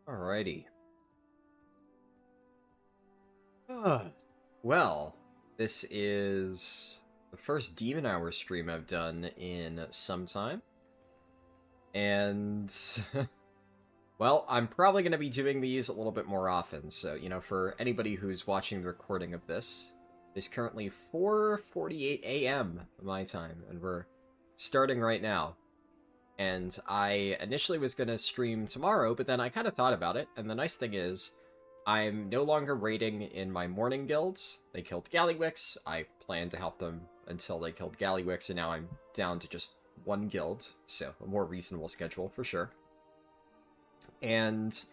Alrighty. Well, this is the first Demon Hour stream I've done in some time. And, well, I'm probably going to be doing these a little bit more often. So, for anybody who's watching the recording of this, it's currently 4:48 a.m. my time, and we're starting right now. And I initially was going to stream tomorrow, but then I kind of thought about it, and the nice thing is, I'm no longer raiding in my morning guilds. They killed Gallywix. I planned to help them until they killed Gallywix, and now I'm down to just one guild, so a more reasonable schedule for sure. And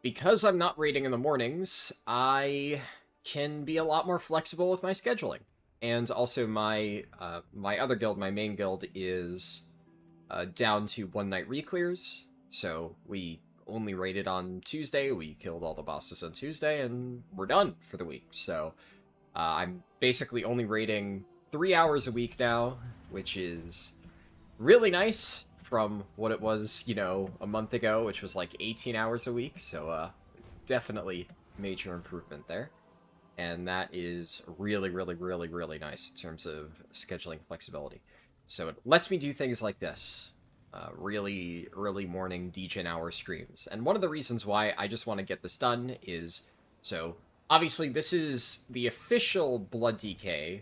because I'm not raiding in the mornings, I can be a lot more flexible with my scheduling. And also my other guild, my main guild, is down to one night reclears, so we only raided on Tuesday, we killed all the bosses on Tuesday, and we're done for the week. So I'm basically only raiding 3 hours a week now, which is really nice from what it was, a month ago, which was like 18 hours a week. So definitely major improvement there. And that is really, really, really, really nice in terms of scheduling flexibility. So it lets me do things like this. Really early morning degen hour streams. And one of the reasons why I just want to get this done is, so obviously this is the official Blood DK,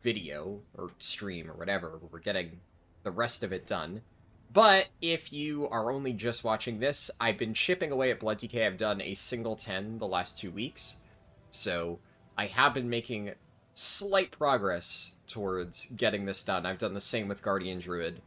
video or stream or whatever. We're getting the rest of it done. But if you are only just watching this, I've been chipping away at Blood DK. I've done a single 10 the last 2 weeks. So I have been making slight progress towards getting this done. I've done the same with Guardian Druid,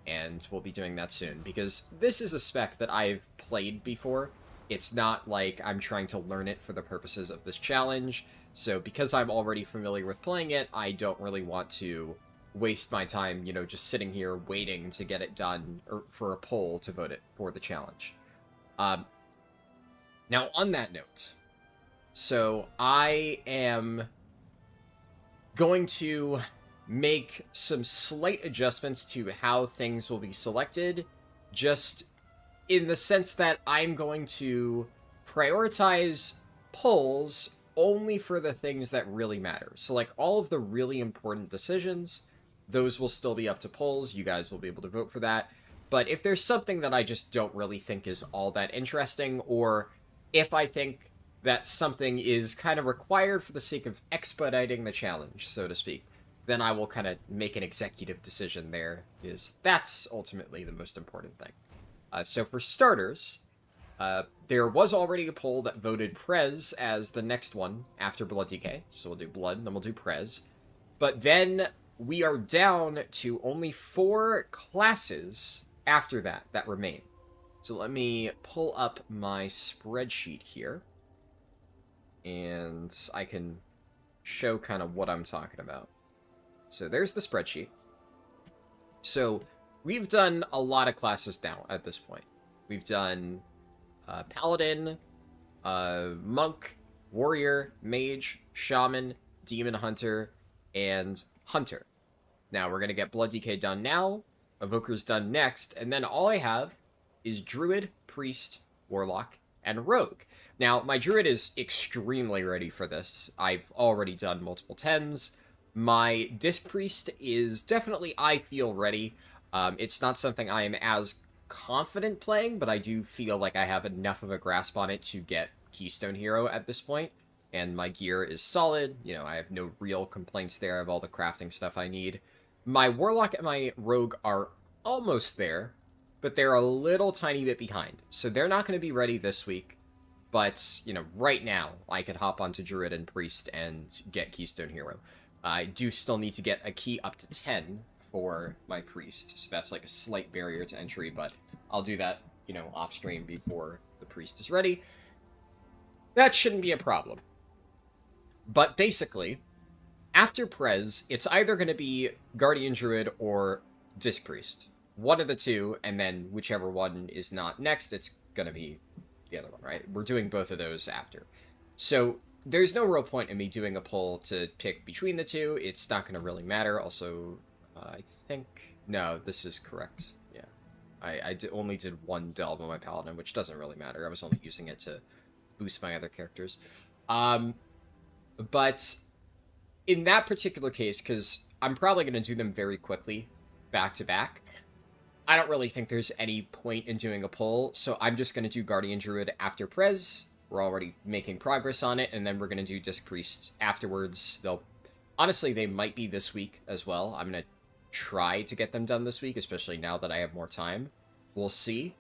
and we'll be doing that soon, because this is a spec that I've played before. It's not like I'm trying to learn it for the purposes of this challenge, so because I'm already familiar with playing it, I don't really want to waste my time, just sitting here waiting to get it done, or for a poll to vote it for the challenge. Now, on that note, so I am going to make some slight adjustments to how things will be selected, just in the sense that I'm going to prioritize polls only for the things that really matter. So, like, all of the really important decisions, those will still be up to polls. You guys will be able to vote for that. But if there's something that I just don't really think is all that interesting, or if I think that something is kind of required for the sake of expediting the challenge, so to speak, then I will kind of make an executive decision there, because that's ultimately the most important thing. So for starters, there was already a poll that voted Prez as the next one after Blood DK. So we'll do Blood, and then we'll do Prez. But then we are down to only 4 classes after that remain. So let me pull up my spreadsheet here, and I can show kind of what I'm talking about. So there's the spreadsheet. So we've done a lot of classes now at this point. We've done Paladin, Monk, Warrior, Mage, Shaman, Demon Hunter, and Hunter. Now we're going to get Blood DK done now, Evoker's done next, and then all I have is Druid, Priest, Warlock, and Rogue. Now, my Druid is extremely ready for this. I've already done multiple 10s. My Disc Priest is definitely, I feel, ready. It's not something I am as confident playing, but I do feel like I have enough of a grasp on it to get Keystone Hero at this point. And my gear is solid. I have no real complaints there. I have all the crafting stuff I need. My Warlock and my Rogue are almost there, but they're a little tiny bit behind. So they're not going to be ready this week. But, right now, I could hop onto Druid and Priest and get Keystone Hero. I do still need to get a key up to 10 for my Priest, so that's like a slight barrier to entry, but I'll do that, off stream before the Priest is ready. That shouldn't be a problem. But basically, after Prez, it's either going to be Guardian Druid or Disc Priest. One of the two, and then whichever one is not next, it's going to be the other one, right? We're doing both of those after. So there's no real point in me doing a poll to pick between the two. It's not going to really matter. Also, I think... No, this is correct. Yeah. only did one delve on my paladin, which doesn't really matter. I was only using it to boost my other characters. But in that particular case, because I'm probably going to do them very quickly, back to back, I don't really think there's any point in doing a pull, so I'm just going to do Guardian Druid after Prez. We're already making progress on it, and then we're going to do Disc Priest afterwards. Honestly, they might be this week as well. I'm going to try to get them done this week, especially now that I have more time. We'll see.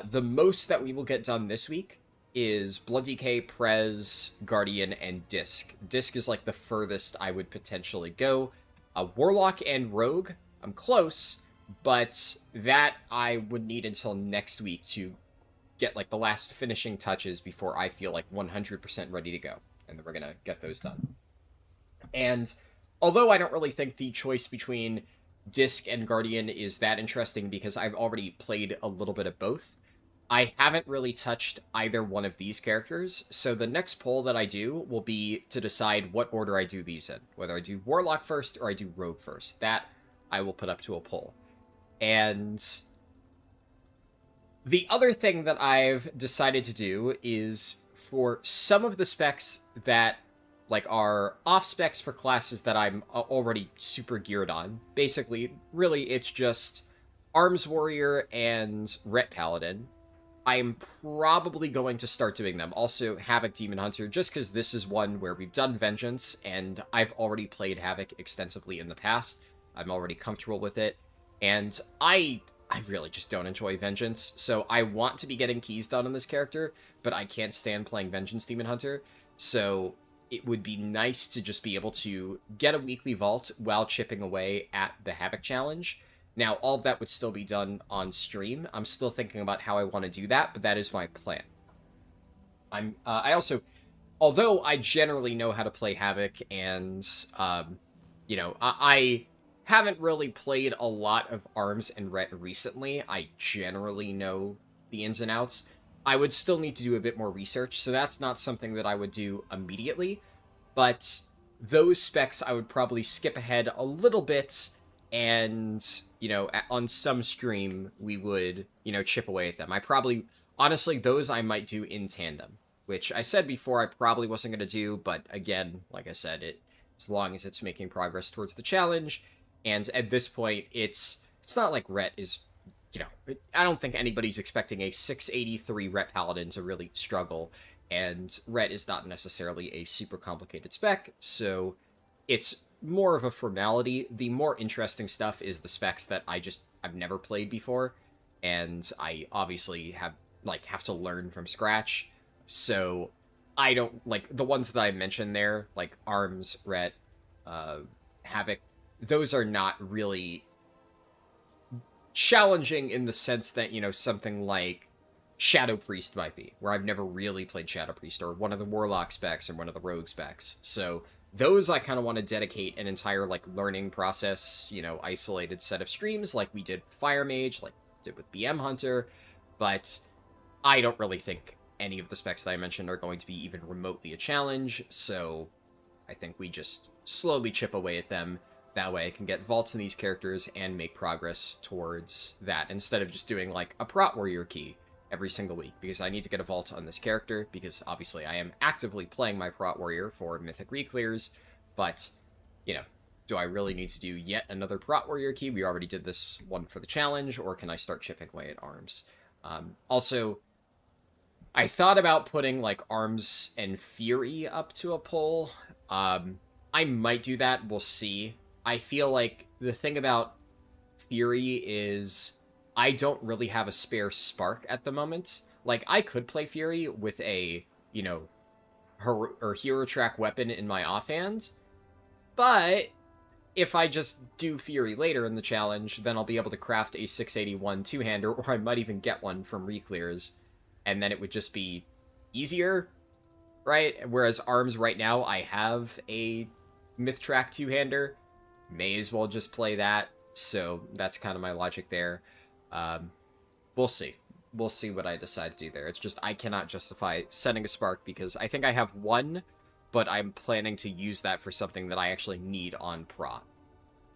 The most that we will get done this week is Blood DK, Prez, Guardian, and Disc. Disc is like the furthest I would potentially go. Warlock and Rogue, I'm close, but that I would need until next week to get like the last finishing touches before I feel like 100% ready to go. And then we're going to get those done. And although I don't really think the choice between Disc and Guardian is that interesting because I've already played a little bit of both, I haven't really touched either one of these characters, so the next poll that I do will be to decide what order I do these in. Whether I do Warlock first or I do Rogue first. That I will put up to a poll. And the other thing that I've decided to do is for some of the specs that like are off specs for classes that I'm already super geared on. Basically, really, it's just Arms Warrior and Ret Paladin. I'm probably going to start doing them. Also, Havoc Demon Hunter, just because this is one where we've done Vengeance, and I've already played Havoc extensively in the past. I'm already comfortable with it, and I really just don't enjoy Vengeance, so I want to be getting keys done on this character, but I can't stand playing Vengeance Demon Hunter, so it would be nice to just be able to get a weekly vault while chipping away at the Havoc challenge. Now, all of that would still be done on stream. I'm still thinking about how I want to do that, but that is my plan. I also, although I generally know how to play Havoc, and, I haven't really played a lot of Arms and Ret recently. I generally know the ins and outs. I would still need to do a bit more research, so that's not something that I would do immediately. But those specs I would probably skip ahead a little bit, and, on some stream, we would, chip away at them. Honestly, those I might do in tandem, which I said before I probably wasn't going to do, but again, like I said, as long as it's making progress towards the challenge, and at this point, it's not like Ret is, I don't think anybody's expecting a 683 Ret Paladin to really struggle, and Ret is not necessarily a super complicated spec, so it's more of a formality. The more interesting stuff is the specs that I've never played before, and I obviously have to learn from scratch, so I don't, the ones that I mentioned there, like Arms, Ret, Havoc, those are not really challenging in the sense that, something like Shadow Priest might be, where I've never really played Shadow Priest, or one of the Warlock specs, or one of the Rogue specs. So those I kind of want to dedicate an entire, learning process, isolated set of streams, like we did with Fire Mage, like did with BM Hunter, but I don't really think any of the specs that I mentioned are going to be even remotely a challenge, so I think we just slowly chip away at them. That way I can get vaults in these characters and make progress towards that, instead of just doing, a Prot Warrior key every single week, because I need to get a vault on this character, because obviously I am actively playing my Prot Warrior for Mythic Reclears, but, do I really need to do yet another Prot Warrior key? We already did this one for the challenge, or can I start chipping away at Arms? Also, I thought about putting, Arms and Fury up to a poll. I might do that, we'll see. I feel like the thing about Fury is I don't really have a spare spark at the moment. I could play Fury with a, hero track weapon in my offhand, but if I just do Fury later in the challenge, then I'll be able to craft a 681 two-hander, or I might even get one from Reclears, and then it would just be easier, right? Whereas Arms right now, I have a Myth Track two-hander. May as well just play that, so that's kind of my logic there. We'll see. We'll see what I decide to do there. It's just I cannot justify sending a spark because I think I have one, but I'm planning to use that for something that I actually need on Prot,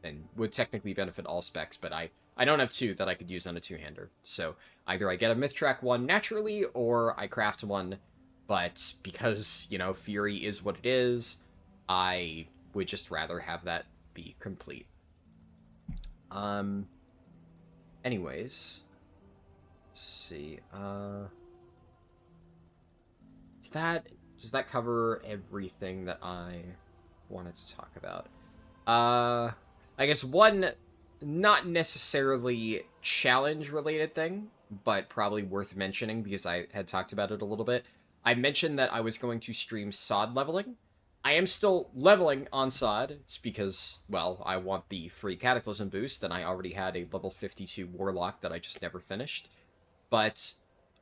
and would technically benefit all specs, but I I don't have two that I could use on a two-hander. So either I get a myth track one naturally, or I craft one. But because, you know, Furi is what it is, I would just rather have that be complete. Anyways, let's see. Does that cover everything that I wanted to talk about? I guess one not necessarily challenge-related thing, but probably worth mentioning because I had talked about it a little bit. I mentioned that I was going to stream sod leveling. I am still leveling on sod. It's because, well, I want the free Cataclysm boost, and I already had a level 52 Warlock that I just never finished. But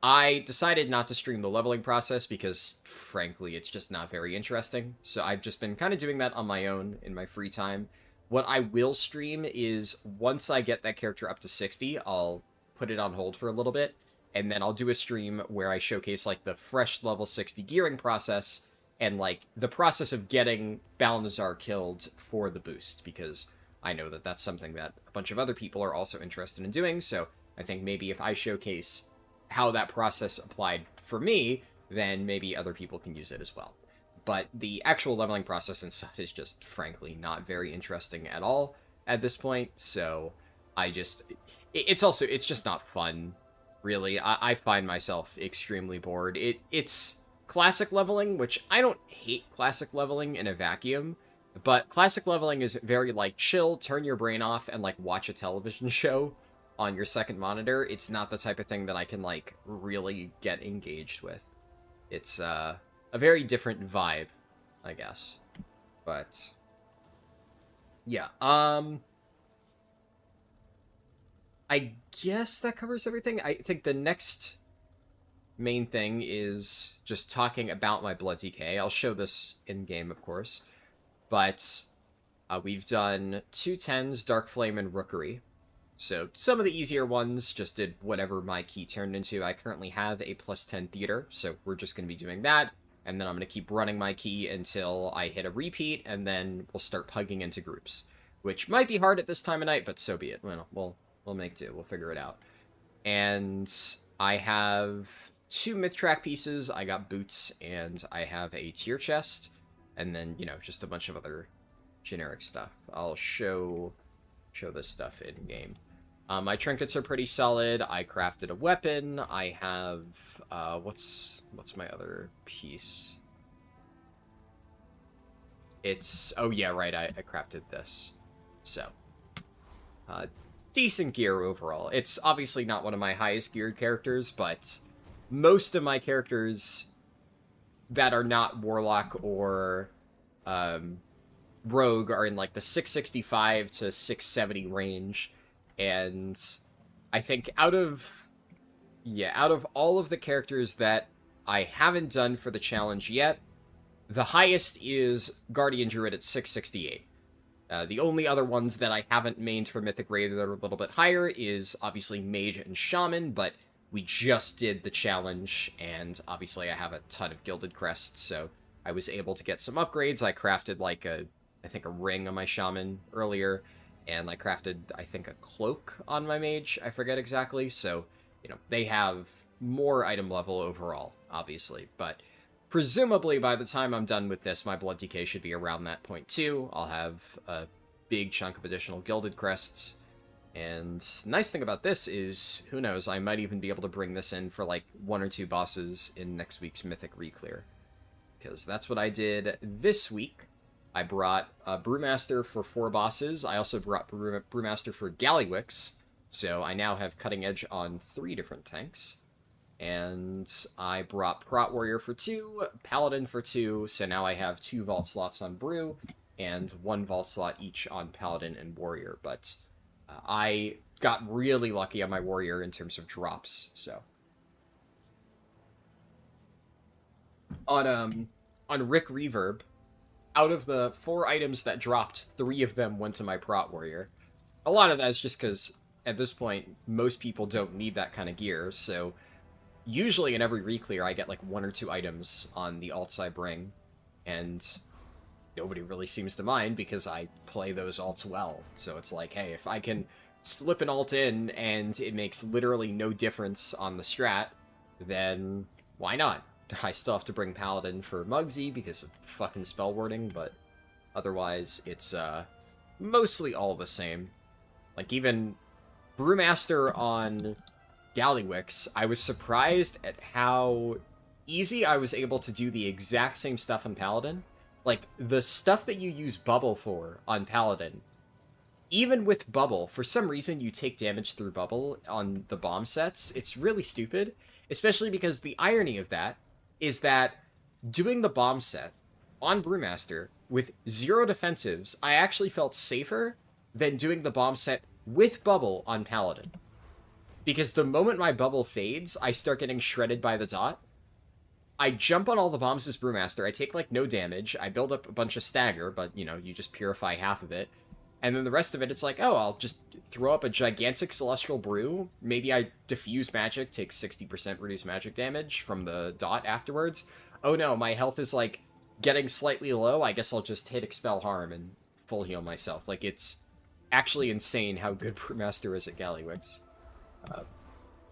I decided not to stream the leveling process because, frankly, it's just not very interesting. So I've just been kind of doing that on my own in my free time. What I will stream is, once I get that character up to 60, I'll put it on hold for a little bit, and then I'll do a stream where I showcase, like, the fresh level 60 gearing process, and, like, the process of getting Balnazar killed for the boost, because I know that that's something that a bunch of other people are also interested in doing, so I think maybe if I showcase how that process applied for me, then maybe other people can use it as well. But the actual leveling process and such is just, frankly, not very interesting at all at this point, so I just... It's just not fun, really. I find myself extremely bored. It's classic leveling, which I don't hate classic leveling in a vacuum, but classic leveling is very, like, chill, turn your brain off, and, like, watch a television show on your second monitor. It's not the type of thing that I can, like, really get engaged with. It's, a very different vibe, I guess. But, yeah, I guess that covers everything. I think the next main thing is just talking about my Blood DK. I'll show this in-game, of course. But we've done 2 10s, Dark Flame, and Rookery. So some of the easier ones just did whatever my key turned into. I currently have a +10 Theater, so we're just going to be doing that. And then I'm going to keep running my key until I hit a repeat, and then we'll start pugging into groups. Which might be hard at this time of night, but so be it. We'll make do. We'll figure it out. And I have 2 myth track pieces. I got boots, and I have a tier chest. And then, you know, just a bunch of other generic stuff. I'll show this stuff in-game. My trinkets are pretty solid. I crafted a weapon. I have, what's my other piece? It's, oh yeah, right, I crafted this. So, decent gear overall. It's obviously not one of my highest geared characters, but most of my characters that are not Warlock or, Rogue are in, like, the 665 to 670 range. And I think out of all of the characters that I haven't done for the challenge yet, the highest is Guardian Druid at 668. The only other ones that I haven't mained for Mythic Raider that are a little bit higher is obviously Mage and Shaman, but we just did the challenge, and obviously I have a ton of Gilded Crests, so I was able to get some upgrades. I crafted, like, I think a ring on my Shaman earlier, and I crafted, I think, a cloak on my mage. I forget exactly. So, you know, they have more item level overall, obviously. But presumably by the time I'm done with this, my Blood DK should be around that point too. I'll have a big chunk of additional Gilded Crests. And nice thing about this is, who knows, I might even be able to bring this in for, like, 1 or 2 bosses in next week's Mythic Reclear. Because that's what I did this week. I brought Brewmaster for 4 bosses. I also brought Brewmaster for Gallywix, so I now have Cutting Edge on 3 different tanks. And I brought Prot Warrior for 2, Paladin for 2, so now I have 2 vault slots on Brew, and 1 vault slot each on Paladin and Warrior. But I got really lucky on my Warrior in terms of drops, so. On Rick Reverb, out of the 4 items that dropped, 3 of them went to my Prot Warrior. A lot of that is just because, at this point, most people don't need that kind of gear, so usually in every Reclear I get, like, 1 or 2 items on the alts I bring, and nobody really seems to mind because I play those alts well. So it's like, hey, if I can slip an alt in and it makes literally no difference on the strat, then why not? I still have to bring Paladin for Muggsy because of fucking spell wording, but otherwise it's mostly all the same. Like, even Brewmaster on Gallywix, I was surprised at how easy I was able to do the exact same stuff on Paladin. Like, the stuff that you use Bubble for on Paladin, even with Bubble, for some reason you take damage through Bubble on the bomb sets. It's really stupid, especially because the irony of that is that doing the bomb set on Brewmaster with 0 defensives, I actually felt safer than doing the bomb set with Bubble on Paladin. Because the moment my Bubble fades, I start getting shredded by the dot. I jump on all the bombs as Brewmaster, I take, like, no damage, I build up a bunch of stagger, but, you know, you just purify half of it. And then the rest of it, it's like, oh, I'll just throw up a gigantic Celestial Brew. Maybe I diffuse magic, take 60% reduced magic damage from the dot afterwards. Oh no, my health is, like, getting slightly low. I guess I'll just hit Expel Harm and full heal myself. Like, it's actually insane how good Brewmaster is at Gallywix.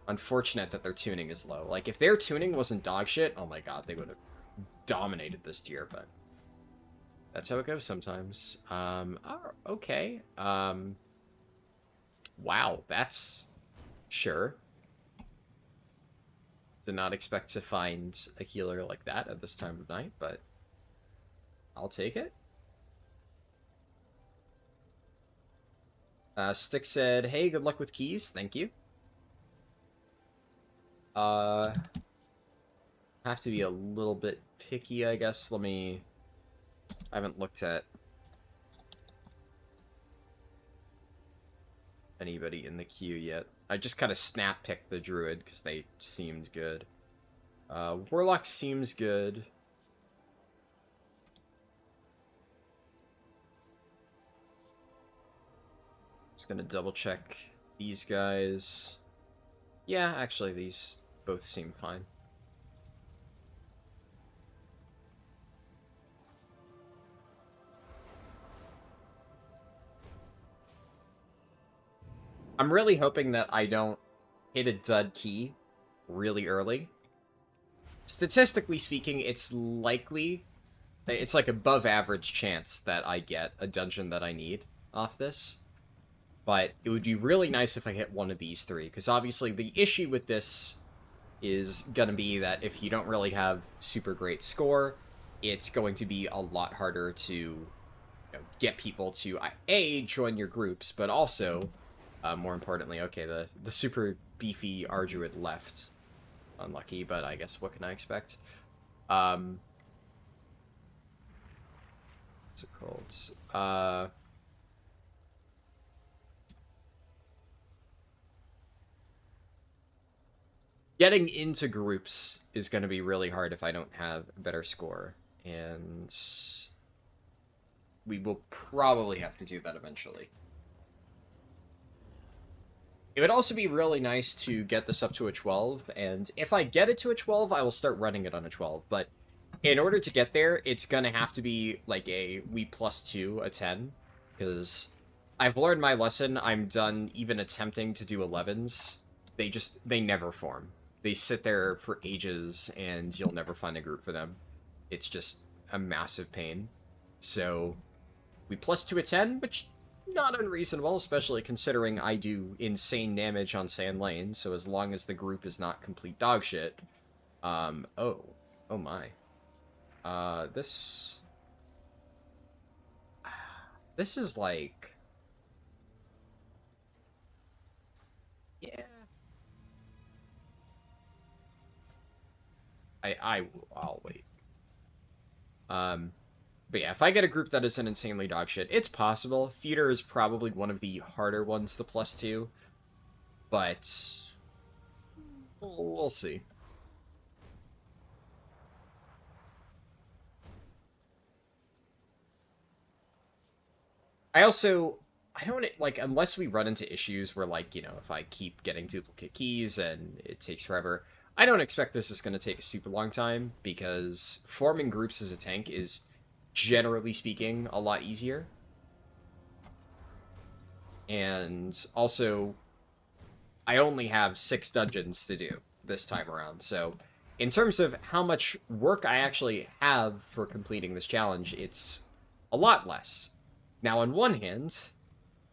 Unfortunate that their tuning is low. Like, if their tuning wasn't dog shit, oh my god, they would have dominated this tier, but that's how it goes sometimes. Okay. Wow, that's... Sure. Did not expect to find a healer like that at this time of night, but I'll take it. Stick said, hey, good luck with keys. Thank you. Have to be a little bit picky, I guess. Let me... I haven't looked at anybody in the queue yet. I just kind of snap-picked the Druid because they seemed good. Warlock seems good. Just gonna double-check these guys. Yeah, actually, these both seem fine. I'm really hoping that I don't hit a dud key really early. Statistically speaking, it's likely... It's like above average chance that I get a dungeon that I need off this. But it would be really nice if I hit one of these 3, because obviously the issue with this is going to be that if you don't really have super great score, it's going to be a lot harder to get people to, A, join your groups, but also... more importantly, okay, the super beefy Arduid left. Unlucky, but I guess what can I expect? What's it called? Getting into groups is going to be really hard if I don't have a better score. And we will probably have to do that eventually. It would also be really nice to get this up to a 12, and if I get it to a 12, I will start running it on a 12, but in order to get there, it's gonna have to be, like, a we +2, a 10, because I've learned my lesson. I'm done even attempting to do 11s. They never form. They sit there for ages, and you'll never find a group for them. It's just a massive pain. So, we +2 a 10, which... not unreasonable, especially considering I do insane damage on Sand Lane, so as long as the group is not complete dogshit. Oh my. This is like... yeah. I'll wait. But yeah, if I get a group that isn't insanely dogshit, it's possible. Theater is probably one of the harder ones to +2. But... we'll see. I don't, like, unless we run into issues where, like, you know, if I keep getting duplicate keys and it takes forever, I don't expect this is going to take a super long time, because forming groups as a tank is... generally speaking, a lot easier. And also, I only have 6 dungeons to do this time around, so in terms of how much work I actually have for completing this challenge, it's a lot less. Now, on one hand,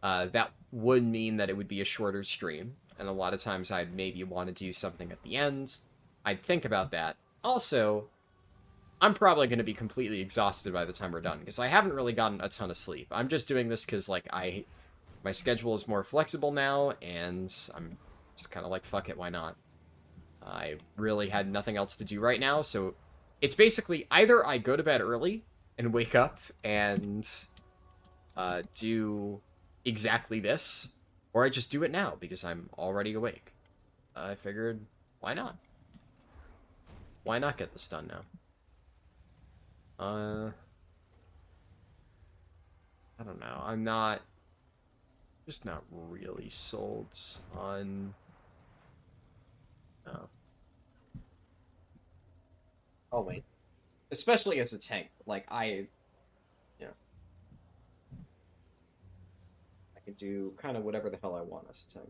that would mean that it would be a shorter stream, and a lot of times I'd maybe want to do something at the end. I'd think about that. Also, I'm probably going to be completely exhausted by the time we're done, because I haven't really gotten a ton of sleep. I'm just doing this because, like, my schedule is more flexible now, and I'm just kind of like, fuck it, why not? I really had nothing else to do right now, so it's basically either I go to bed early and wake up and do exactly this, or I just do it now because I'm already awake. I figured, why not? Why not get this done now? I don't know. I'm just not really sold on... Oh. Oh, wait. Especially as a tank. Like, yeah. I can do kind of whatever the hell I want as a tank.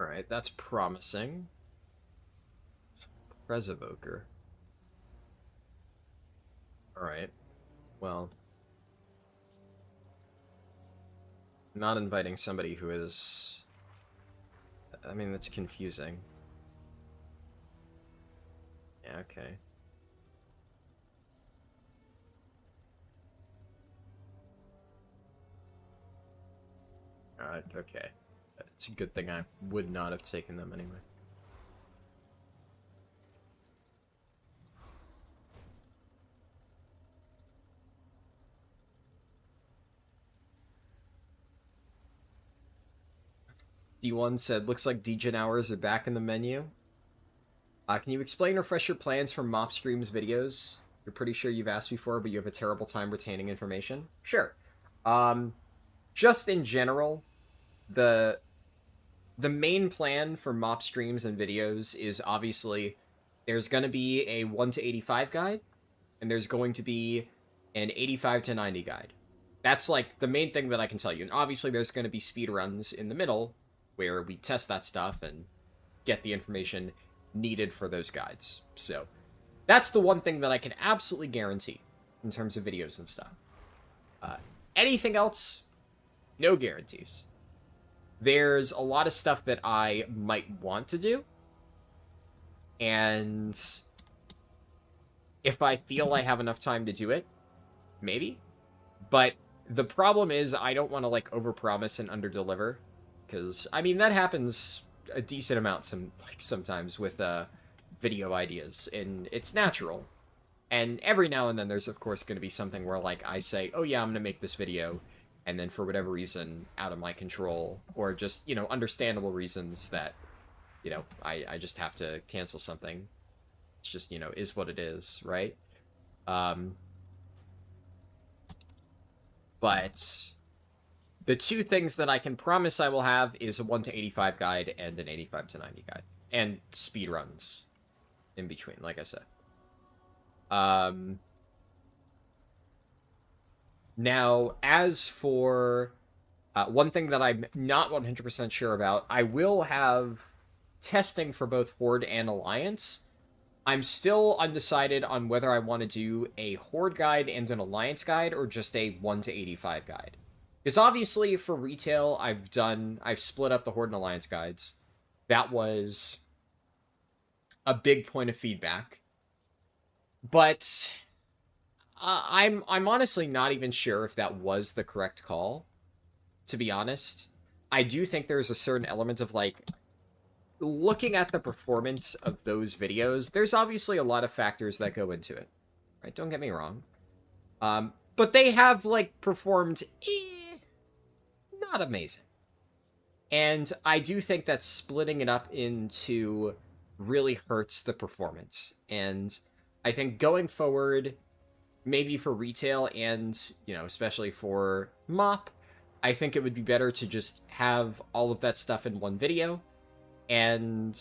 Alright, that's promising. Presevoker. Alright. Well. I'm not inviting somebody who is... I mean, that's confusing. Yeah, okay. Alright, okay. It's a good thing I would not have taken them anyway. D1 said, looks like Degen hours are back in the menu. Can you explain or refresh your plans for Mop Stream's videos? You're pretty sure you've asked before, but you have a terrible time retaining information. Sure. Just in general, the main plan for Mop Streams and videos is obviously there's going to be a 1 to 85 guide, and there's going to be an 85 to 90 guide. That's like the main thing that I can tell you. And obviously there's going to be speedruns in the middle, where we test that stuff and get the information needed for those guides. So that's the one thing that I can absolutely guarantee in terms of videos and stuff. Anything else, no guarantees. There's a lot of stuff that I might want to do, and if I feel I have enough time to do it, maybe. But the problem is I don't want to, like, overpromise and underdeliver. Because, I mean, that happens a decent amount sometimes with video ideas, and it's natural. And every now and then there's, of course, going to be something where, like, I say, oh yeah, I'm going to make this video, and then for whatever reason, out of my control, or just, you know, understandable reasons that, you know, I just have to cancel something. It's just, you know, is what it is, right? But... the two things that I can promise I will have is a 1 to 85 guide and an 85 to 90 guide. And speedruns in between, like I said. Now, as for one thing that I'm not 100% sure about, I will have testing for both Horde and Alliance. I'm still undecided on whether I want to do a Horde guide and an Alliance guide, or just a 1 to 85 guide. Because obviously, for retail, I've split up the Horde and Alliance guides. That was a big point of feedback. But I'm honestly not even sure if that was the correct call, to be honest. I do think there's a certain element of, like, looking at the performance of those videos, there's obviously a lot of factors that go into it. Right? Don't get me wrong. But they have, like, performed... not amazing. And I do think that splitting it up into really hurts the performance. And I think going forward, maybe for retail and, you know, especially for Mop, I think it would be better to just have all of that stuff in one video. And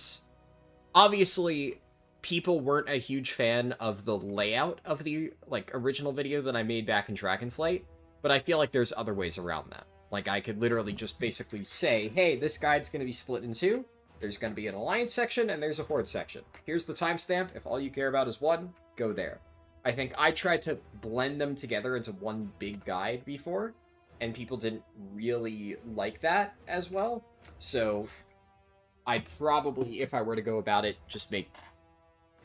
obviously, people weren't a huge fan of the layout of the, like, original video that I made back in Dragonflight, but I feel like there's other ways around that. Like, I could literally just basically say, hey, this guide's going to be split in two. There's going to be an Alliance section, and there's a Horde section. Here's the timestamp. If all you care about is one, go there. I think I tried to blend them together into one big guide before, and people didn't really like that as well. So I'd probably, if I were to go about it, just make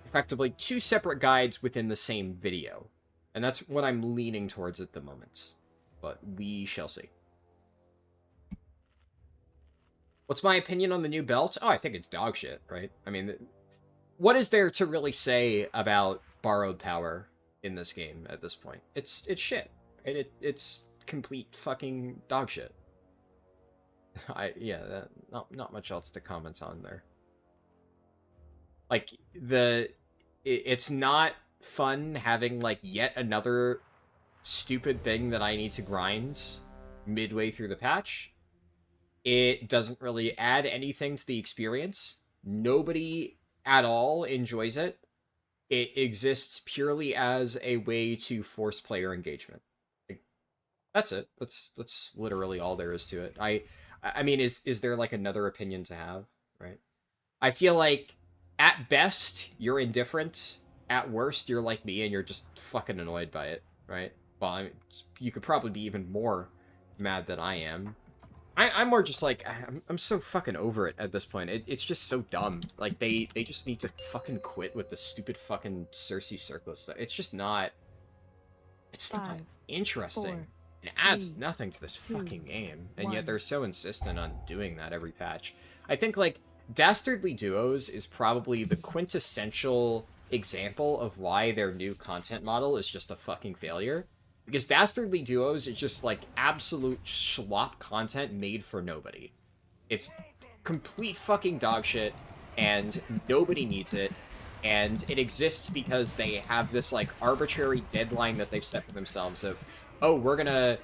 effectively two separate guides within the same video. And that's what I'm leaning towards at the moment. But we shall see. What's my opinion on the new belt? Oh, I think it's dog shit, right? I mean, what is there to really say about borrowed power in this game at this point? It's shit. It's complete fucking dog shit. Not much else to comment on there. Like, it's not fun having, like, yet another stupid thing that I need to grind midway through the patch. It doesn't really add anything to the experience. Nobody at all enjoys it. It exists purely as a way to force player engagement. Like, that's it. That's literally all there is to it. I mean, is there, like, another opinion to have, right? I feel like, at best, you're indifferent. At worst, you're like me, and you're just fucking annoyed by it, right? Well, I mean, you could probably be even more mad than I am. I'm more just like, I'm so fucking over it at this point. It's just so dumb. Like, they just need to fucking quit with the stupid fucking Cersei Circle stuff. It's just not... It's not interesting. It adds nothing to this fucking game. And yet they're so insistent on doing that every patch. I think, like, Dastardly Duos is probably the quintessential example of why their new content model is just a fucking failure. Because Dastardly Duos is just, like, absolute schlop content made for nobody. It's complete fucking dog shit, and nobody needs it, and it exists because they have this, like, arbitrary deadline that they've set for themselves of, oh, we're gonna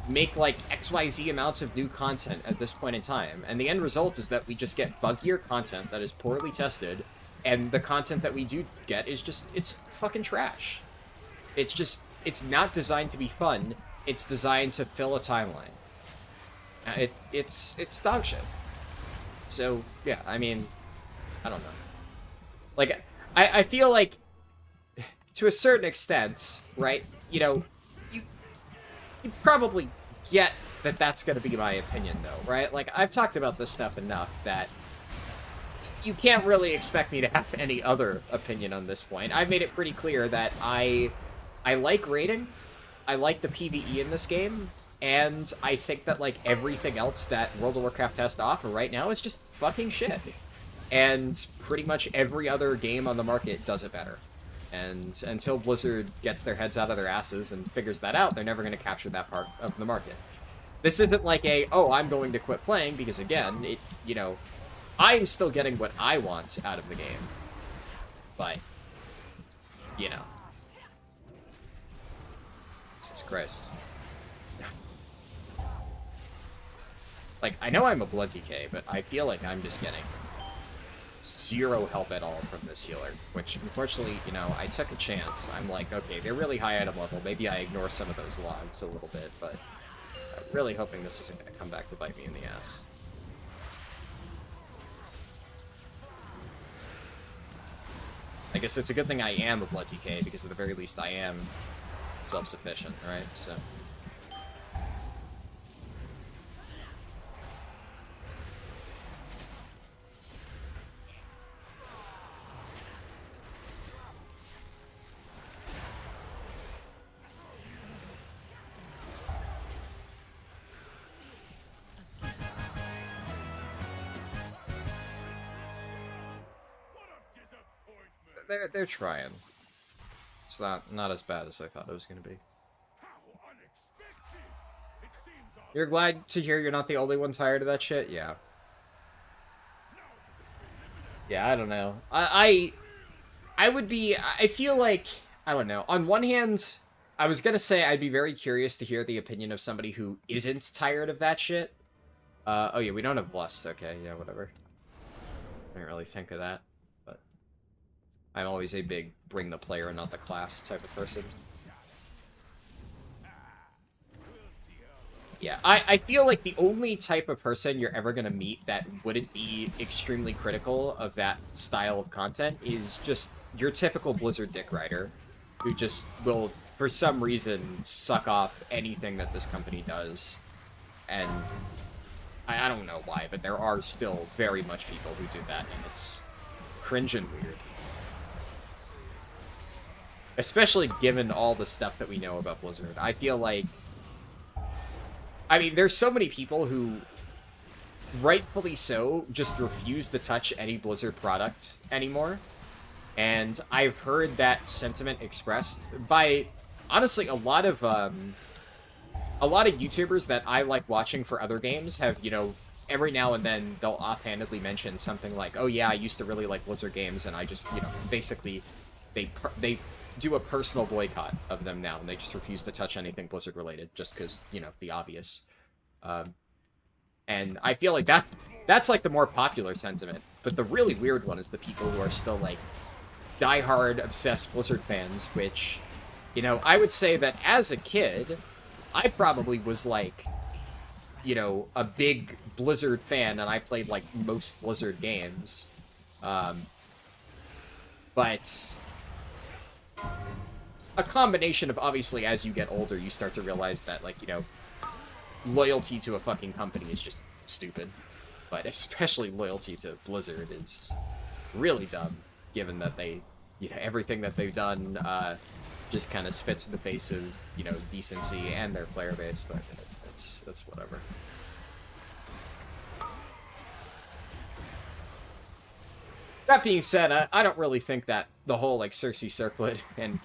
make, like, XYZ amounts of new content at this point in time. And the end result is that we just get buggier content that is poorly tested, and the content that we do get is just, it's fucking trash. It's just... It's not designed to be fun. It's designed to fill a timeline. It's dog shit. So, yeah, I mean, I don't know. Like, I feel like, to a certain extent, right, you know, you probably get that that's going to be my opinion, though, right? Like, I've talked about this stuff enough that you can't really expect me to have any other opinion on this point. I've made it pretty clear that I like raiding, I like the PvE in this game, and I think that, like, everything else that World of Warcraft has to offer right now is just fucking shit. And pretty much every other game on the market does it better. And until Blizzard gets their heads out of their asses and figures that out, they're never going to capture that part of the market. This isn't like a, oh, I'm going to quit playing, because again, you know, I'm still getting what I want out of the game. But, you know. Jesus Christ. Like, I know I'm a blood DK, but I feel like I'm just getting zero help at all from this healer, which, unfortunately, you know, I took a chance. I'm like, okay, they're really high item level. Maybe I ignore some of those logs a little bit, but I'm really hoping this isn't going to come back to bite me in the ass. I guess it's a good thing I am a blood DK, because at the very least I am self-sufficient, right? So... They're trying. It's not as bad as I thought it was going to be. You're glad to hear you're not the only one tired of that shit? Yeah. Yeah, I don't know. I would be... I feel like... I don't know. On one hand, I was gonna say I'd be very curious to hear the opinion of somebody who isn't tired of that shit. Oh yeah, we don't have Blessed. Okay, yeah, whatever. I didn't really think of that, but I'm always a big bring the player and not the class type of person. Yeah, I feel like the only type of person you're ever going to meet that wouldn't be extremely critical of that style of content is just your typical Blizzard dick rider, who just will, for some reason, suck off anything that this company does. And I don't know why, but there are still very much people who do that, and it's cringe and weird. Especially given all the stuff that we know about Blizzard. I feel like... I mean, there's so many people who, rightfully so, just refuse to touch any Blizzard product anymore. And I've heard that sentiment expressed by, honestly, a lot of YouTubers that I like watching for other games have, you know, every now and then they'll offhandedly mention something like, oh yeah, I used to really like Blizzard games, and I just, you know, basically, they do a personal boycott of them now, and they just refuse to touch anything Blizzard related, just because, you know, the obvious. And I feel like that's like the more popular sentiment, but the really weird one is the people who are still like diehard obsessed Blizzard fans, which, you know, I would say that as a kid, I probably was like, you know, a big Blizzard fan, and I played like most Blizzard games. But a combination of, obviously, as you get older, you start to realize that, like, you know, loyalty to a fucking company is just stupid. But especially loyalty to Blizzard is really dumb, given that they, you know, everything that they've done just kind of spits in the face of, you know, decency and their player base, but that's whatever. That being said, I don't really think that the whole, like, Cersei Circlet and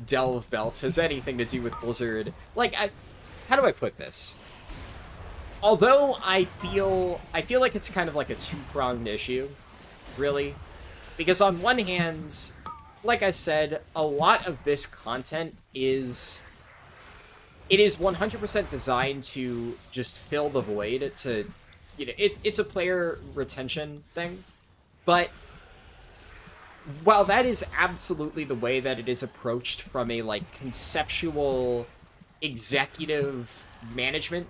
Delve Belt has anything to do with Blizzard. Like, how do I put this? Although I feel like it's kind of like a two-pronged issue, really. Because on one hand, like I said, a lot of this content is 100% designed to just fill the void, to, you know, it's a player retention thing. But while that is absolutely the way that it is approached from a, like, conceptual, executive management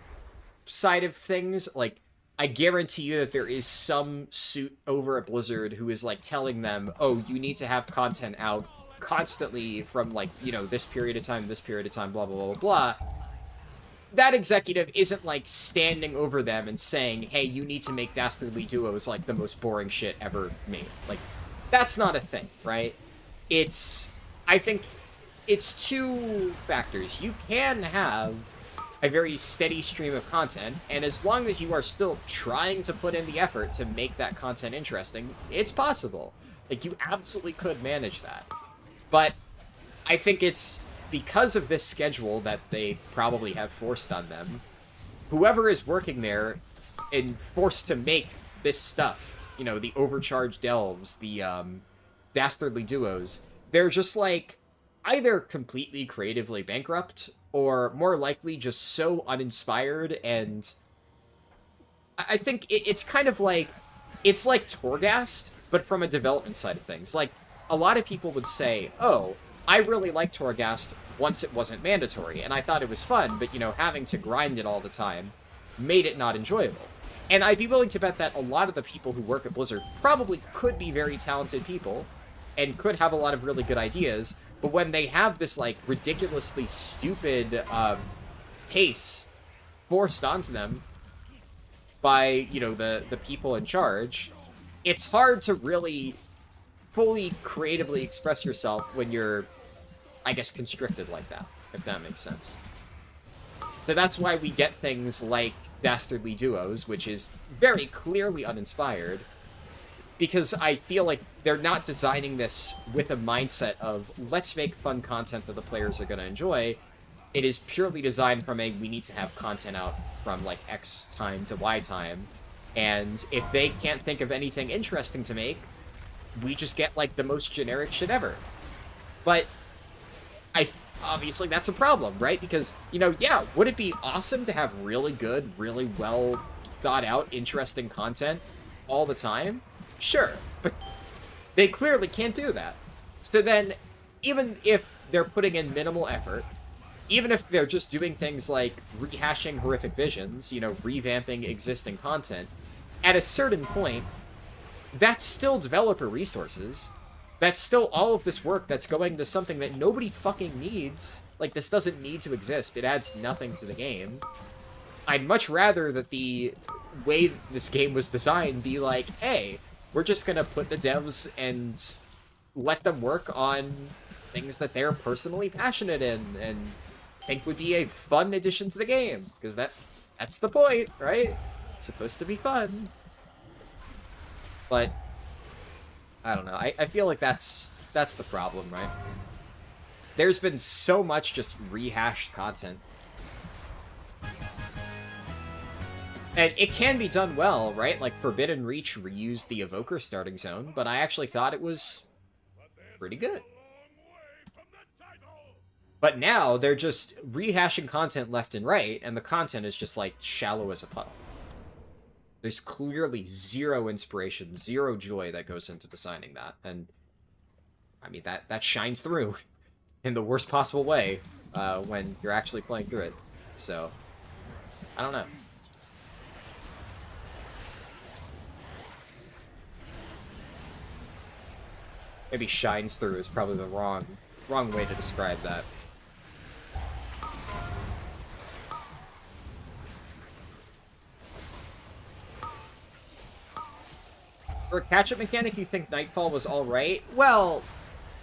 side of things, like, I guarantee you that there is some suit over at Blizzard who is, like, telling them, oh, you need to have content out constantly from, like, you know, this period of time, blah, blah, blah, blah, blah. That executive isn't, like, standing over them and saying, hey, you need to make Dastardly Duos, like, the most boring shit ever made. Like, that's not a thing, right? I think it's two factors. You can have a very steady stream of content, and as long as you are still trying to put in the effort to make that content interesting, it's possible. Like, you absolutely could manage that. But I think it's because of this schedule that they probably have forced on them, whoever is working there and forced to make this stuff, you know, the overcharged delves, the dastardly duos, they're just, like, either completely creatively bankrupt, or more likely just so uninspired, and I think it's kind of like, it's like Torghast, but from a development side of things. Like, a lot of people would say, oh, I really liked Torghast once it wasn't mandatory, and I thought it was fun, but, you know, having to grind it all the time made it not enjoyable. And I'd be willing to bet that a lot of the people who work at Blizzard probably could be very talented people, and could have a lot of really good ideas, but when they have this, like, ridiculously stupid pace forced onto them by, you know, the people in charge, it's hard to really fully creatively express yourself when you're, I guess, constricted like that, if that makes sense. So that's why we get things like Dastardly Duos, which is very clearly uninspired, because I feel like they're not designing this with a mindset of, let's make fun content that the players are going to enjoy. It is purely designed from a, we need to have content out from, like, X time to Y time, and if they can't think of anything interesting to make, we just get, like, the most generic shit ever. But obviously that's a problem, right? Because, you know, yeah, would it be awesome to have really good, really well thought out, interesting content all the time? Sure, but they clearly can't do that. So then, even if they're putting in minimal effort, even if they're just doing things like rehashing horrific visions, you know, revamping existing content, at a certain point, that's still developer resources. That's still all of this work that's going to something that nobody fucking needs. Like, this doesn't need to exist. It adds nothing to the game. I'd much rather that the way this game was designed be like, hey, we're just gonna put the devs and let them work on things that they're personally passionate in and think would be a fun addition to the game. Because that's the point, right? It's supposed to be fun. But I don't know. I feel like that's the problem, right? There's been so much just rehashed content. And it can be done well, right? Like, Forbidden Reach reused the Evoker starting zone, but I actually thought it was pretty good. But now, they're just rehashing content left and right, and the content is just, like, shallow as a puddle. There's clearly zero inspiration, zero joy that goes into designing that. And, I mean, that shines through in the worst possible way when you're actually playing through it. So, I don't know. Maybe shines through is probably the wrong way to describe that. For a catch-up mechanic, you think Nightfall was alright? Well,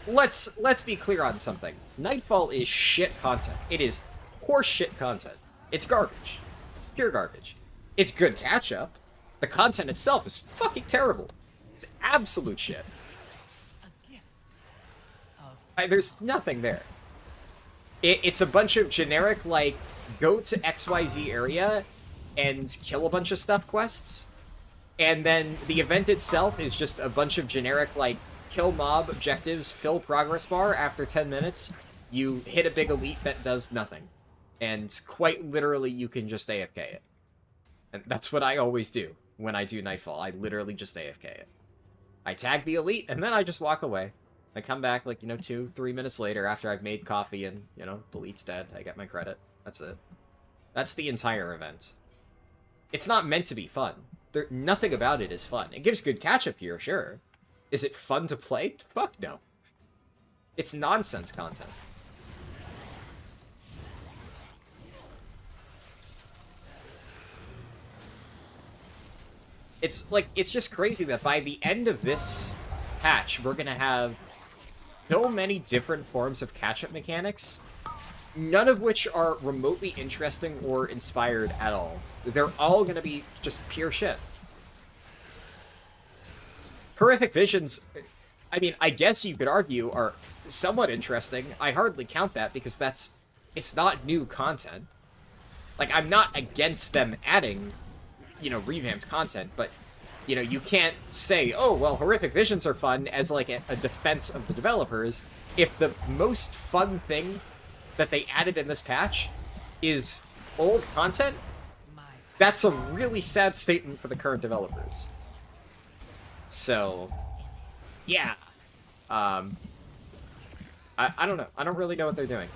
let's be clear on something. Nightfall is shit content. It is horse shit content. It's garbage. Pure garbage. It's good catch-up. The content itself is fucking terrible. It's absolute shit. There's nothing there. It's a bunch of generic, like, go to XYZ area and kill a bunch of stuff quests. And then the event itself is just a bunch of generic, like, kill mob objectives, fill progress bar. After 10 minutes, you hit a big elite that does nothing. And quite literally, you can just AFK it. And that's what I always do when I do Nightfall. I literally just AFK it. I tag the elite, and then I just walk away. I come back, like, 2-3 minutes later after I've made coffee and, the elite's dead. I get my credit. That's it. That's the entire event. It's not meant to be fun. Nothing about it is fun. It gives good catch-up here, sure. Is it fun to play? Fuck no. It's nonsense content. It's just crazy that by the end of this patch, we're gonna have so many different forms of catch-up mechanics, none of which are remotely interesting or inspired at all. They're all gonna be just pure shit. Horrific Visions, I mean, I guess you could argue, are somewhat interesting. I hardly count that because it's not new content. Like, I'm not against them adding, revamped content, but, you can't say, oh, well, Horrific Visions are fun as, like, a defense of the developers if the most fun thing that they added in this patch is old content. That's a really sad statement for the current developers. So, yeah. I don't know. I don't really know what they're doing.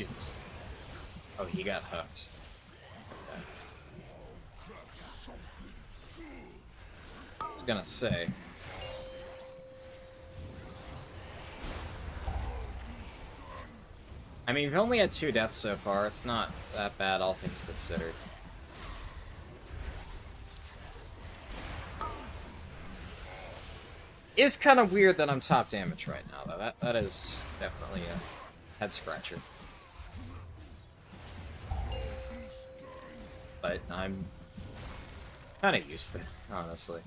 Jesus. Oh, he got hooked. Okay. I was gonna say. I mean, we've only had 2 deaths so far. It's not that bad, all things considered. It's kind of weird that I'm top damage right now, though. That is definitely a head-scratcher. But I'm kind of used to it, honestly.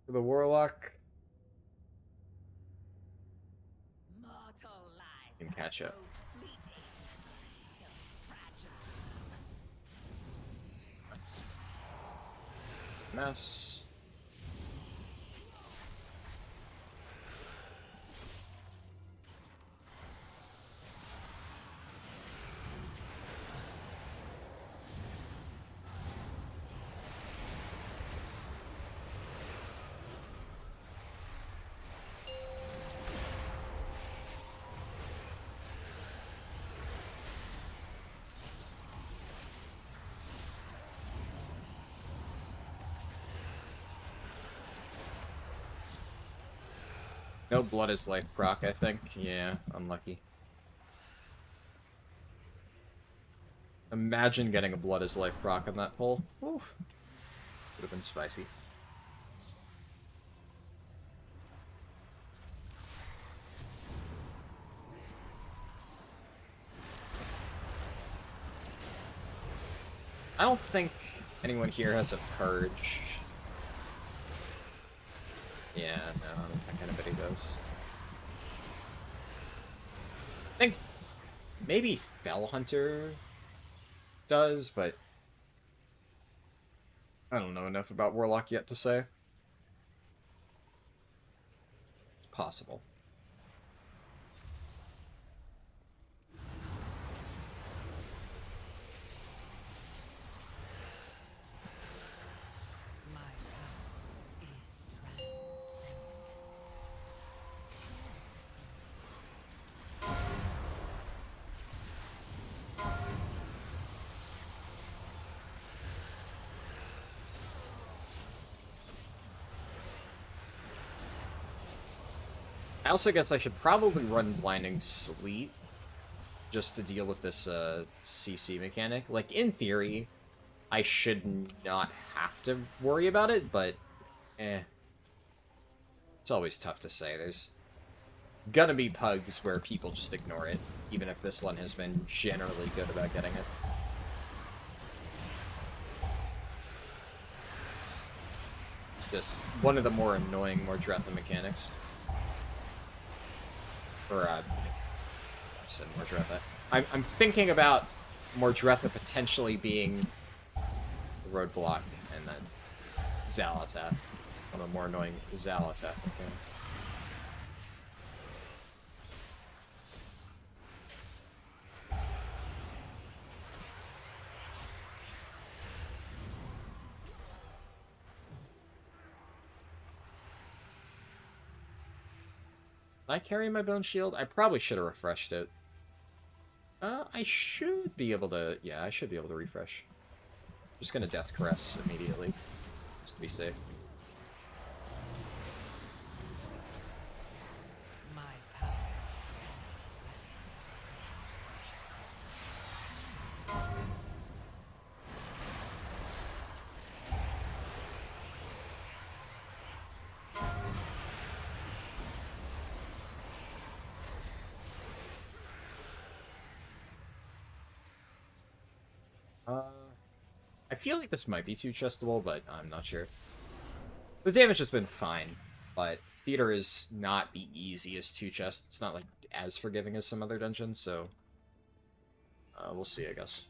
For the Warlock, can catch up. Mess. No blood is life proc, I think. Yeah, unlucky. Imagine getting a blood is life proc on that pull. Would have been spicy. I don't think anyone here has a purge. Yeah, no, I don't think anybody does. I think maybe Fell Hunter does, but I don't know enough about Warlock yet to say. It's possible. I also guess I should probably run Blinding Sleet just to deal with this CC mechanic. Like, in theory, I should not have to worry about it, but it's always tough to say. There's gonna be pugs where people just ignore it, even if this one has been generally good about getting it. Just one of the more annoying Mordretha mechanics. Or, I said Mordretha. I'm thinking about Mordretha potentially being the roadblock, and then Xal'atath. One of the more annoying Xal'atath mechanics. Did I carry my bone shield? I probably should have refreshed it. I should be able to... Yeah, I should be able to refresh. Just gonna Death Caress immediately, just to be safe. Uh, I feel like this might be too chestable, but I'm not sure. The damage has been fine, but theater is not the easiest two chest. It's not like as forgiving as some other dungeons, so we'll see, I guess.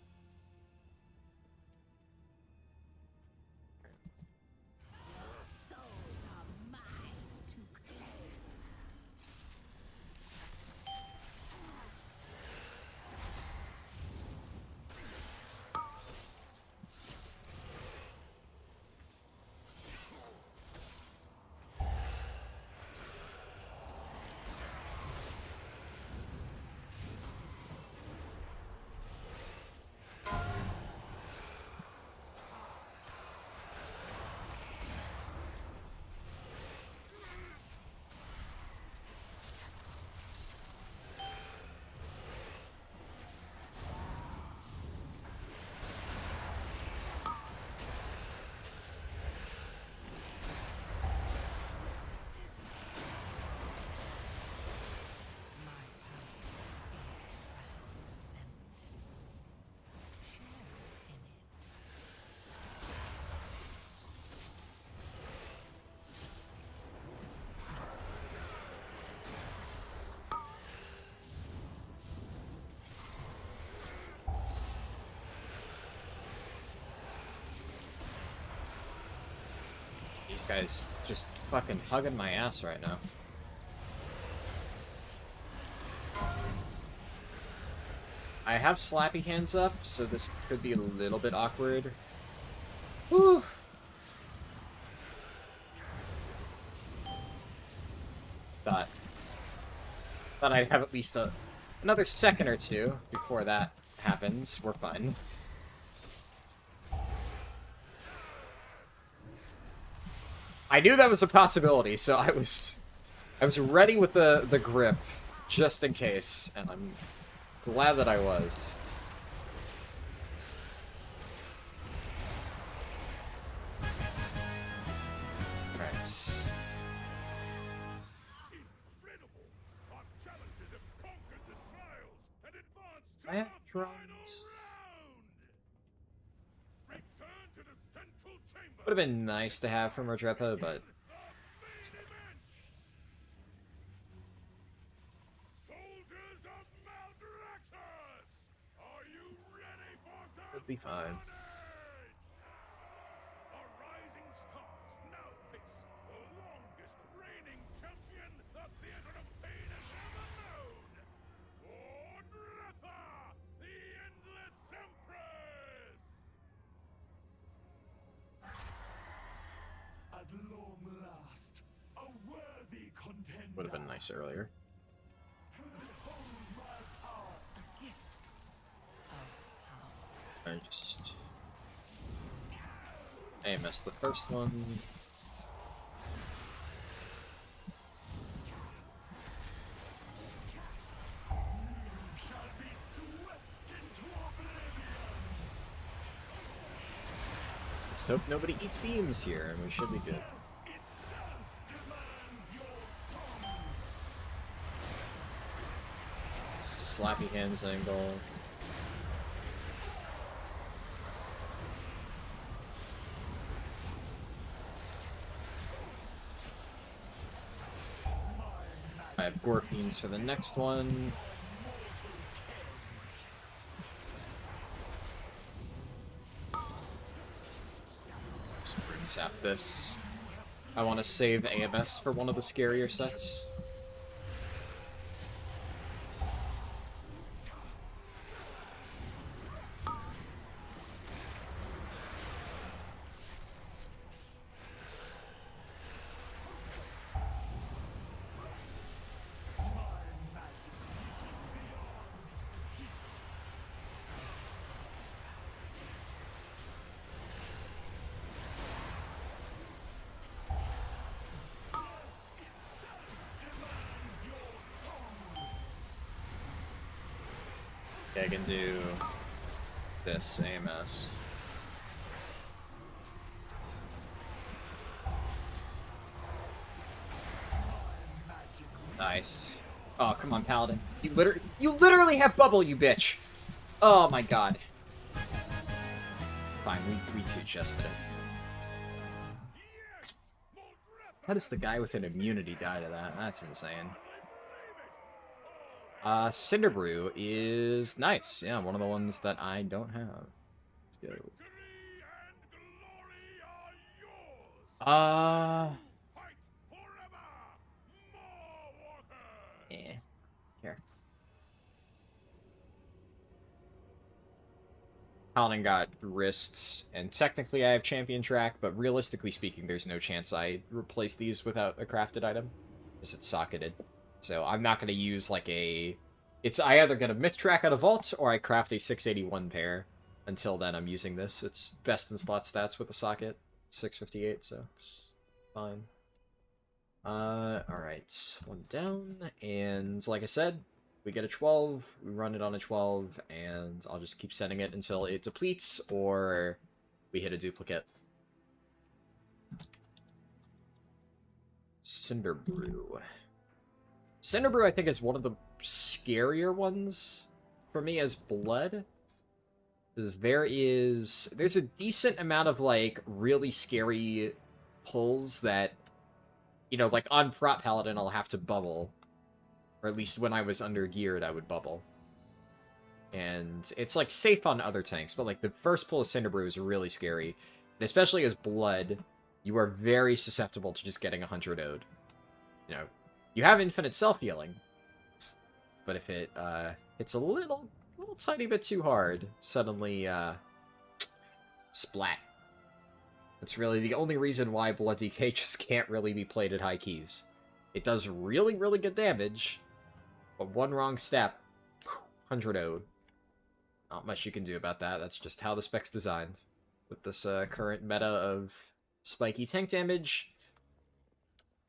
These guys just fucking hugging my ass right now. I have slappy hands up, so this could be a little bit awkward. Whew. Thought I'd have at least another second or two before that happens. We're fine. I knew that was a possibility, so I was ready with the grip, just in case, and I'm glad that I was. Right. I have drones. Would have been nice to have from Rodrepa, but it'll be fine. Would have been nice earlier. I just missed the first one. Just hope nobody eats beams here, and we should be good. Slappy hands angle. I have Gorpines for the next one. Spring Sap this. I want to save AMS for one of the scarier sets. I can do this AMS. Nice. Oh, come on, Paladin. You literally have bubble, you bitch. Oh my god. Fine, we two-chested it. How does the guy with an immunity die to that? That's insane. Cinderbrew is nice. Yeah, one of the ones that I don't have. Let's go. Yeah. Here. Harldan got wrists, and technically I have champion track, but realistically speaking, there's no chance I replace these without a crafted item, because it's socketed. So I'm not going to use like a... I either get a myth track out of vault, or I craft a 681 pair. Until then, I'm using this. It's best in slot stats with the socket, 658, so it's fine. Alright, one down, and like I said, we get a 12, we run it on a 12, and I'll just keep sending it until it depletes, or we hit a duplicate. Cinderbrew. Cinderbrew, I think, is one of the scarier ones for me as blood. Because there's a decent amount of, like, really scary pulls that, you know, like, on prop paladin, I'll have to bubble. Or at least when I was under geared, I would bubble. And it's, like, safe on other tanks, but, like, the first pull of Cinderbrew is really scary. And especially as blood, you are very susceptible to just getting 100 ode. You know, you have infinite self-healing, but if it, it's a little tiny bit too hard, suddenly, splat. That's really the only reason why Blood DK just can't really be played at high keys. It does really, really good damage, but one wrong step, 100 ode. Not much you can do about that. That's just how the spec's designed. With this current meta of spiky tank damage,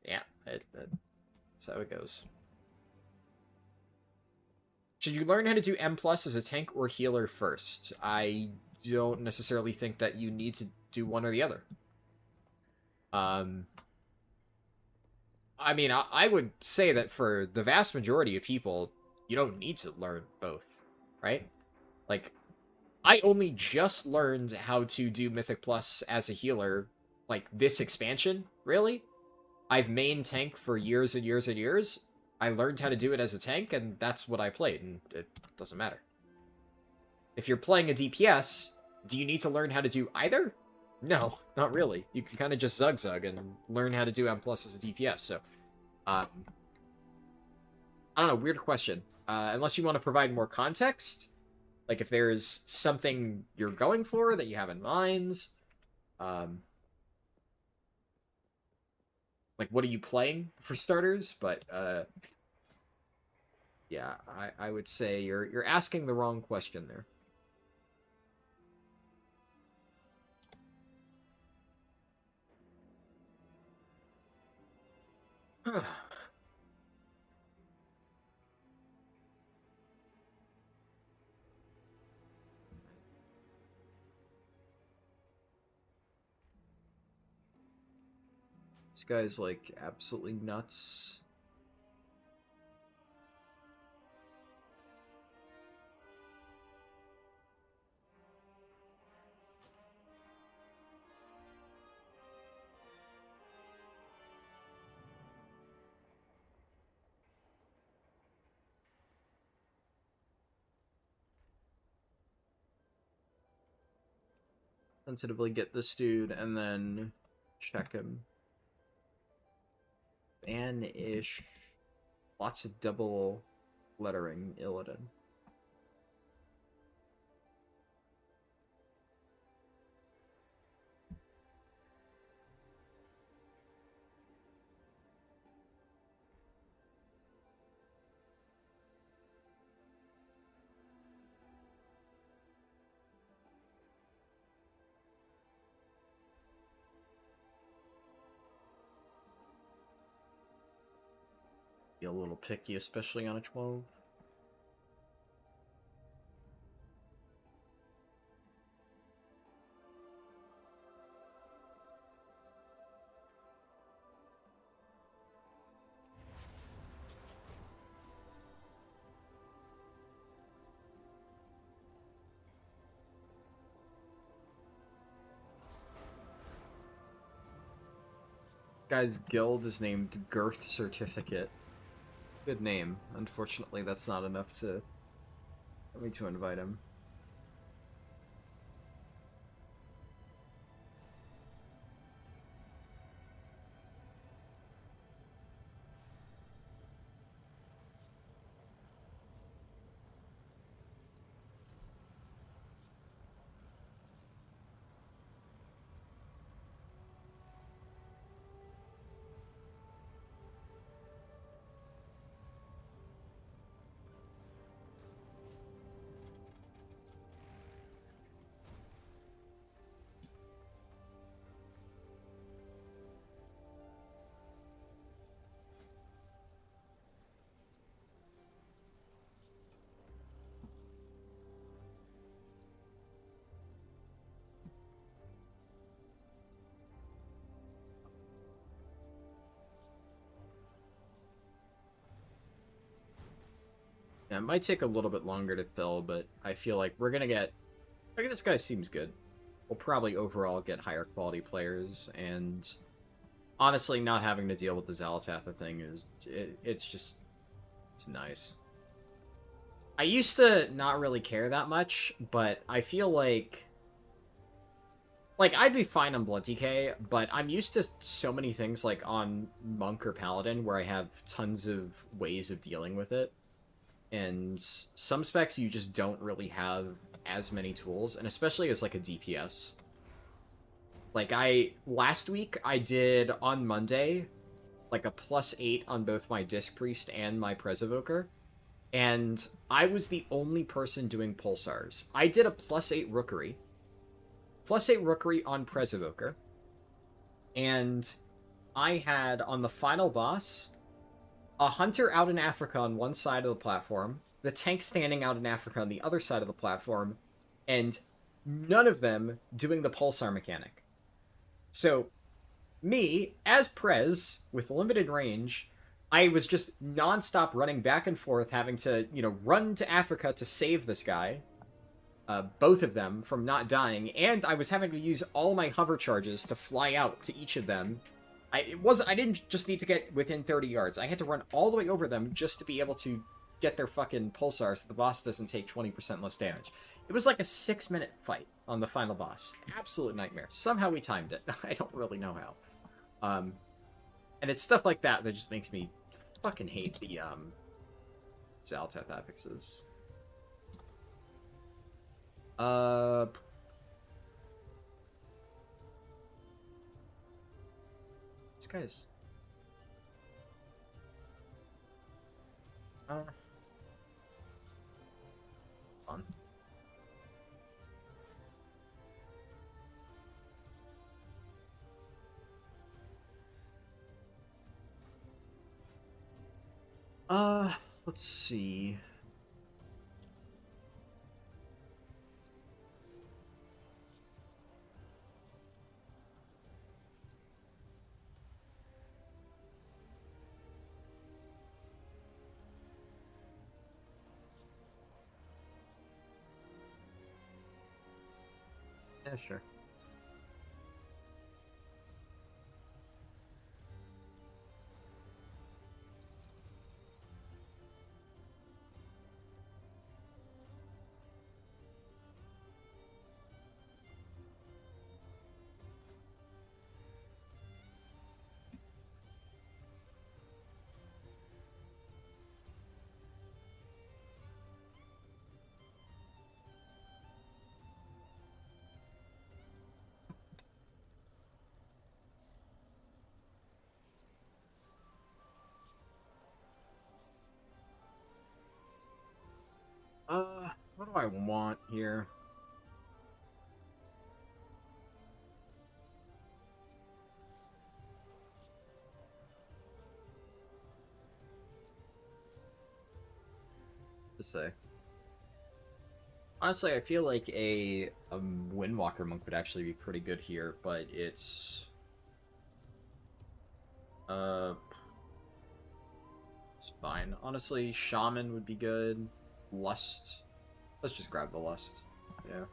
yeah, that's how it goes. Should you learn how to do M+ as a tank or healer first? I don't necessarily think that you need to do one or the other. I mean, I would say that for the vast majority of people, you don't need to learn both, right? Like, I only just learned how to do Mythic Plus as a healer, like, this expansion, really. I've mained tank for years and years and years. I learned how to do it as a tank, and that's what I played, and it doesn't matter. If you're playing a DPS, do you need to learn how to do either? No, not really. You can kind of just zug and learn how to do M+ as a DPS, so... I don't know, weird question. Unless you want to provide more context, like if there's something you're going for that you have in mind, like what are you playing for starters? But yeah, I would say you're asking the wrong question there. This guy's like absolutely nuts. Sensitively get this dude and then check him. Banish. Lots of double lettering, Illidan. Be a little picky, especially on a 12. Guy's guild is named Girth Certificate. Good name. Unfortunately, that's not enough to get me to invite him. Yeah, it might take a little bit longer to fill, but I feel like we're gonna get... Like, this guy seems good. We'll probably overall get higher quality players, and honestly, not having to deal with the Zalatatha thing is... it's just... it's nice. I used to not really care that much, but I feel like... Like, I'd be fine on Blood DK, but I'm used to so many things, like, on Monk or Paladin, where I have tons of ways of dealing with it. And some specs you just don't really have as many tools, and especially as like a DPS. Like last week I did on Monday like a +8 on both my Disc Priest and my Prez Evoker, and I was the only person doing pulsars. I did a +8 Rookery. +8 Rookery on Prez Evoker. And I had on the final boss a hunter out in Africa on one side of the platform, the tank standing out in Africa on the other side of the platform, and none of them doing the pulsar mechanic. So, me, as Prez, with limited range, I was just non-stop running back and forth, having to, run to Africa to save this guy, both of them, from not dying, and I was having to use all my hover charges to fly out to each of them. I didn't just need to get within 30 yards. I had to run all the way over them just to be able to get their fucking pulsar so the boss doesn't take 20% less damage. It was like a 6-minute fight on the final boss. Absolute nightmare. Somehow we timed it. I don't really know how. And it's stuff like that that just makes me fucking hate the, Zalatatha affixes. This guy's... fun. Let's see. Yeah, sure. What do I want here? To say. Honestly, I feel like a Windwalker monk would actually be pretty good here, but it's fine. Honestly, Shaman would be good. Lust. Let's just grab the Lust. Yeah.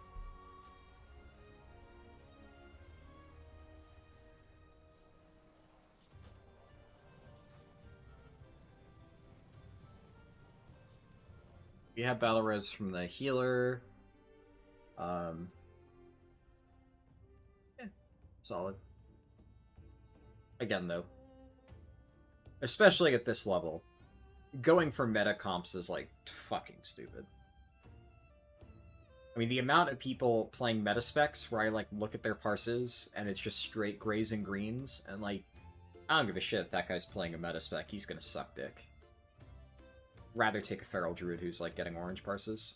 We have battle res from the healer. Yeah, solid. Again, though, especially at this level, going for meta comps is, like, fucking stupid. I mean, the amount of people playing meta specs where I, like, look at their parses and it's just straight grays and greens, and, like, I don't give a shit if that guy's playing a meta spec, he's gonna suck dick. Rather take a feral druid who's, like, getting orange parses.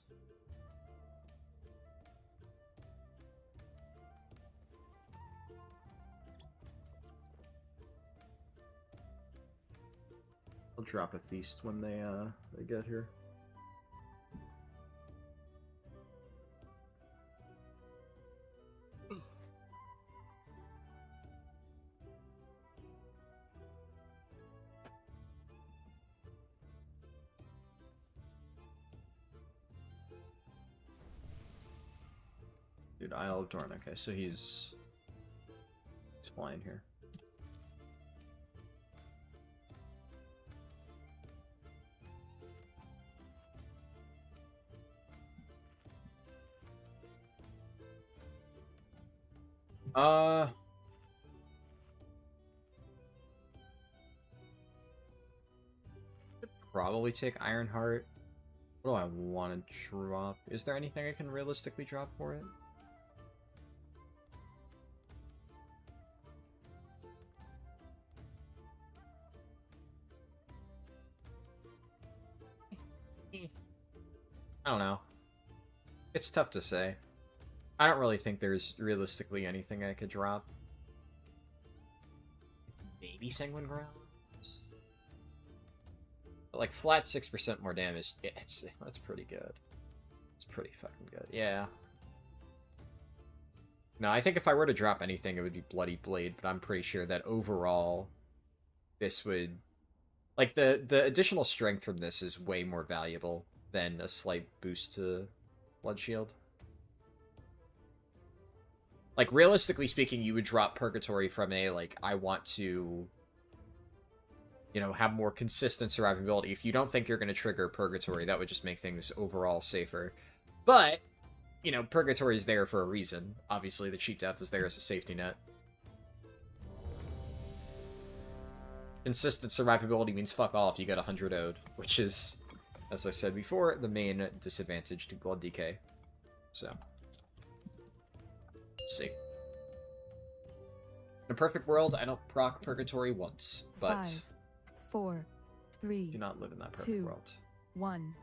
I'll drop a feast when they get here. Dude, Isle of Dorn. Okay, so he's flying here. Probably take Ironheart. What do I want to drop? Is there anything I can realistically drop for it? I don't know. It's tough to say. I don't really think there's realistically anything I could drop. Maybe Sanguine Grounds? But like flat 6% more damage, yeah, that's pretty good. It's pretty fucking good, yeah. No, I think if I were to drop anything, it would be Bloody Blade, but I'm pretty sure that overall, this would... Like, the additional strength from this is way more valuable than a slight boost to Blood Shield. Like, realistically speaking, you would drop Purgatory from a, like, I want to, you know, have more consistent survivability. If you don't think you're going to trigger Purgatory, that would just make things overall safer. But, you know, Purgatory is there for a reason. Obviously, the cheat death is there as a safety net. Consistent survivability means fuck all if you get 100 ode, which is, as I said before, the main disadvantage to Blood Decay. So, let's see. In a perfect world, I don't proc Purgatory once, but 5, 4, 3, do not live in that perfect 2, world. 1.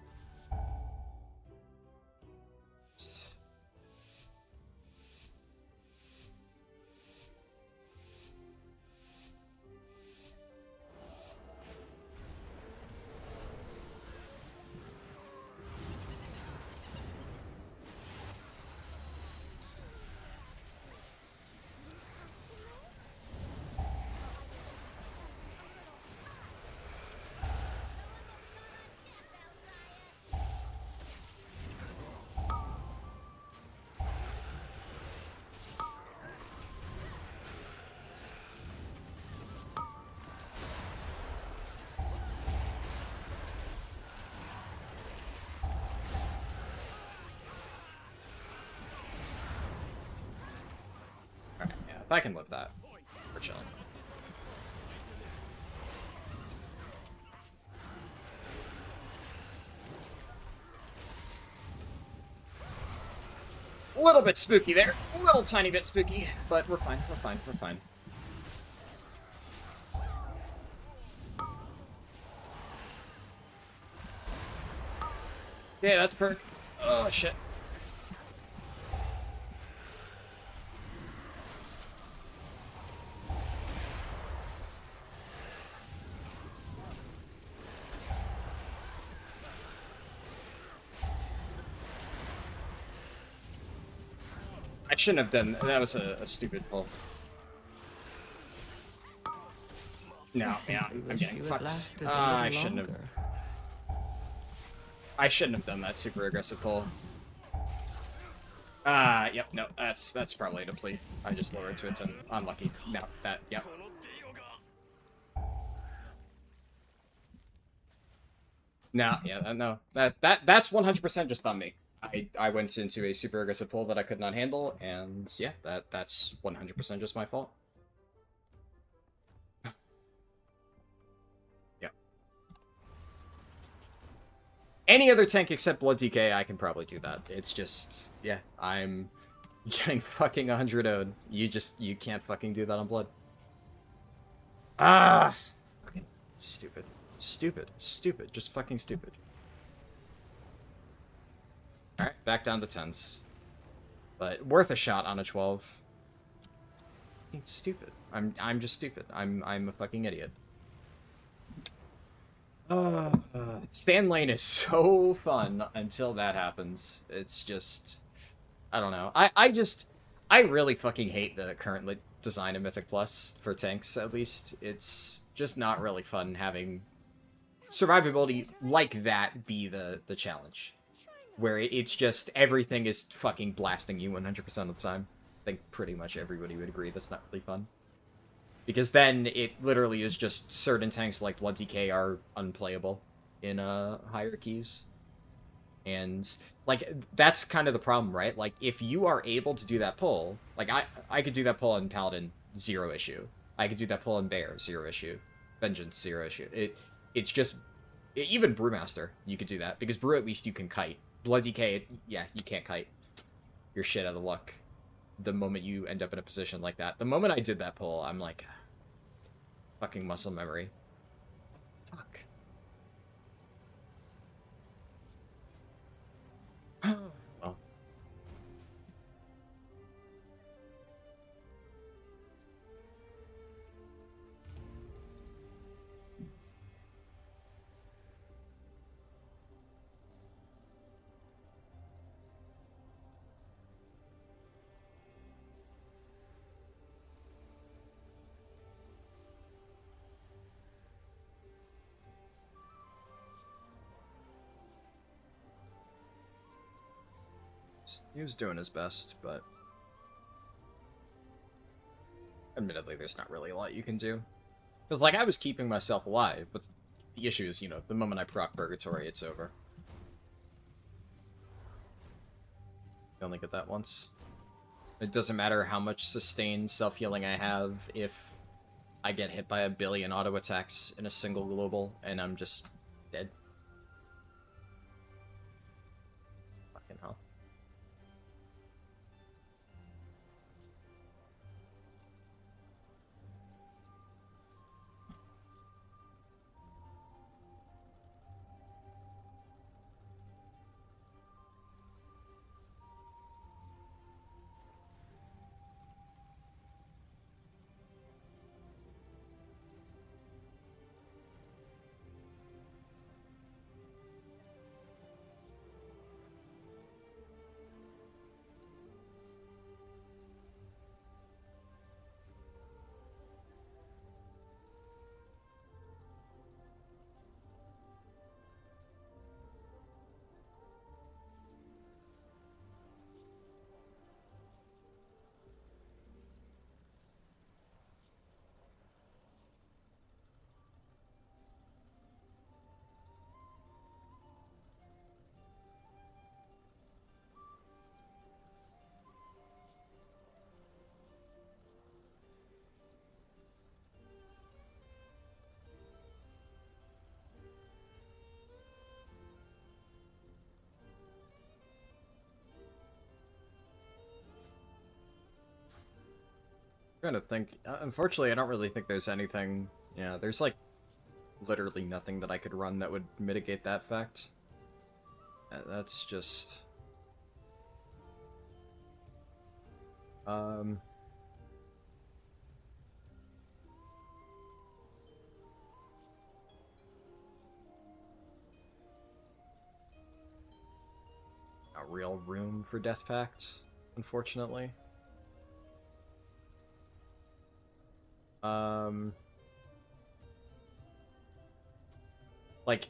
If I can live that, we're chilling. A little bit spooky there. A little tiny bit spooky, but we're fine, we're fine, we're fine. Yeah, that's perk. Oh, shit. I shouldn't have done that. Was a stupid pull. No, yeah, I'm getting fucked. I shouldn't have. I shouldn't have done that super aggressive pull. Yep, no, that's probably a deplete. I just lowered to a 10. Unlucky. No, that, yep. No, yeah, no. That's 100% just on me. I went into a super aggressive pull that I could not handle, and yeah, that's 100% just my fault. Yeah. Any other tank except Blood DK, I can probably do that. It's just, yeah, I'm getting fucking 100 0'd. You can't fucking do that on Blood. Ah! Fucking stupid. Stupid. Stupid. Just fucking stupid. Alright, back down to 10s. But worth a shot on a 12. It's stupid. I'm just stupid. I'm a fucking idiot. Stan Lane is so fun until that happens. It's just, I don't know. I really fucking hate the current design of Mythic Plus for tanks. At least it's just not really fun having survivability like that be the challenge, where it's just everything is fucking blasting you 100% of the time. I think pretty much everybody would agree that's not really fun. Because then it literally is just certain tanks like Blood DK are unplayable in hierarchies. And like that's kind of the problem, right? Like if you are able to do that pull, like I could do that pull on Paladin, 0 issue. I could do that pull on Bear, 0 issue. Vengeance, 0 issue. It's just even Brewmaster, you could do that because Brew at least you can kite. Blood DK, yeah, you can't kite. You're shit out of luck the moment you end up in a position like that. The moment I did that pull, I'm like, fucking muscle memory. Fuck. Well. He was doing his best, but admittedly, there's not really a lot you can do. Because, like, I was keeping myself alive, but the issue is, you know, the moment I proc Purgatory, it's over. You only get that once. It doesn't matter how much sustained self-healing I have if I get hit by a billion auto attacks in a single global and I'm just dead. Fucking hell. I'm trying to think. Unfortunately, I don't really think there's anything. Yeah, there's like literally nothing that I could run that would mitigate that fact. That's just. Um. Not real room for Death Pact, unfortunately. Like,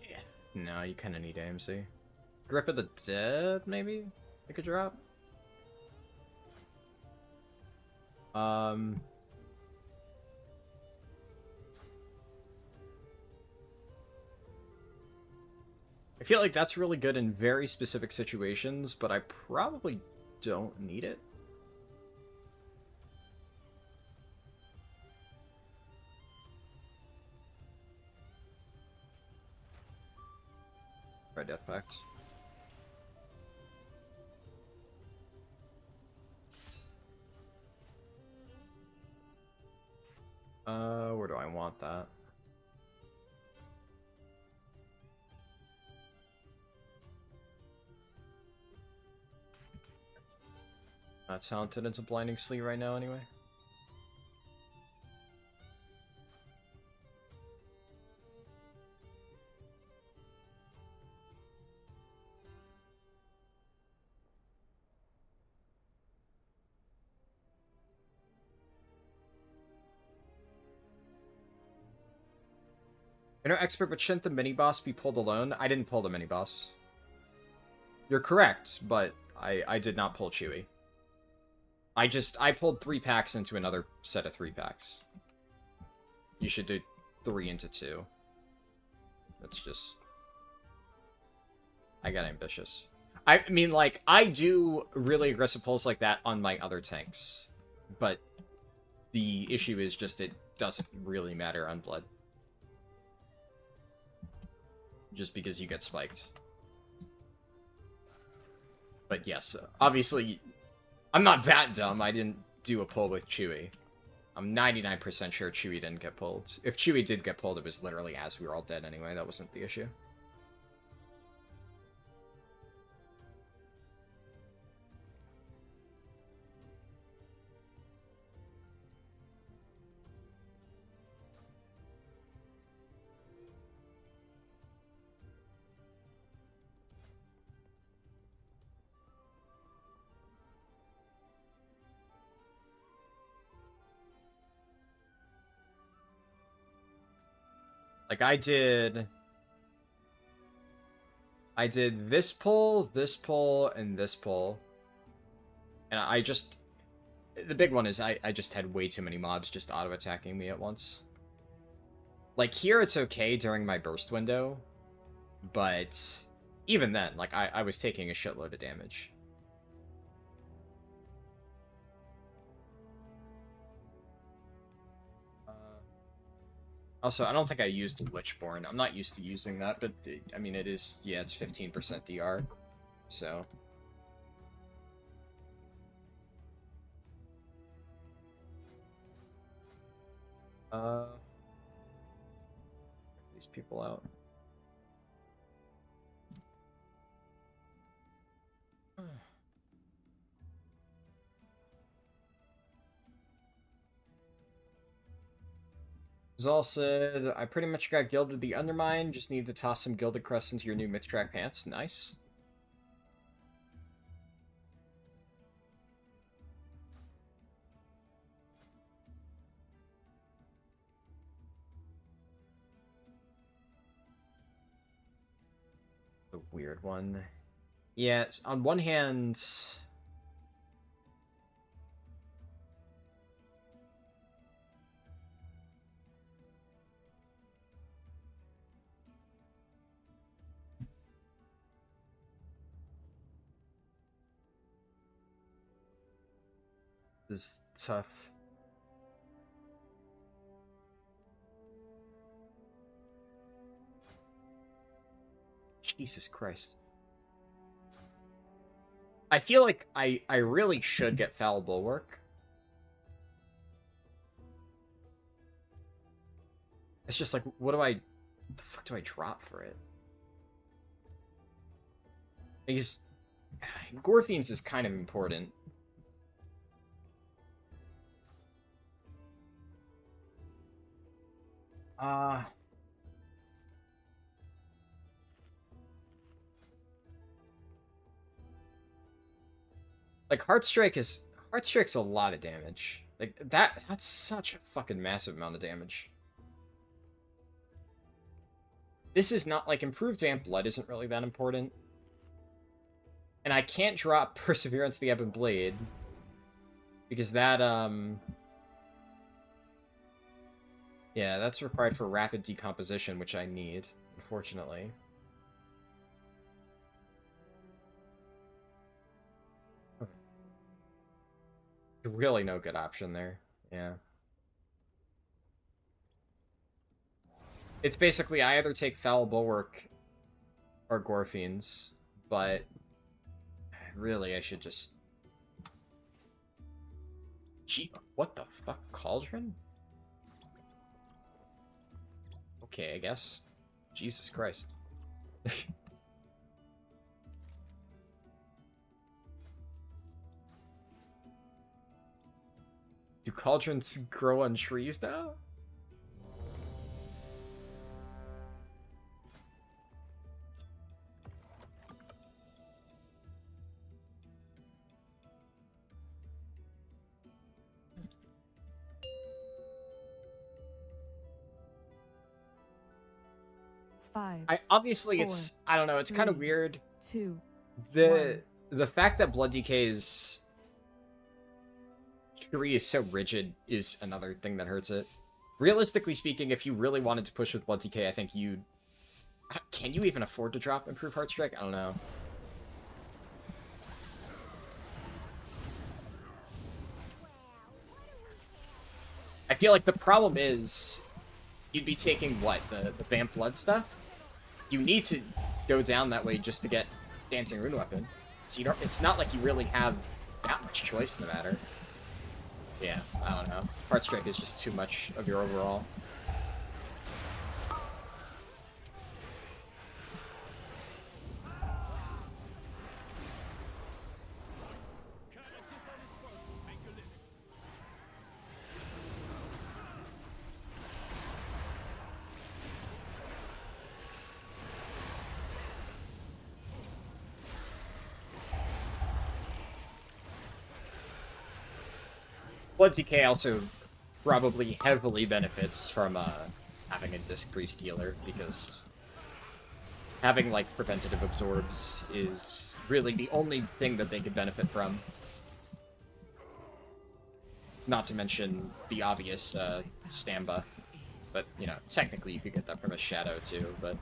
no, you kind of need AMC. Grip of the Dead, maybe? I could drop? I feel like that's really good in very specific situations, but I probably don't need it. Try Death Pact. Where do I want that? Not talented into Blinding Sleet right now, anyway. Inner Expert, but shouldn't the mini-boss be pulled alone? I didn't pull the mini-boss. You're correct, but I did not pull Chewie. I pulled 3 packs into another set of 3 packs. You should do 3 into 2. That's just... I got ambitious. I mean, like, I do really aggressive pulls like that on my other tanks. But the issue is just it doesn't really matter on Blood. Just because you get spiked. But yes, obviously, I'm not that dumb. I didn't do a pull with Chewie. I'm 99% sure Chewie didn't get pulled. If Chewie did get pulled, it was literally as we were all dead anyway. That wasn't the issue. Like, I did this pull, and this pull. And I just... The big one is I just had way too many mobs just auto-attacking me at once. Like, here it's okay during my burst window. But even then, like, I was taking a shitload of damage. Also, I don't think I used Lichborn. I'm not used to using that, but, I mean, it is... Yeah, it's 15% DR. So... These people out. Zal said, I pretty much got Gilded the Undermine, just need to toss some Gilded Crest into your new Myth-Track pants. Nice. The weird one. Yeah, on one hand... This is tough. Jesus Christ. I feel like I really should get Foul Bulwark. It's just like, what the fuck do I drop for it? Because Gorfians is kind of important. Like, Heartstrike's a lot of damage. Like, that's such a fucking massive amount of damage. This is not, like, Improved Vamp Blood isn't really that important. And I can't drop Perseverance the Ebon Blade. Because that, yeah, that's required for rapid decomposition, which I need, unfortunately. Really no good option there. Yeah. It's basically I either take Foul Bulwark or Gorfiends, but really I should just... Gee, what the fuck? Cauldron? Okay, I guess. Jesus Christ. Do cauldrons grow on trees now? Five. Obviously four, it's I don't know, it's kind of three, weird. 2, The fact that Blood DK's tree is so rigid is another thing that hurts it. Realistically speaking, if you really wanted to push with Blood DK, I think you'd... Can you even afford to drop Improved Heartstrike? I don't know. I feel like the problem is you'd be taking, what, the Vamp Blood stuff? You need to go down that way just to get Dancing Rune Weapon. So you don't, it's not like you really have that much choice in the matter. Yeah, I don't know. Heartstrike is just too much of your overall. Blood DK also probably heavily benefits from having a Disc Priest healer, because having, like, preventative absorbs is really the only thing that they could benefit from. Not to mention the obvious Stamba. But, you know, technically you could get that from a Shadow too, but...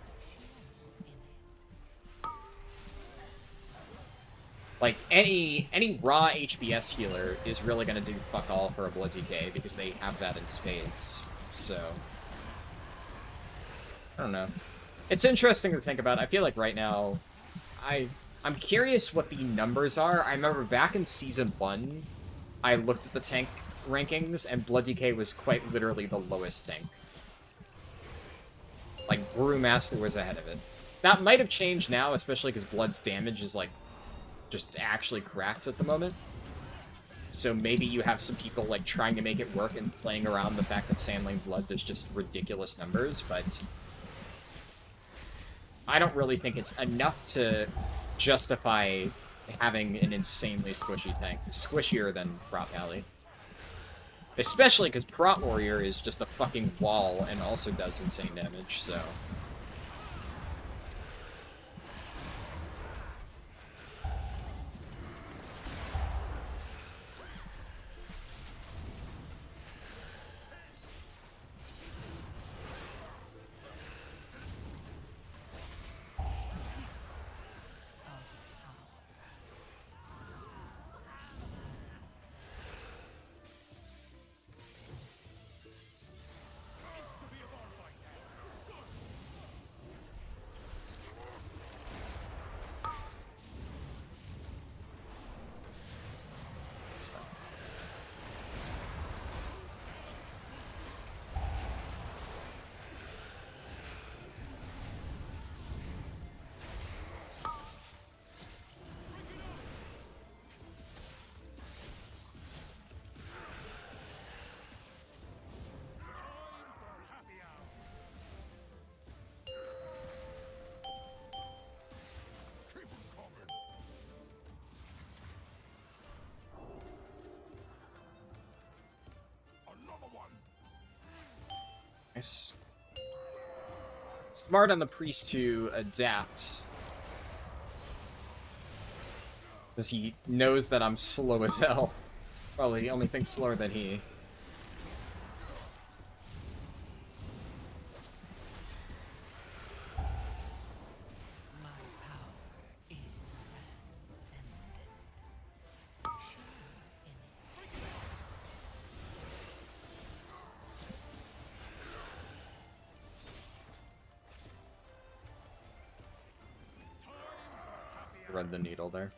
Like, any raw HBS healer is really gonna do fuck all for a Blood DK, because they have that in spades, so... I don't know. It's interesting to think about. I feel like right now, I'm curious what the numbers are. I remember back in Season 1, I looked at the tank rankings, and Blood DK was quite literally the lowest tank. Like, Brewmaster was ahead of it. That might have changed now, especially because Blood's damage is, like, just actually cracked at the moment. So maybe you have some people, like, trying to make it work and playing around the fact that Sandlane Blood does just ridiculous numbers, but... I don't really think it's enough to justify having an insanely squishy tank. Squishier than Prot Pally. Especially because Prot Warrior is just a fucking wall and also does insane damage, so... Nice. Smart on the priest to adapt. Because he knows that I'm slow as hell. Probably the only thing slower than he. Thread the needle there.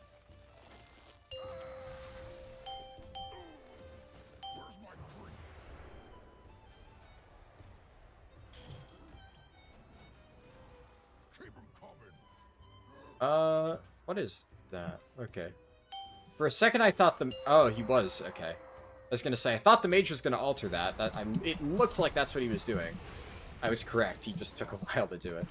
What is that? Okay. For a second, I thought the... Oh, he was. Okay. I was gonna say, I thought the mage was gonna alter that. It looked like that's what he was doing. I was correct. He just took a while to do it.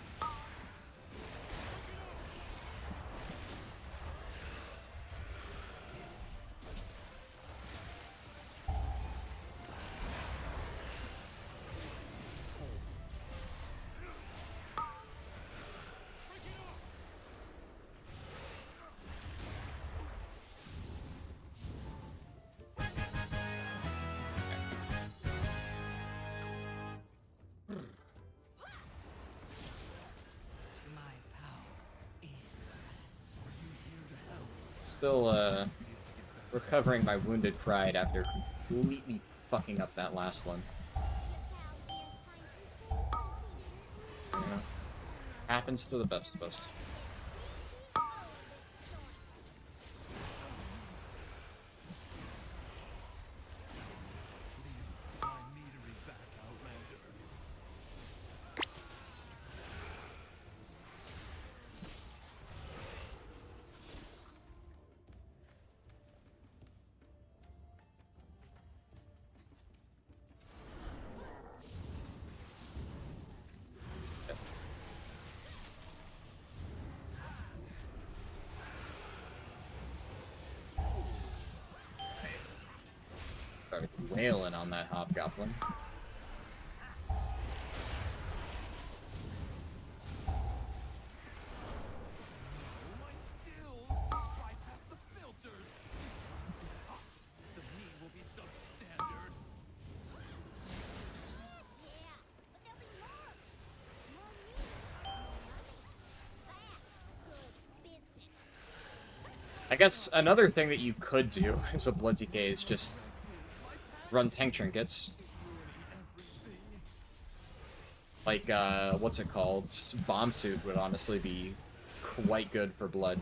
Still, recovering my wounded pride after completely fucking up that last one. Yeah. Happens to the best of us. Started wailing on that hobgoblin. I guess another thing that you could do as a Blood Decay is just run tank trinkets. Like, what's it called? Bomb suit would honestly be quite good for blood.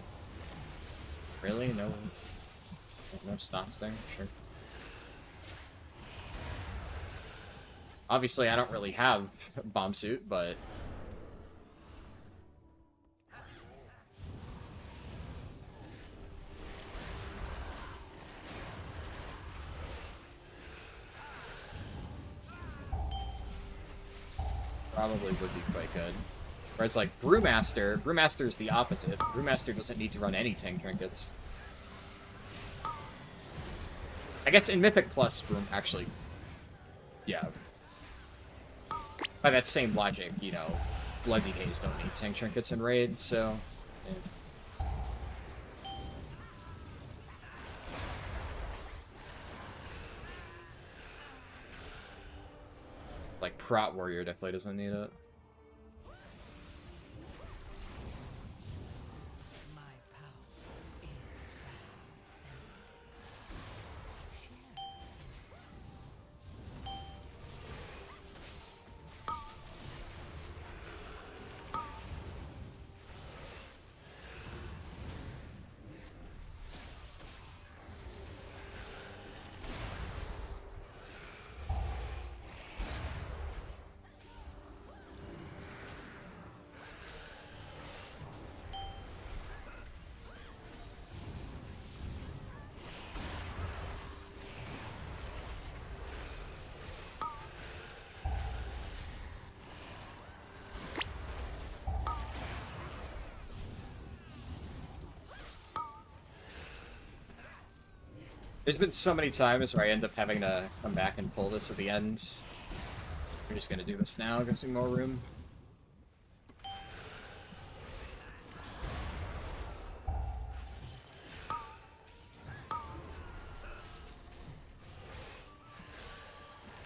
Really? No stops there? Sure. Obviously, I don't really have bomb suit, but... probably would be quite good. Whereas, like, Brewmaster is the opposite. Brewmaster doesn't need to run any tank trinkets. I guess in Mythic Plus, actually, yeah. By that same logic, you know, Blood Decays don't need tank trinkets in Raid, so... Yeah. Like, Prot Warrior definitely doesn't need it. There's been so many times where I end up having to come back and pull this at the end. We're just gonna do this now, gives me more room.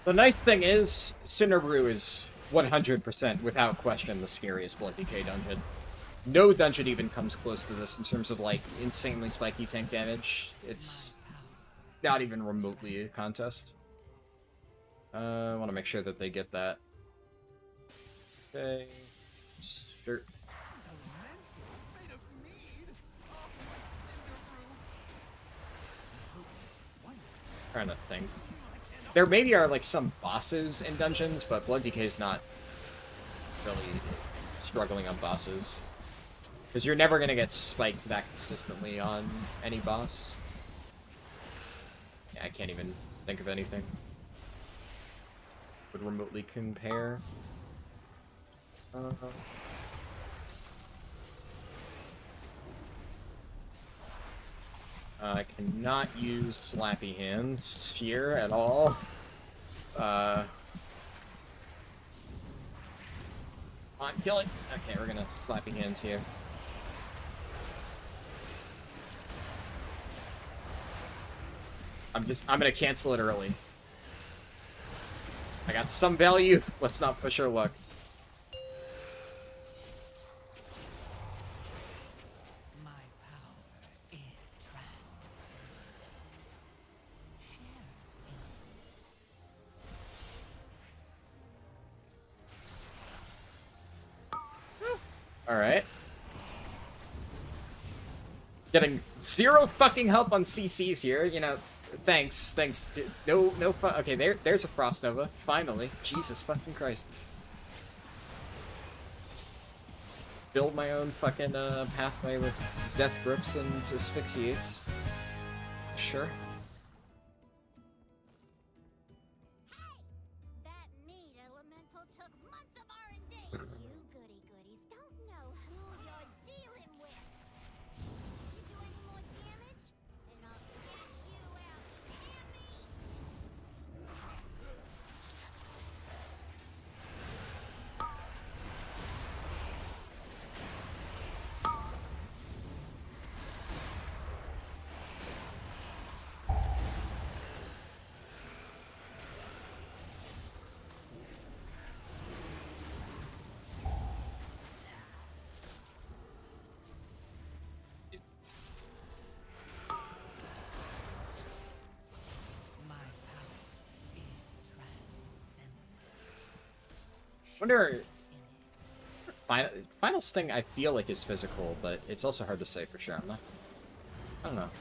The nice thing is, Cinderbrew is 100% without question the scariest Blood Decay dungeon. No dungeon even comes close to this in terms of, like, insanely spiky tank damage. It's not even remotely a contest. I want to make sure that they get that. Okay. Sure. Trying to think. There maybe are like some bosses in dungeons, but Blood DK is not really struggling on bosses. Because you're never gonna get spiked that consistently on any boss. Yeah, I can't even think of anything. Would remotely compare. I cannot use slappy hands here at all. Come on, kill it. Okay, we're gonna slappy hands here. I'm gonna cancel it early. I got some value. Let's not push our luck. Alright. Getting zero fucking help on CCs here, you know. Thanks. No, okay, there's a Frost Nova. Finally. Jesus fucking Christ. Just build my own fucking pathway with death grips and asphyxiates. Sure. Wonder. Final Sting, I feel like is physical, but it's also hard to say for sure. I don't know.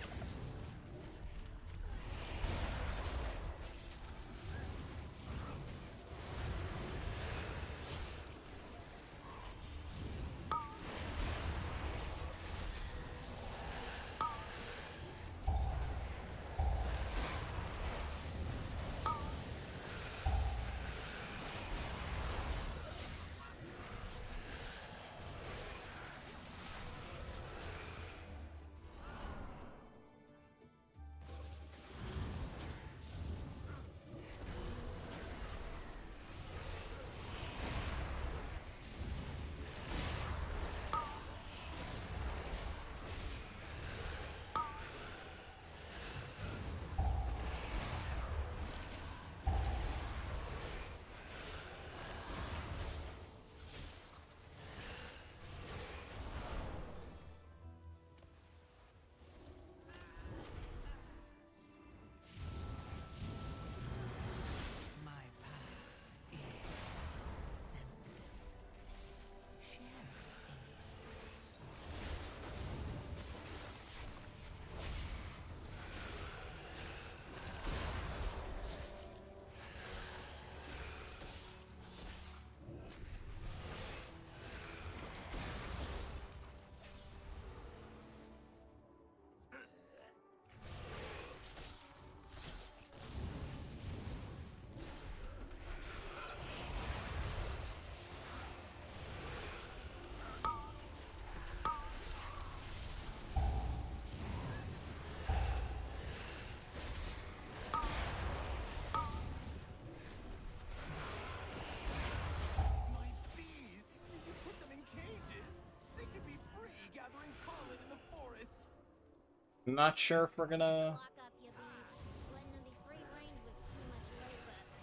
I'm not sure if we're gonna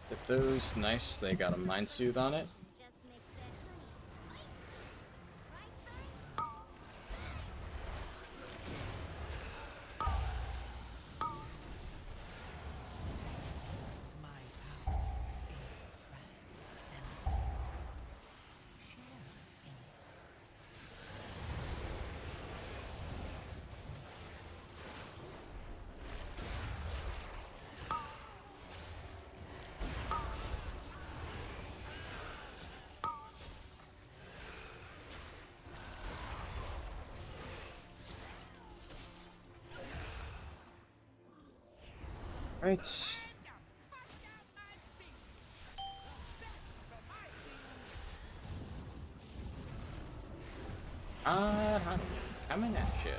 get those. Nice, they got a Mind Soothe on it. Right. Coming at you.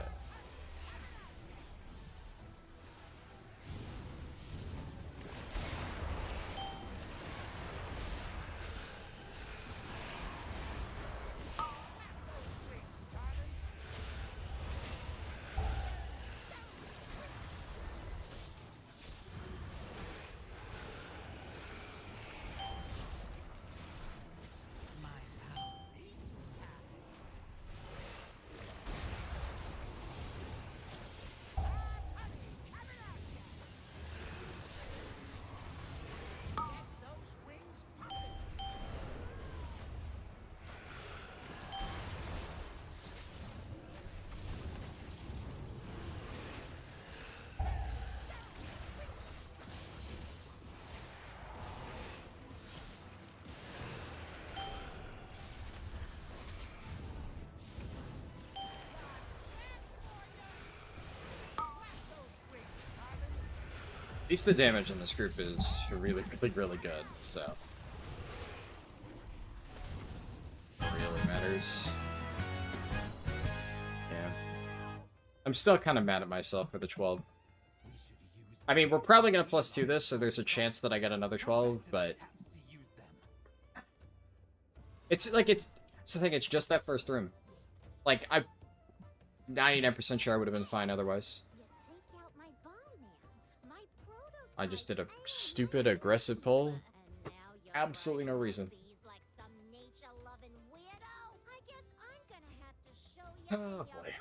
At least the damage in this group is really good, so. It really matters. Yeah. I'm still kind of mad at myself for the 12. I mean, we're probably going to +2 this, so there's a chance that I get another 12, but... It's like, it's the thing, it's just that first room. Like, I'm 99% sure I would have been fine otherwise. I just did a stupid, aggressive pull. Absolutely no reason. Oh, boy.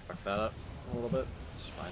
Fuck that up a little bit. It's fine.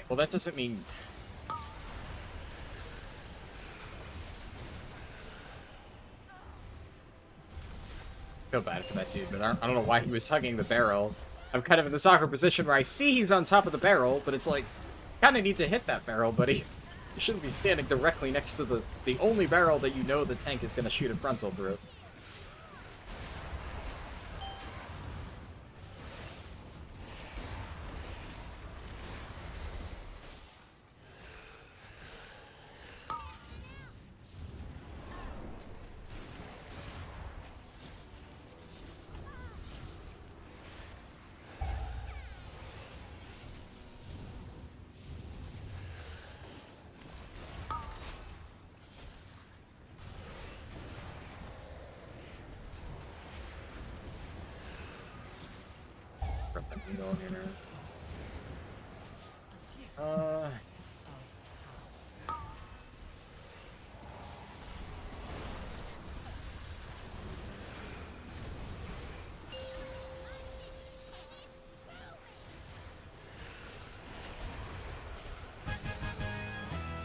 Well, that doesn't mean... Feel bad for that dude, but I don't know why he was hugging the barrel. I'm kind of in this awkward position where I see he's on top of the barrel, but it's like, kind of need to hit that barrel, buddy. You shouldn't be standing directly next to the only barrel that you know the tank is going to shoot a frontal through.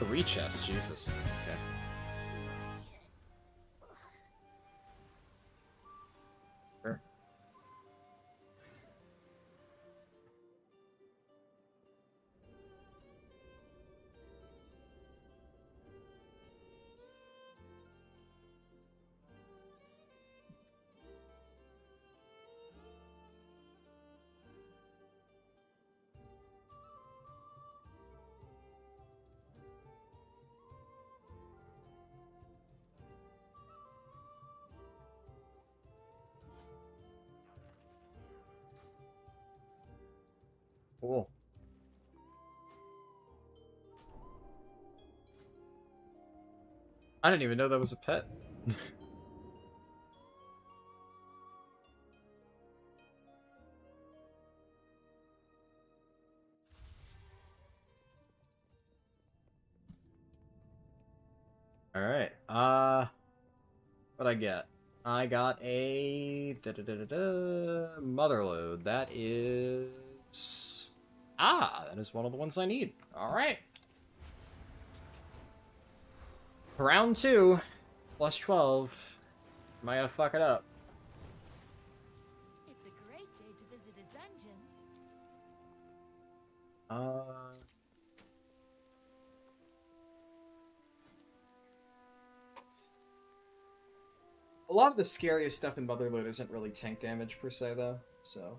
3 chests, Jesus. Okay. Sure. Cool. I didn't even know that was a pet. Alright, what'd I get? I got a motherload. That is... Ah, that is one of the ones I need. Alright. Round 2, plus 12. Am I gonna fuck it up? It's a great day to visit a dungeon. A lot of the scariest stuff in Motherload isn't really tank damage per se, though, so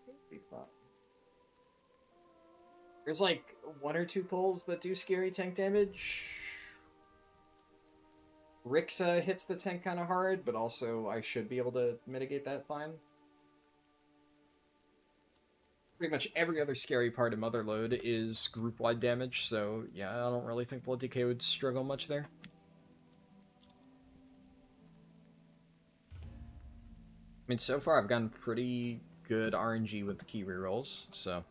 it'll be fun. There's like 1 or 2 pulls that do scary tank damage. Rixa hits the tank kind of hard, but also I should be able to mitigate that fine. Pretty much every other scary part of Motherload is group-wide damage, so yeah, I don't really think Blood Decay would struggle much there. I mean, so far I've gotten pretty good RNG with the key rerolls, so...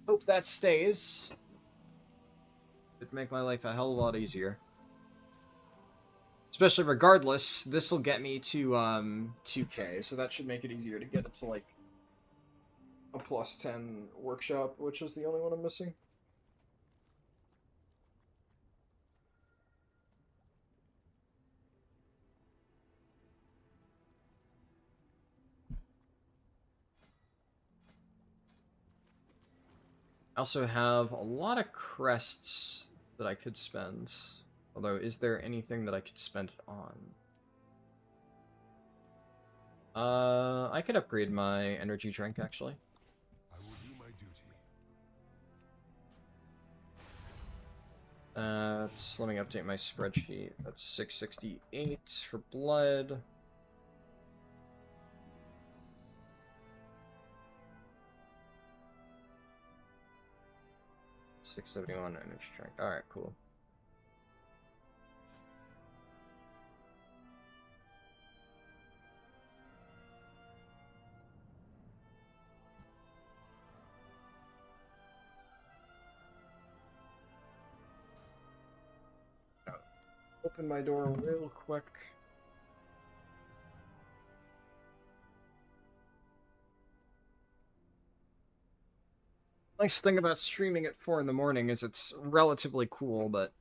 Hope that stays. It'd make my life a hell of a lot easier. Especially regardless, this'll get me to 2K, so that should make it easier to get it to like a plus 10 workshop, which is the only one I'm missing. I also have a lot of crests that I could spend. Although, is there anything that I could spend it on? I could upgrade my energy drink, actually. I will do my duty. Let me update my spreadsheet. That's 668 for blood. $671 energy drink. Alright, cool. Open my door real quick. Nice thing about streaming at 4 in the morning is it's relatively cool, but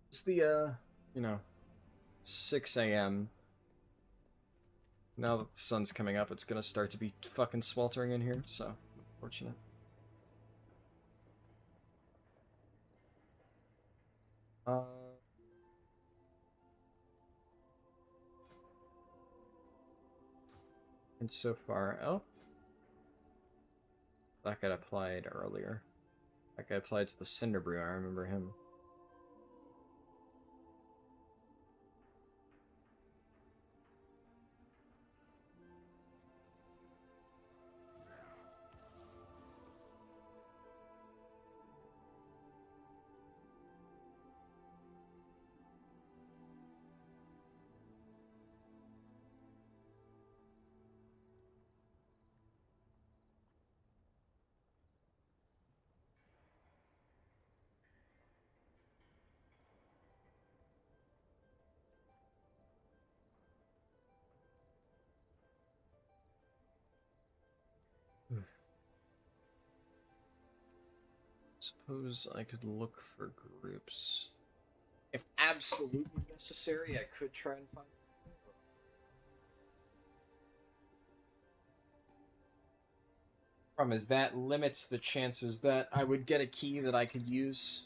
it's the, you know, 6 a.m. Now that the sun's coming up, it's gonna start to be fucking sweltering in here, so unfortunate. And so far, oh, that got applied earlier. That guy applied to the Cinder Brew, I remember him. Suppose I could look for groups. If absolutely necessary, I could try and find. Problem is that limits the chances that I would get a key that I could use.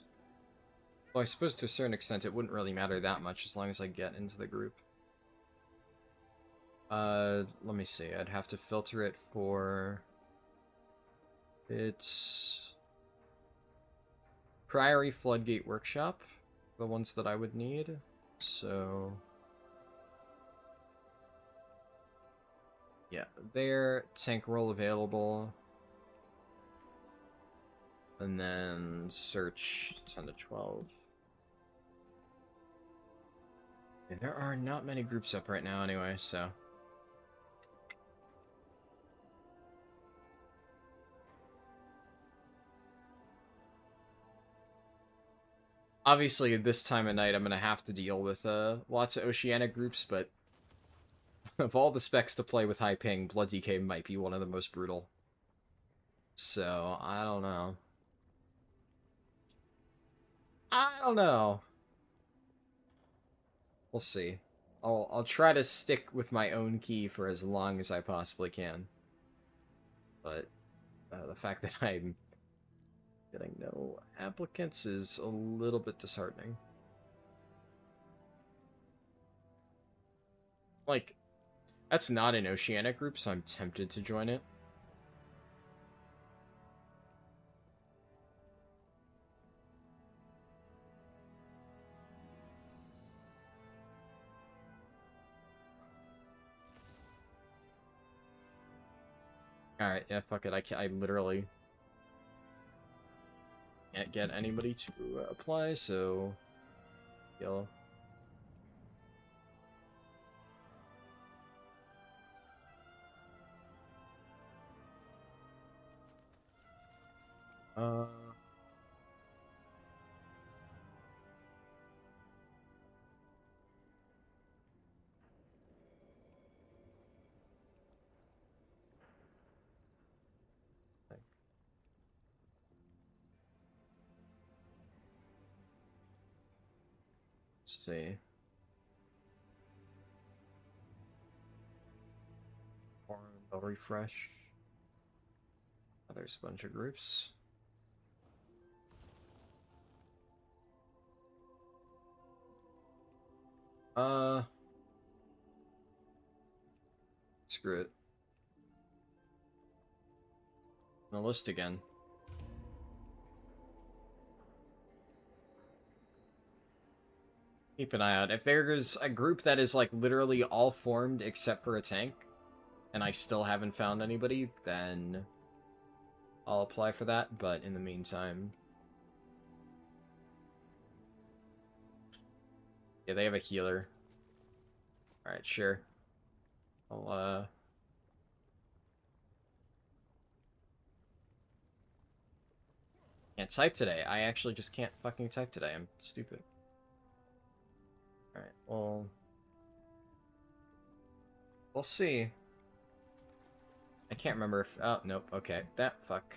Well, I suppose to a certain extent it wouldn't really matter that much as long as I get into the group. Let me see. I'd have to filter it for... It's... Priory Floodgate Workshop, the ones that I would need. So... Yeah, there. Tank roll available. And then search 10 to 12. Yeah, there are not many groups up right now anyway, so... Obviously, this time of night, I'm going to have to deal with lots of Oceanic groups, but of all the specs to play with high ping, Blood DK might be one of the most brutal. So, I don't know. I don't know. We'll see. I'll try to stick with my own key for as long as I possibly can. But the fact that I'm getting no applicants is a little bit disheartening. Like, that's not an Oceanic group, so I'm tempted to join it. Alright, yeah, fuck it. I literally can't get anybody to apply, so... Yellow. Let's see. I'll refresh. Oh, there's a bunch of groups. Screw it. The list again. Keep an eye out. If there's a group that is like literally all formed except for a tank, and I still haven't found anybody, then I'll apply for that. But in the meantime, yeah, they have a healer. All right, sure. I'll can't type today. I actually just can't fucking type today. I'm stupid. Alright, well... We'll see. I can't remember if... Oh, nope, okay. That, fuck.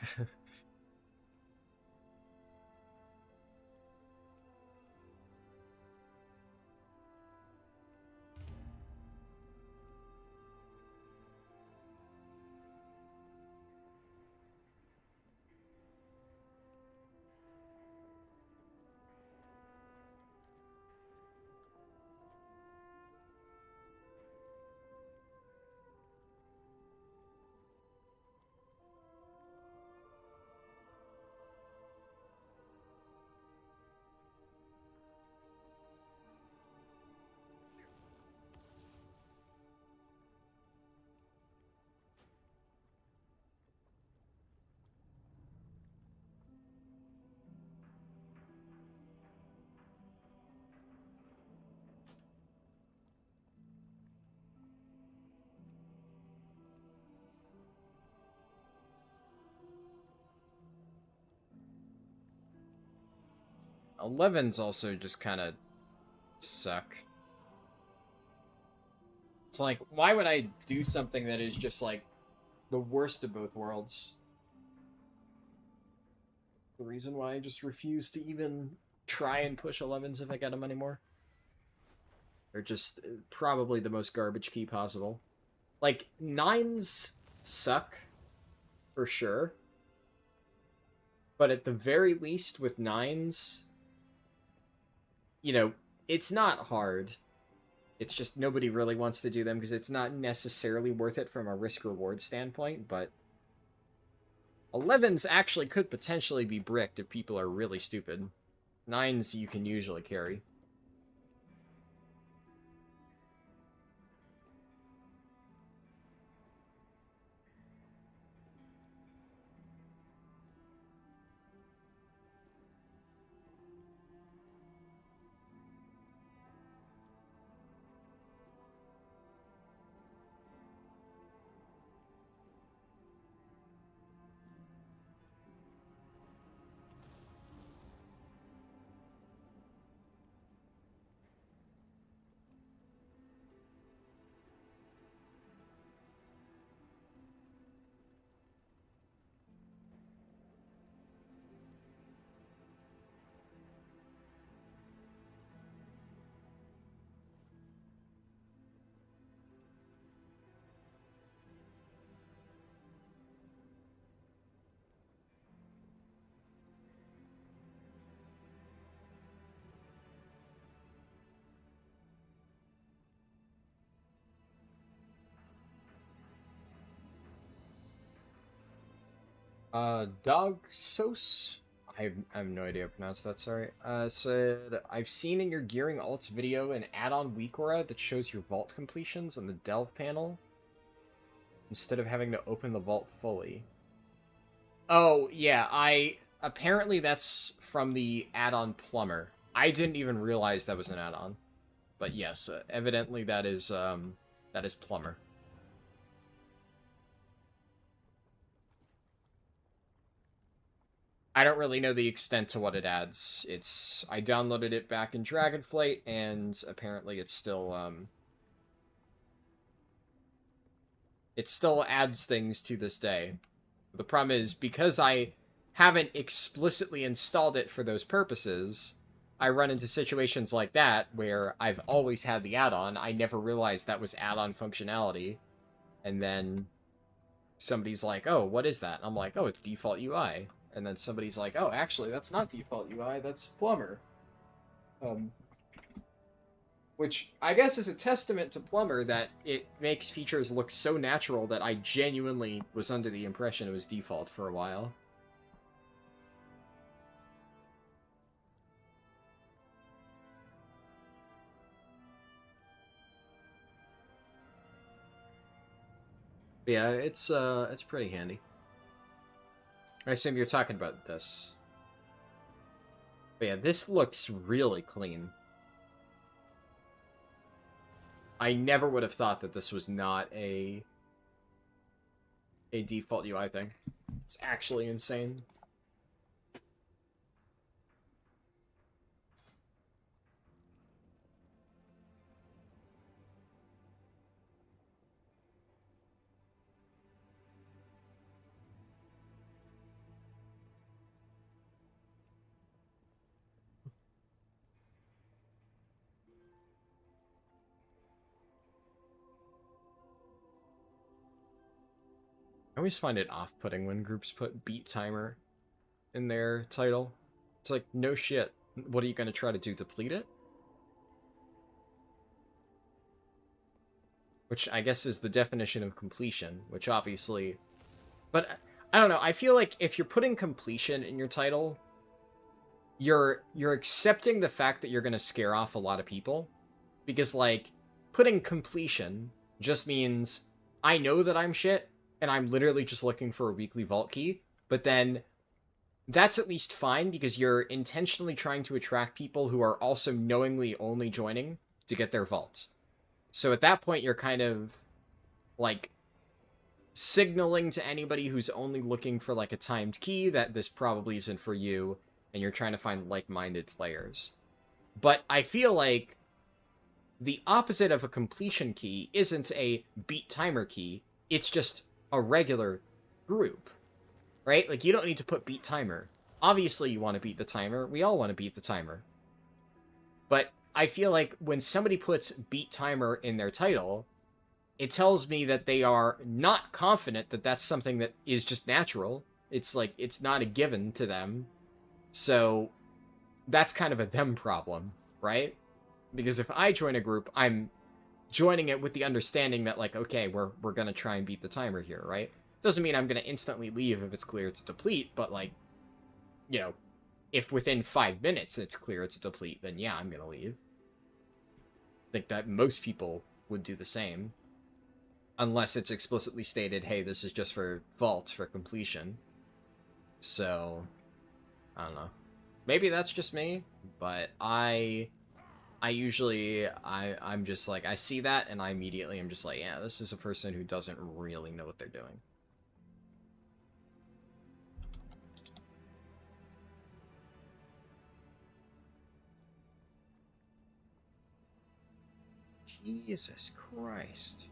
11s also just kind of suck. It's like, why would I do something that is just like the worst of both worlds? The reason why I just refuse to even try and push 11s if I get them anymore. They're just probably the most garbage key possible. Like, 9s suck, for sure. But at the very least, with 9s, you know, it's not hard. It's just nobody really wants to do them because it's not necessarily worth it from a risk-reward standpoint, but 11s actually could potentially be bricked if people are really stupid. 9s you can usually carry. Dog Sos? I have no idea how to pronounce that, sorry. Said, I've seen in your Gearing Alts video an add-on weak aura that shows your vault completions on the Delve panel instead of having to open the vault fully. Oh, yeah, apparently that's from the add-on Plumber. I didn't even realize that was an add-on. But yes, evidently that is Plumber. I don't really know the extent to what it adds. I downloaded it back in Dragonflight, and apparently it still adds things to this day. The problem is, because I haven't explicitly installed it for those purposes, I run into situations like that, where I've always had the add-on, I never realized that was add-on functionality, and then somebody's like, oh, what is that? I'm like, oh, it's default UI. And then somebody's like, oh, actually, that's not default UI, that's Plumber. Which I guess is a testament to Plumber that it makes features look so natural that I genuinely was under the impression it was default for a while. But yeah, it's pretty handy. I assume you're talking about this. But yeah, this looks really clean. I never would have thought that this was not a default UI thing. It's actually insane. I always find it off-putting when groups put beat timer in their title. It's like, no shit. What are you going to try to do? Deplete it? Which I guess is the definition of completion, which obviously... But, I don't know, I feel like if you're putting completion in your title, you're accepting the fact that you're going to scare off a lot of people. Because, like, putting completion just means, I know that I'm shit, and I'm literally just looking for a weekly vault key, but then that's at least fine because you're intentionally trying to attract people who are also knowingly only joining to get their vault. So at that point, you're kind of, like, signaling to anybody who's only looking for, like, a timed key that this probably isn't for you, and you're trying to find like-minded players. But I feel like the opposite of a completion key isn't a beat timer key, it's just a regular group, right? Like, you don't need to put beat timer. obviously you want to beat the timer. We all want to beat the timer. But I feel like when somebody puts beat timer in their title, it tells me that they are not confident that that's something that is just natural. It's like, it's not a given to them. So that's kind of a them problem, right? Because if I join a group, I'm joining it with the understanding that, like, okay, we're going to try and beat the timer here, right? Doesn't mean I'm going to instantly leave if it's clear it's a deplete, but, like, you know, if within 5 minutes it's clear it's a deplete, then yeah, I'm going to leave. I think that most people would do the same. Unless it's explicitly stated, hey, this is just for vault, for completion. So, I don't know. Maybe that's just me, but I usually, I'm just like, I see that, and I immediately am just like, yeah, this is a person who doesn't really know what they're doing. Jesus Christ.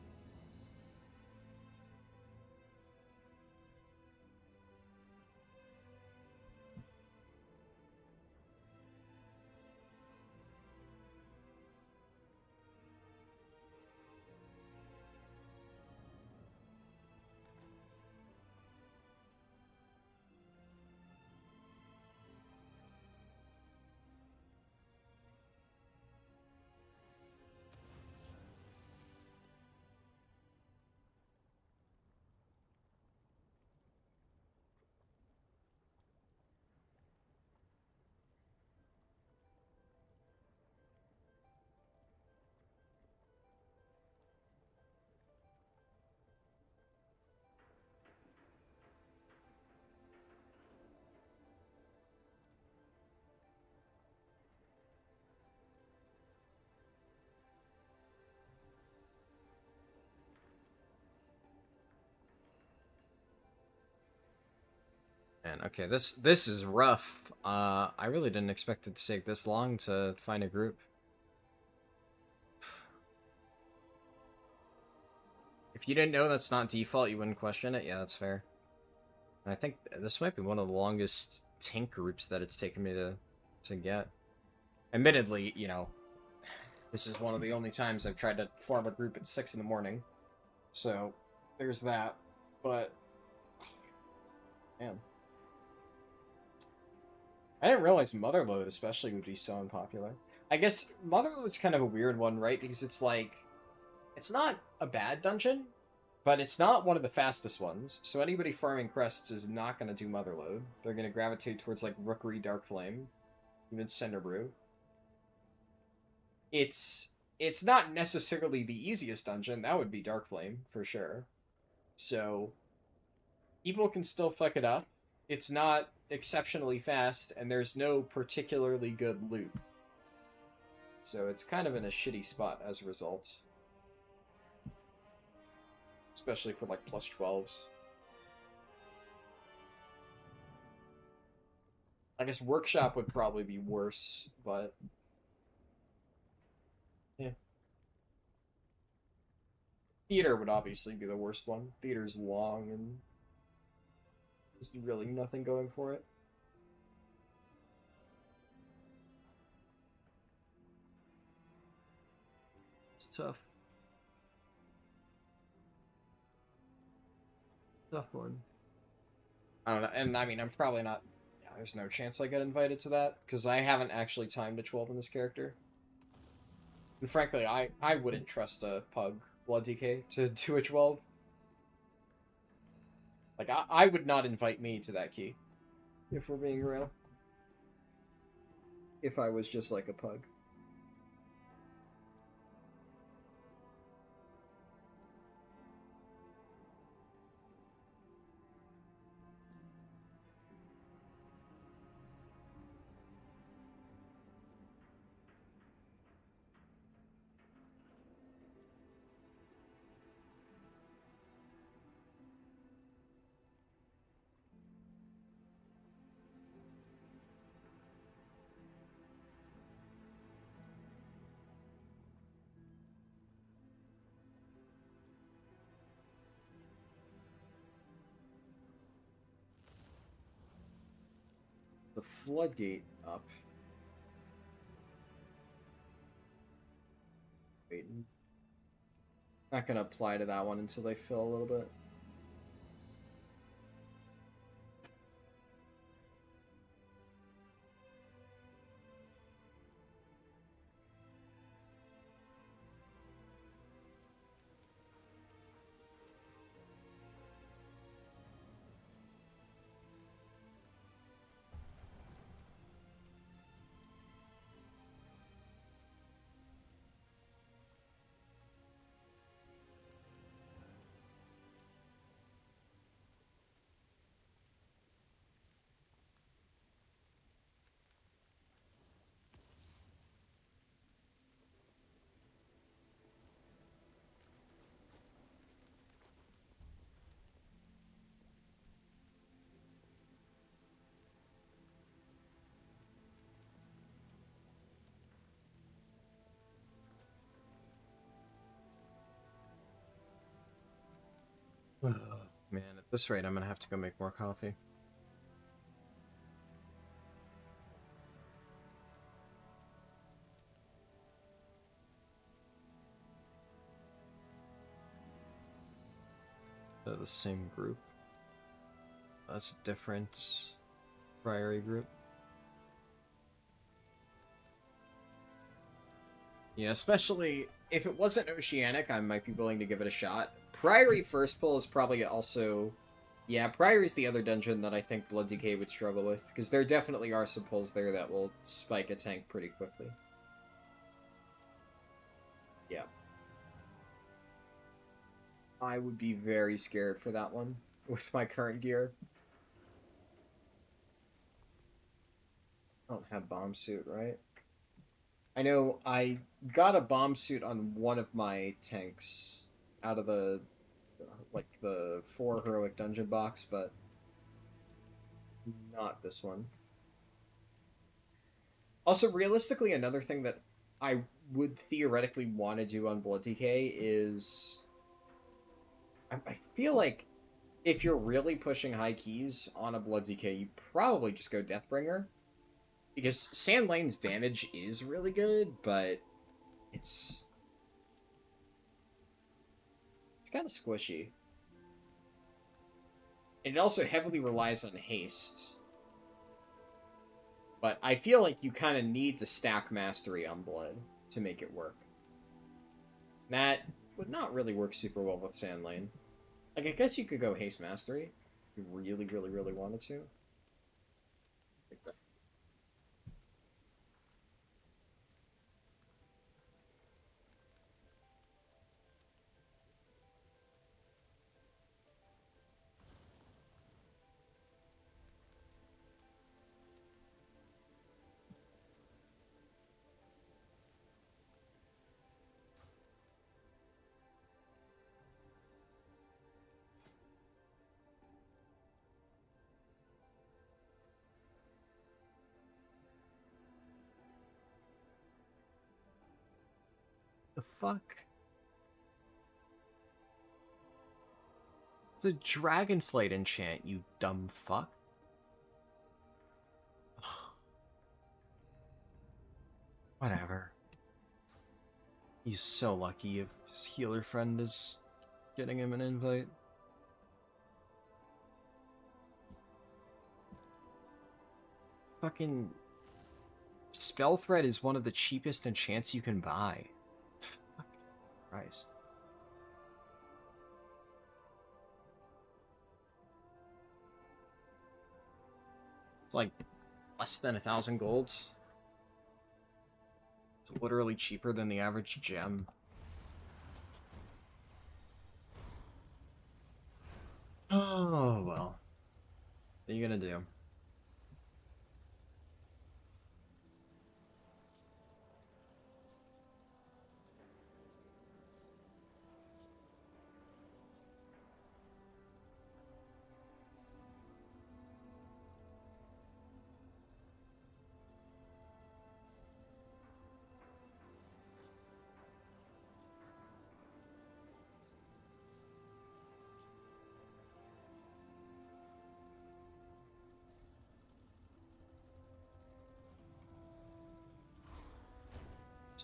Man, okay, this is rough. I really didn't expect it to take this long to find a group. If you didn't know that's not default, you wouldn't question it. Yeah, that's fair. And I think this might be one of the longest tank groups that it's taken me to get. Admittedly, you know, this is one of the only times I've tried to form a group at 6 in the morning. So, there's that. But, man. I didn't realize Motherload especially would be so unpopular. I guess Motherload's kind of a weird one, right? Because it's like, it's not a bad dungeon, but it's not one of the fastest ones. So anybody farming crests is not going to do Motherload. They're going to gravitate towards like Rookery, Dark Flame, even Cinderbrew. It's not necessarily the easiest dungeon. That would be Dark Flame for sure. So people can still fuck it up. It's not exceptionally fast, and there's no particularly good loot. So it's kind of in a shitty spot as a result. Especially for, like, plus 12s. I guess Workshop would probably be worse, but... yeah. Theater would obviously be the worst one. Theater's long, and... there's really nothing going for it. It's tough. Tough one. I don't know, and I mean, I'm probably not... yeah, there's no chance I get invited to that, because I haven't actually timed a 12 in this character. And frankly, I wouldn't trust a Pug Blood DK to do a 12. Like, I would not invite me to that key, if we're being real. If I was just like a Pug. floodgate up. Waiting. Not gonna apply to that one until they fill a little bit. Man, at this rate, I'm gonna have to go make more coffee. They're the same group. That's a different priory group. Yeah, especially if it wasn't Oceanic, I might be willing to give it a shot. Priory first pull is probably also... Yeah, Priory's the other dungeon that I think Blood Decay would struggle with, because there definitely are some pulls there that will spike a tank pretty quickly. Yeah. I would be very scared for that one, with my current gear. I don't have bomb suit, right? I know I got a bomb suit on one of my tanks out of the, like, the 4 heroic dungeon box, but not this one. Also, realistically, another thing that I would theoretically want to do on Blood Decay is... I feel like if you're really pushing high keys on a Blood Decay, you probably just go Deathbringer. Because Sand Lane's damage is really good, but it's kind of squishy. And it also heavily relies on haste. But I feel like you kind of need to stack Mastery on Blood to make it work. That would not really work super well with Sand Lane. Like, I guess you could go Haste Mastery if you really, really, really wanted to. The fuck? It's a Dragonflight enchant, you dumb fuck. Whatever. He's so lucky if his healer friend is getting him an invite. Fucking... Spell Thread is one of the cheapest enchants you can buy. Fucking Christ. It's like less than 1,000 golds. It's literally cheaper than the average gem. Oh, well. What are you gonna do?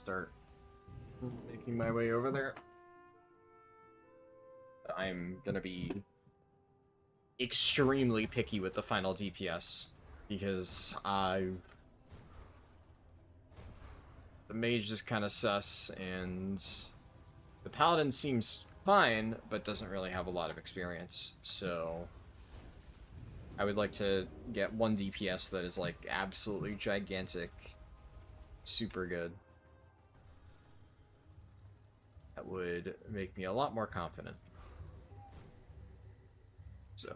start making my way over there. I'm gonna be extremely picky with the final DPS because the mage is kind of sus, and the paladin seems fine, but doesn't really have a lot of experience, so I would like to get one DPS that is, like, absolutely gigantic, super good. That would make me a lot more confident. So.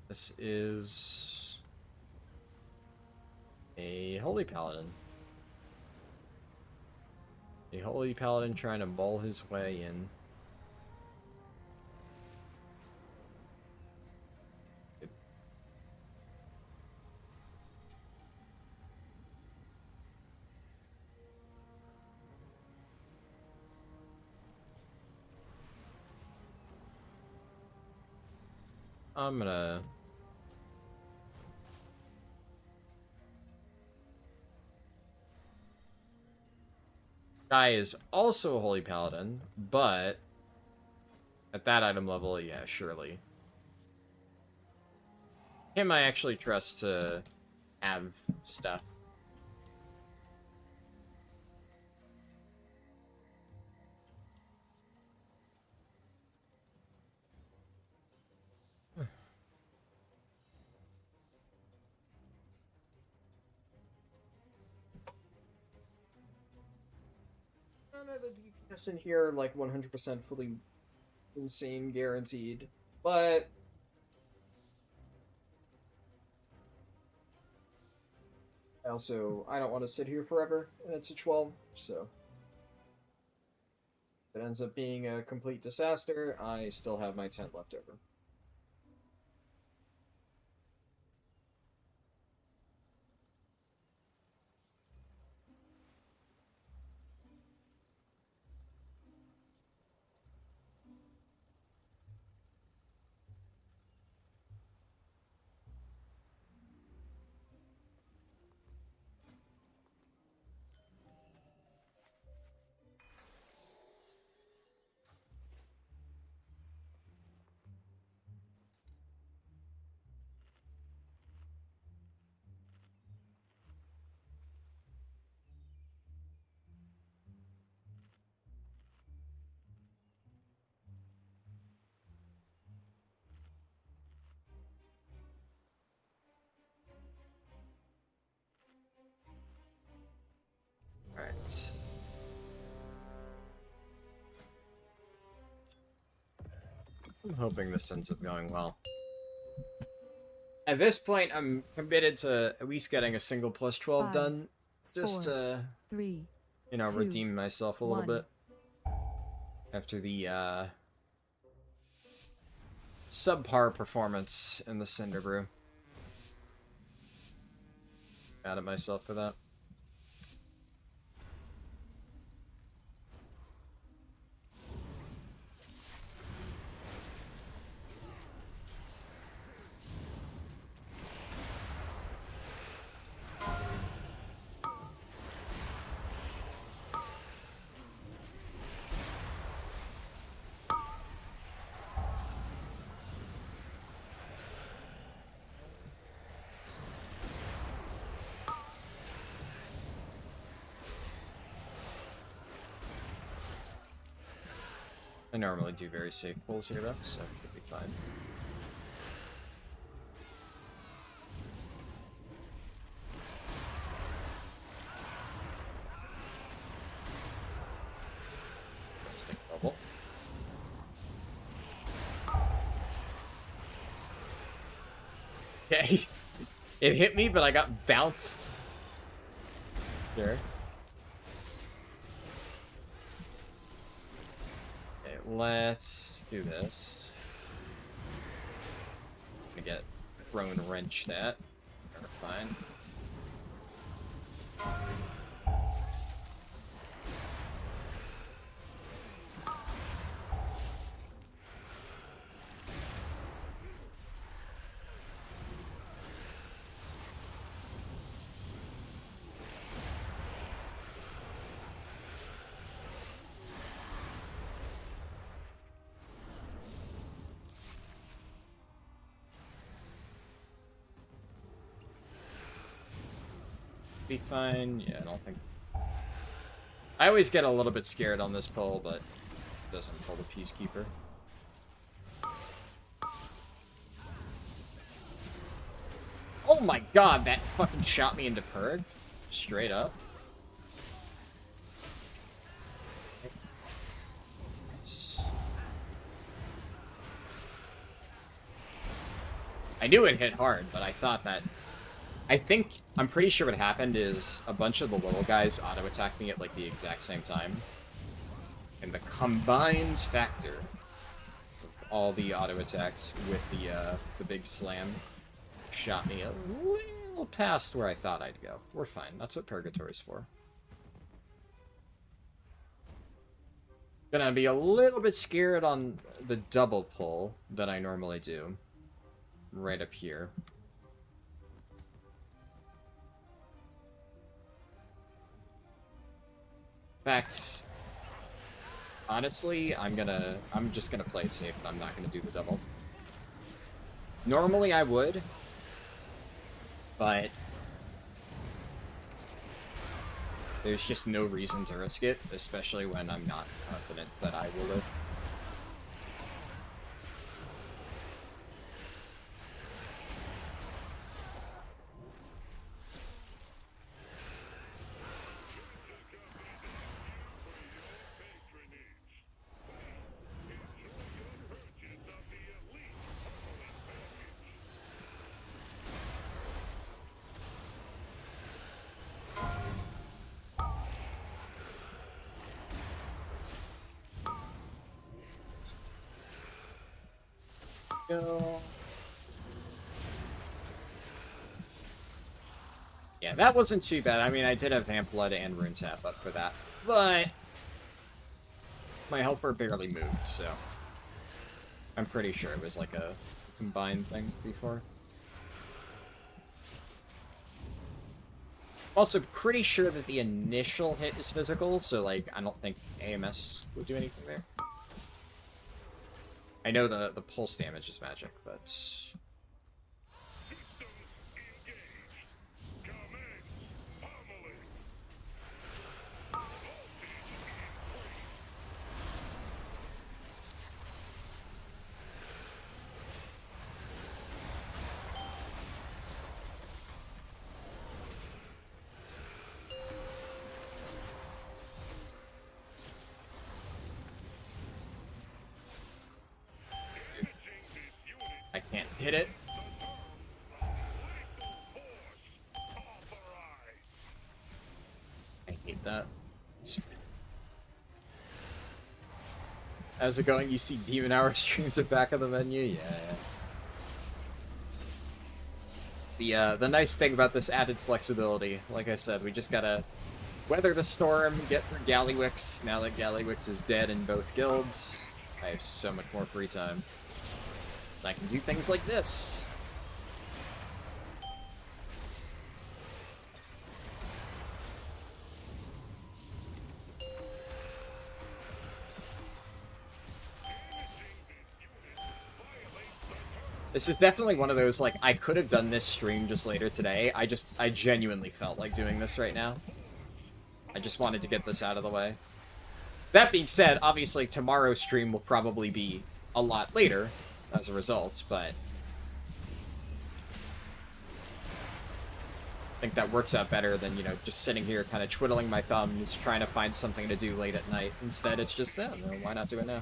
This is a Holy Paladin. A Holy Paladin trying to mull his way in. I'm gonna... Guy is also a Holy Paladin, but at that item level, yeah, surely. Him I actually trust to have stuff. None of the DPS in here are like 100% fully insane guaranteed, but I don't want to sit here forever, and it's a 12, so if it ends up being a complete disaster, I still have my tent left over. Alright. I'm hoping this ends up going well. At this point, I'm committed to at least getting a single plus 12 done. Just to, you know, redeem myself a little bit. After the, subpar performance in the Cinder Brew. Mad at myself for that. I normally do very safe pulls here though, so it should be fine. It hit me, but I got bounced. Sure. Okay, let's do this. I'm gonna get thrown wrenched at. We're fine. Be fine. Yeah, I don't think... I always get a little bit scared on this pull, but it doesn't pull the Peacekeeper. Oh my god, that fucking shot me into Purg. Straight up. I knew it hit hard, but I thought that... I'm pretty sure what happened is a bunch of the little guys auto-attacked me at, like, the exact same time. And the combined factor of all the auto-attacks with the big slam shot me a little past where I thought I'd go. We're fine. That's what Purgatory's for. Gonna be a little bit scared on the double pull that I normally do. Right up here. In fact, honestly, I'm just gonna play it safe, but I'm not gonna do the double. Normally I would, but there's just no reason to risk it, especially when I'm not confident that I will live. Go. Yeah, that wasn't too bad. I mean, I did have Vamp Blood and Rune Tap up for that, but my helper barely moved, so I'm pretty sure it was like a combined thing before. Also, pretty sure that the initial hit is physical, so like I don't think AMS would do anything there. I know the pulse damage is magic, but... I can't hit it. I hate that. How's it going? You see Demon Hour streams at back of the menu? Yeah. It's the nice thing about this added flexibility. Like I said, we just gotta weather the storm, get through Gallywix. Now that Gallywix is dead in both guilds, I have so much more free time. I can do things like this. This is definitely one of those, like, I could have done this stream just later today. I genuinely felt like doing this right now. I just wanted to get this out of the way. That being said, obviously tomorrow's stream will probably be a lot later as a result, but I think that works out better than, you know, just sitting here kind of twiddling my thumbs, trying to find something to do late at night. Instead, it's just, no, why not do it now?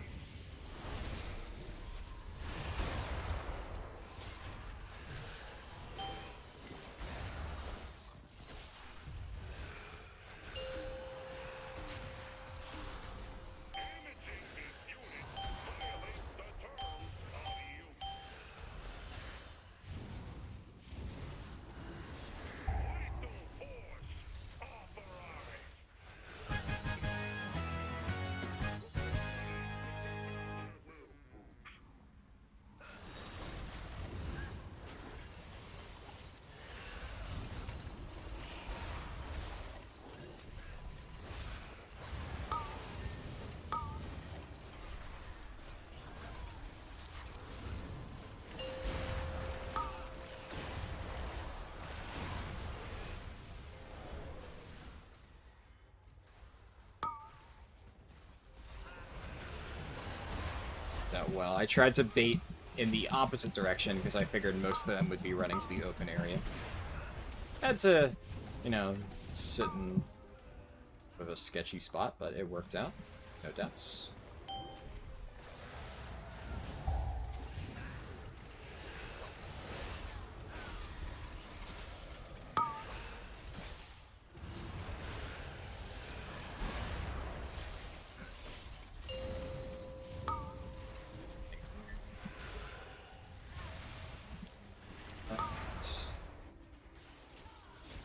that well. I tried to bait in the opposite direction because I figured most of them would be running to the open area. Had to, you know, sit in with a sketchy spot, but it worked out. No deaths.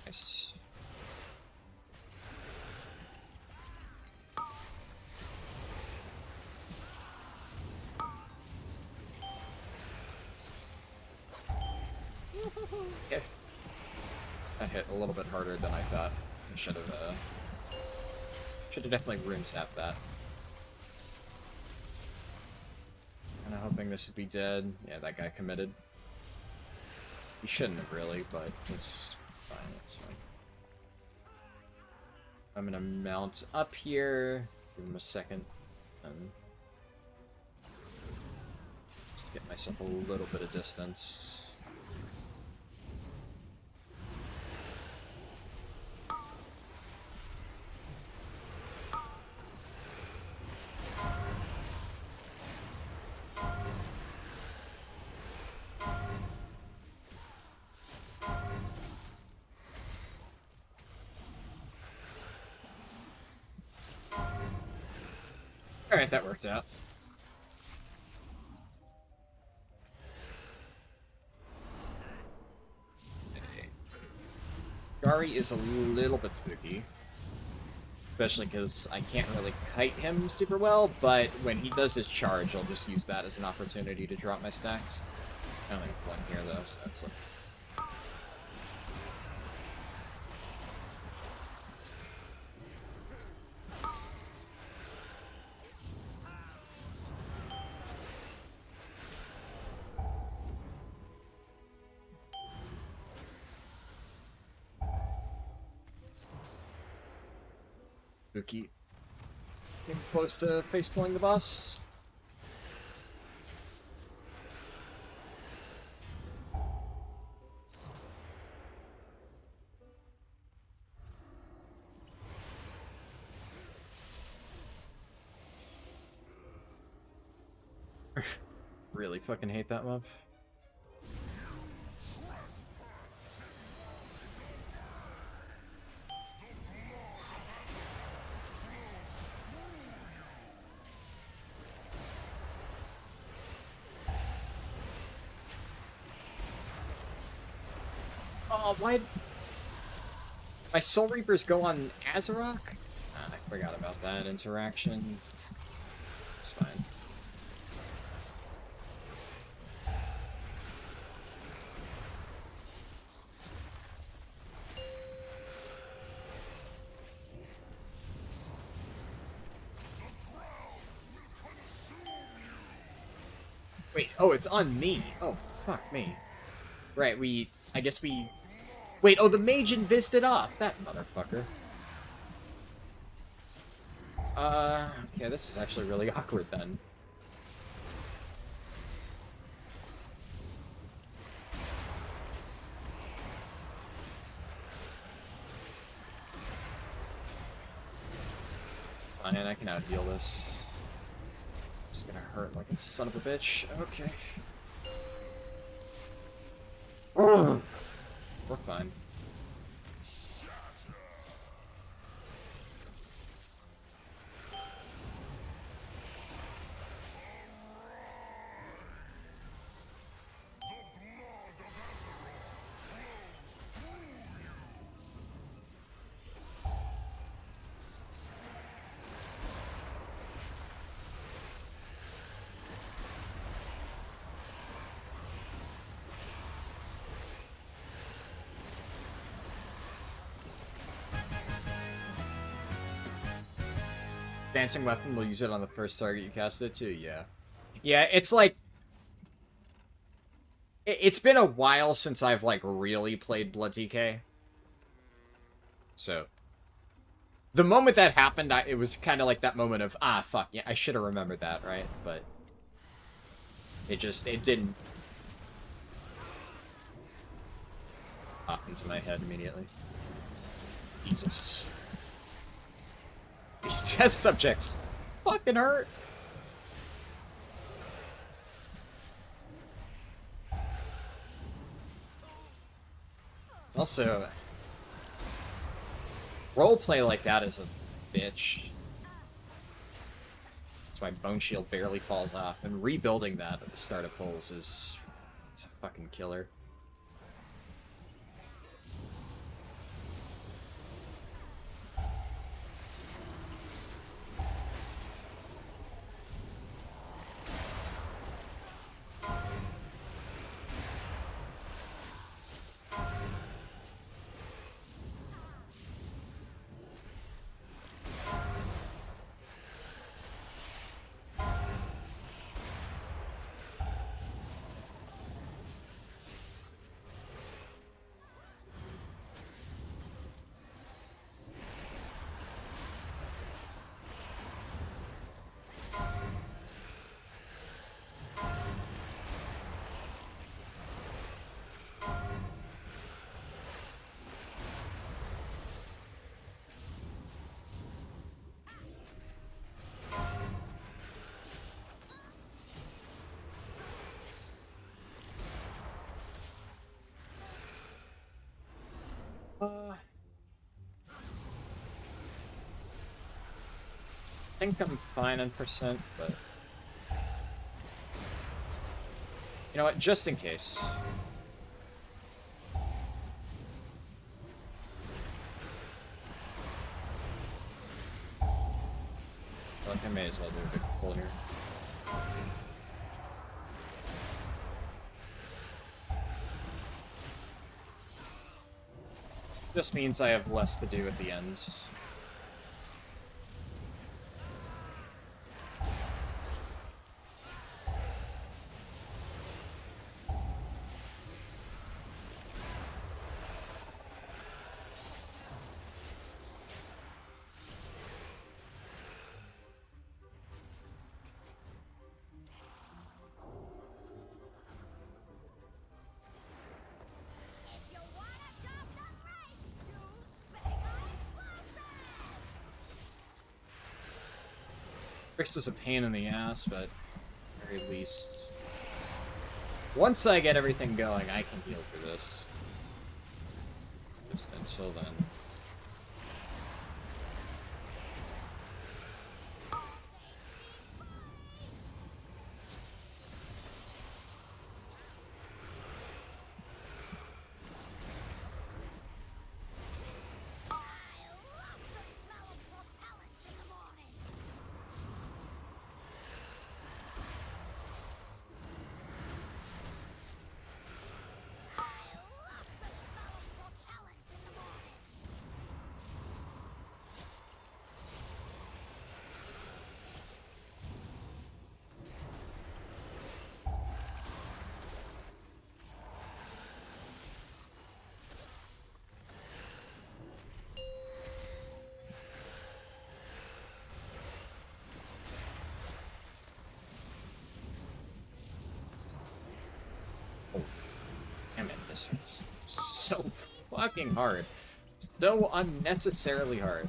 Nice. Okay. That hit a little bit harder than I thought. I should have definitely room tapped that. Kinda hoping this would be dead. Yeah, that guy committed. He shouldn't have really, but it's fine, it's fine. I'm gonna mount up here, give him a second, and just get myself a little bit of distance. Alright, that worked out. Okay. Gari is a little bit spooky. Especially because I can't really kite him super well, but when he does his charge, I'll just use that as an opportunity to drop my stacks. I only have one here though, so that's like... Spooky. Getting close to face pulling the boss. Really fucking hate that mob. Oh, why? My Soul Reapers go on Azarok? Ah, I forgot about that interaction. It's fine. Wait, oh, it's on me. Oh, fuck me. Right, I guess we... Wait, oh, the mage invised it off. That motherfucker. Yeah, this is actually really awkward then. Fine, I can out-heal this. It's gonna hurt like a son of a bitch. Okay. We're fine. Dancing weapon, will use it on the first target you cast it to? Yeah. Yeah, it's like... It's been a while since I've, like, really played Blood DK. So... The moment that happened, it was kind of like that moment of, ah, fuck, yeah, I should have remembered that, right? But... It didn't pop into my head immediately. Jesus. These test subjects fucking hurt. Also, roleplay like that is a bitch. That's why Bone Shield barely falls off, and rebuilding that at the start of pulls is... it's a fucking killer. I think I'm fine on percent, but... you know what, just in case. I feel like I may as well do a big pull here. Just means I have less to do at the ends. Leatrix is a pain in the ass, but at the very least... once I get everything going, I can heal for this. Just until then. Damn it, this hurts so fucking hard. So unnecessarily hard.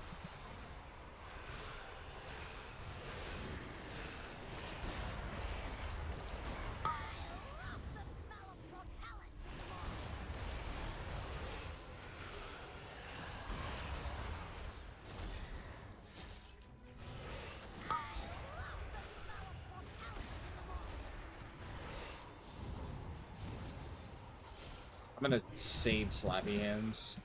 I'm gonna save Slappy Hands.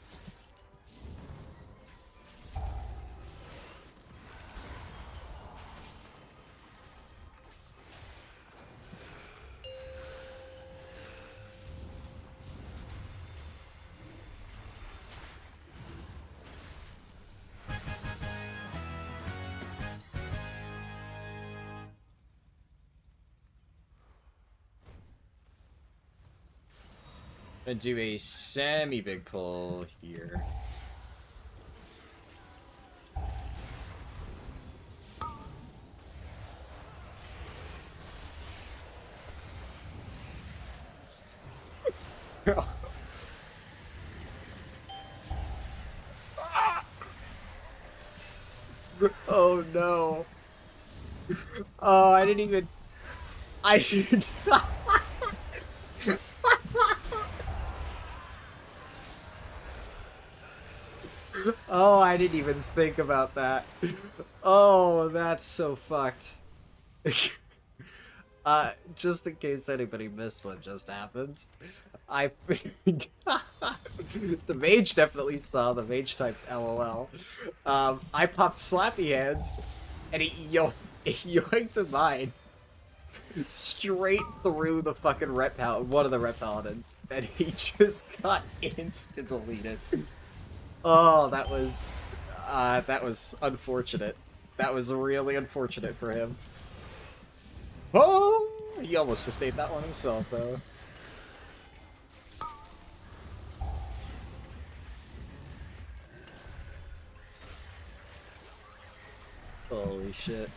Gonna do a semi-big pull here. Oh no. Oh, I didn't even... I... Oh, I didn't even think about that. Oh, that's so fucked. Just in case anybody missed what just happened, I... The mage definitely saw, the mage typed LOL. I popped Slappy Hands, and he yoinked a mine straight through the fucking one of the Ret Paladins, and he just got insta-deleted. Oh, that was unfortunate. That was really unfortunate for him. Oh, he almost just ate that one himself, though. Holy shit.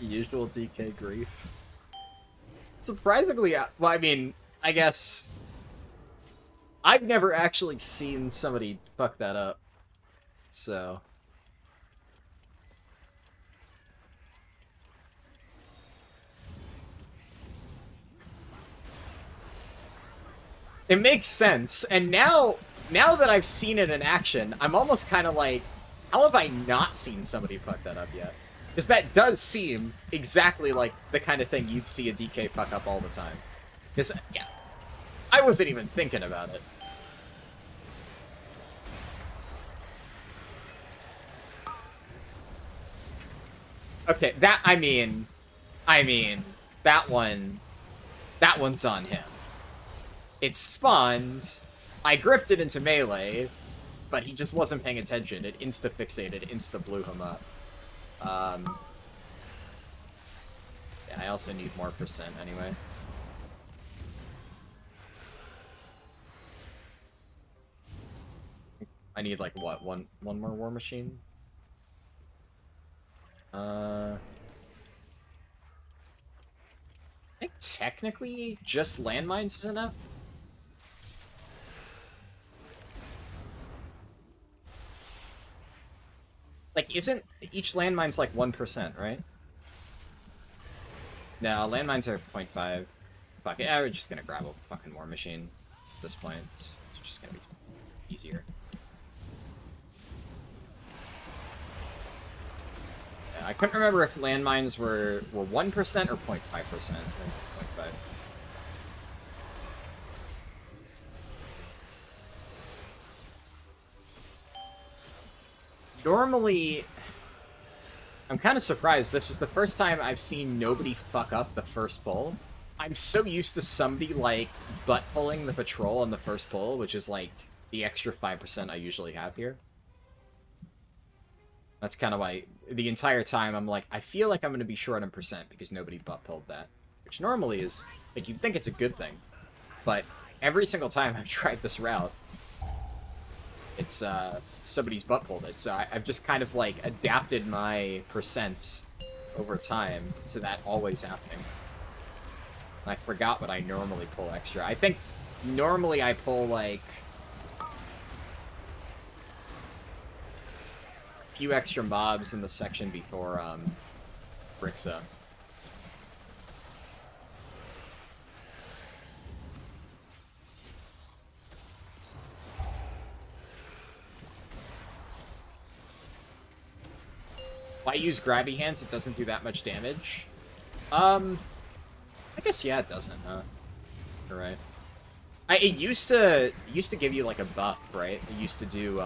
Usual DK grief. Surprisingly, well, I mean, I guess I've never actually seen somebody fuck that up, so... It makes sense, and now that I've seen it in action, I'm almost kind of like, how have I not seen somebody fuck that up yet? Because that does seem exactly like the kind of thing you'd see a DK fuck up all the time. Because, yeah, I wasn't even thinking about it. Okay, I mean, that one's on him. It spawned, I gripped it into melee, but he just wasn't paying attention. It insta-fixated, insta-blew him up. Yeah, I also need more percent anyway. I need, like, what, one more war machine? I think technically just landmines is enough. Like, isn't each landmine's like 1%, right? No, landmines are 0.5. Fuck it, we're just gonna grab a fucking war machine at this point. It's just gonna be easier. Yeah, I couldn't remember if landmines were 1% or 0.5%. 0.5. Normally, I'm kind of surprised. This is the first time I've seen nobody fuck up the first pull. I'm so used to somebody, like, butt-pulling the patrol on the first pull, which is, like, the extra 5% I usually have here. That's kind of why, the entire time, I'm like, I feel like I'm going to be short on percent because nobody butt-pulled that. Which normally is, like, you'd think it's a good thing. But every single time I've tried this route, it's, somebody's butt pulled it, so I've just kind of, like, adapted my percent over time to that always happening. And I forgot what I normally pull extra. I think normally I pull, like, a few extra mobs in the section before, Brixa. If I use grabby hands, it doesn't do that much damage. I guess, yeah, it doesn't, huh? You're right. It used to give you, like, a buff, right? It used to do,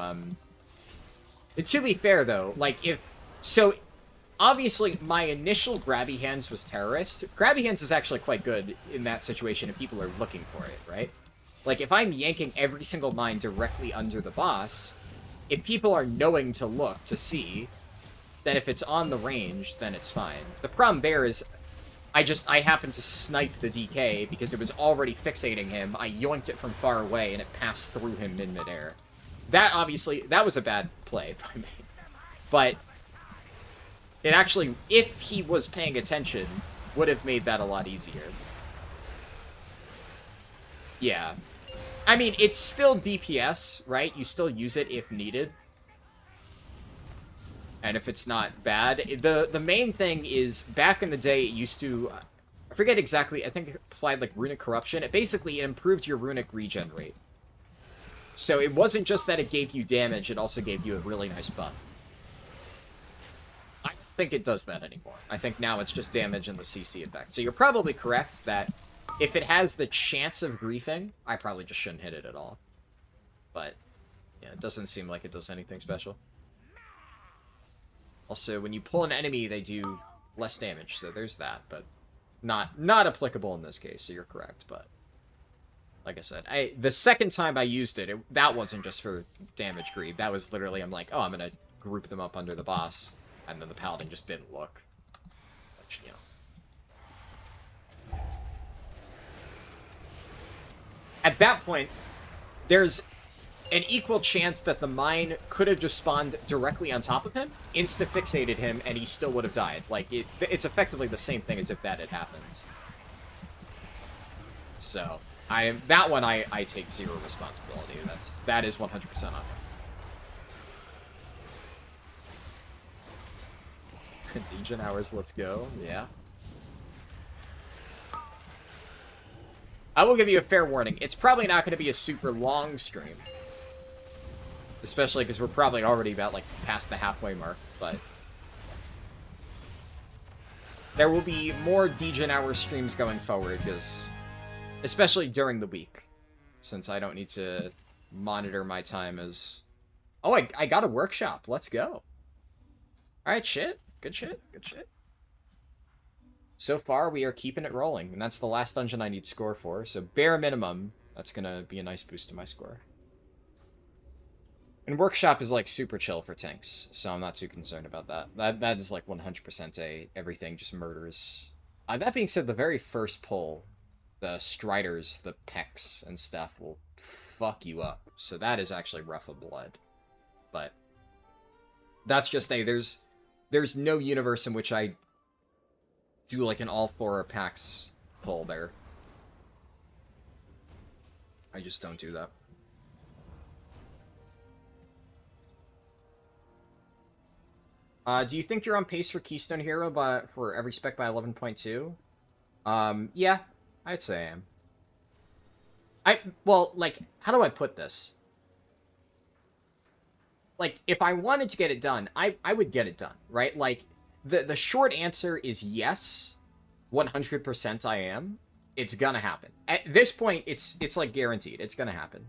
To be fair, though, like, So, obviously, my initial grabby hands was terrorist. Grabby hands is actually quite good in that situation if people are looking for it, right? Like, if I'm yanking every single mine directly under the boss, if people are knowing to look, to see, then if it's on the range, then it's fine. The problem there is, I happened to snipe the DK because it was already fixating him. I yoinked it from far away, and it passed through him in midair. That, obviously, that was a bad play by me. But it actually, if he was paying attention, would have made that a lot easier. Yeah. I mean, it's still DPS, right? You still use it if needed. And if it's not bad. The main thing is, back in the day, it used to... I forget exactly, I think it applied, like, Runic Corruption. It basically improved your Runic regen rate. So it wasn't just that it gave you damage, it also gave you a really nice buff. I don't think it does that anymore. I think now it's just damage and the CC effect. So you're probably correct that if it has the chance of griefing, I probably just shouldn't hit it at all. But, yeah, it doesn't seem like it does anything special. Also, when you pull an enemy, they do less damage, so there's that, but not applicable in this case, so you're correct, but like I said, the second time I used it, that wasn't just for damage greed. That was literally, I'm like, oh, I'm gonna group them up under the boss, and then the paladin just didn't look. Which, you know. At that point, there's an equal chance that the mine could have just spawned directly on top of him, insta-fixated him, and he still would have died. Like, it's effectively the same thing as if that had happened. So, that one I take zero responsibility. That is 100% on him. Degen hours, let's go. Yeah. I will give you a fair warning. It's probably not going to be a super long stream. Especially because we're probably already about, like, past the halfway mark, but... There will be more Degen hour streams going forward, because... Especially during the week. Since I don't need to monitor my time as... Oh, I got a workshop. Let's go. Alright, shit. Good shit. Good shit. So far, we are keeping it rolling, and that's the last dungeon I need score for, so bare minimum, that's gonna be a nice boost to my score. And Workshop is, like, super chill for tanks, so I'm not too concerned about that. That is, like, 100% everything just murders. That being said, the very first pull, the Striders, the Pecs, and stuff will fuck you up. So that is actually rough of blood. But that's just there's no universe in which I do, like, an all-four packs pull there. I just don't do that. Do you think you're on pace for Keystone Hero for every spec by 11.2? Yeah, I'd say I am. Well, like, how do I put this? Like, if I wanted to get it done, I would get it done, right? Like, the short answer is yes, 100% I am. It's gonna happen. At this point, it's like guaranteed. It's gonna happen.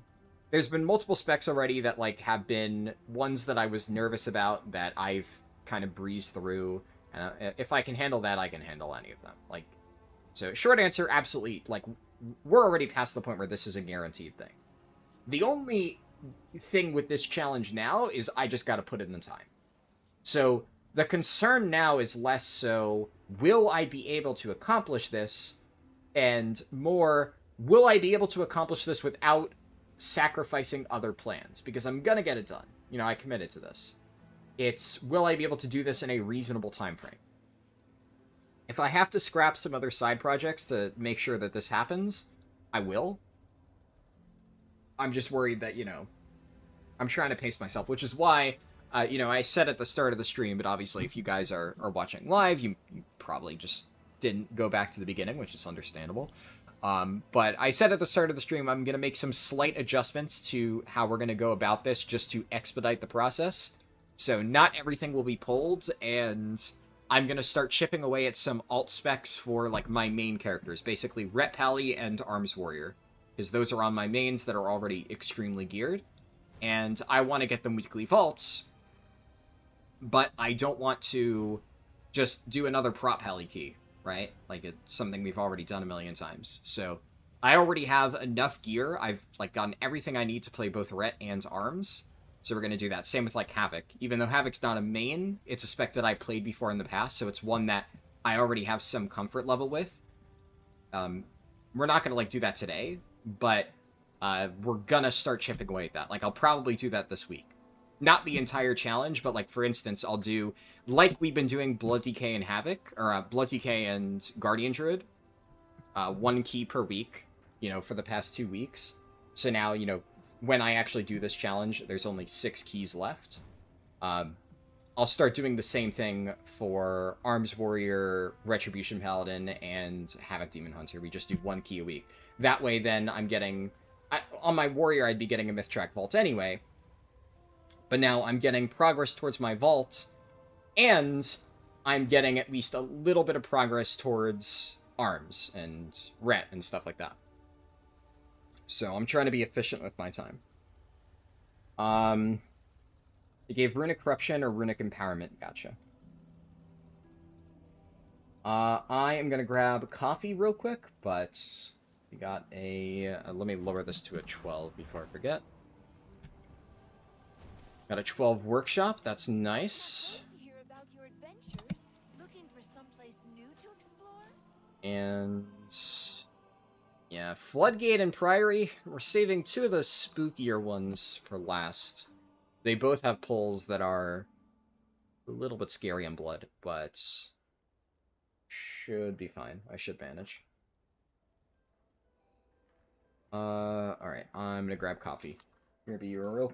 There's been multiple specs already that, like, have been ones that I was nervous about that I've kind of breeze through, and if I can handle that, I can handle any of them. Like, so short answer, absolutely. Like, we're already past the point where this is a guaranteed thing. The only thing with this challenge now is I just got to put in the time. So the concern now is less so, will I be able to accomplish this, and more, will I be able to accomplish this without sacrificing other plans? Because I'm gonna get it done. You know, I committed to this. It's, will I be able to do this in a reasonable time frame? If I have to scrap some other side projects to make sure that this happens, I will. I'm just worried that, you know, I'm trying to pace myself, which is why, you know, I said at the start of the stream, but obviously if you guys are watching live, you probably just didn't go back to the beginning, which is understandable. But I said at the start of the stream, I'm going to make some slight adjustments to how we're going to go about this just to expedite the process. So not everything will be pulled, and I'm going to start chipping away at some alt specs for, like, my main characters. Basically, Ret Pally and Arms Warrior, because those are on my mains that are already extremely geared. And I want to get them weekly vaults, but I don't want to just do another prop Pally key, right? Like, it's something we've already done a million times. So I already have enough gear. I've, like, gotten everything I need to play both Ret and Arms. So we're going to do that. Same with, like, Havoc. Even though Havoc's not a main, it's a spec that I played before in the past, so it's one that I already have some comfort level with. We're not gonna like do that today, but we're gonna start chipping away at that. Like I'll probably do that this week. Not the entire challenge, but like for instance, I'll do like we've been doing Blood Decay and Havoc, or Blood Decay and Guardian Druid, 1 key per week, you know, for the past 2 weeks. So now, you know, when I actually do this challenge, there's only 6 keys left. I'll start doing the same thing for Arms Warrior, Retribution Paladin, and Havoc Demon Hunter. We just do 1 key a week. That way, then I'm getting... on my Warrior, I'd be getting a Myth Track Vault anyway. But now I'm getting progress towards my Vault, and I'm getting at least a little bit of progress towards Arms and Ret and stuff like that. So I'm trying to be efficient with my time. It gave Runic Corruption or Runic Empowerment. Gotcha. I am going to grab coffee real quick, but we got a... let me lower this to a 12 before I forget. Got a 12 workshop. That's nice. To hear about your adventures. Looking for someplace new to explore? And... yeah, Floodgate and Priory. We're saving 2 of the spookier ones for last. They both have pulls that are a little bit scary on blood, but should be fine. I should manage. Alright, I'm gonna grab coffee. Maybe you're real.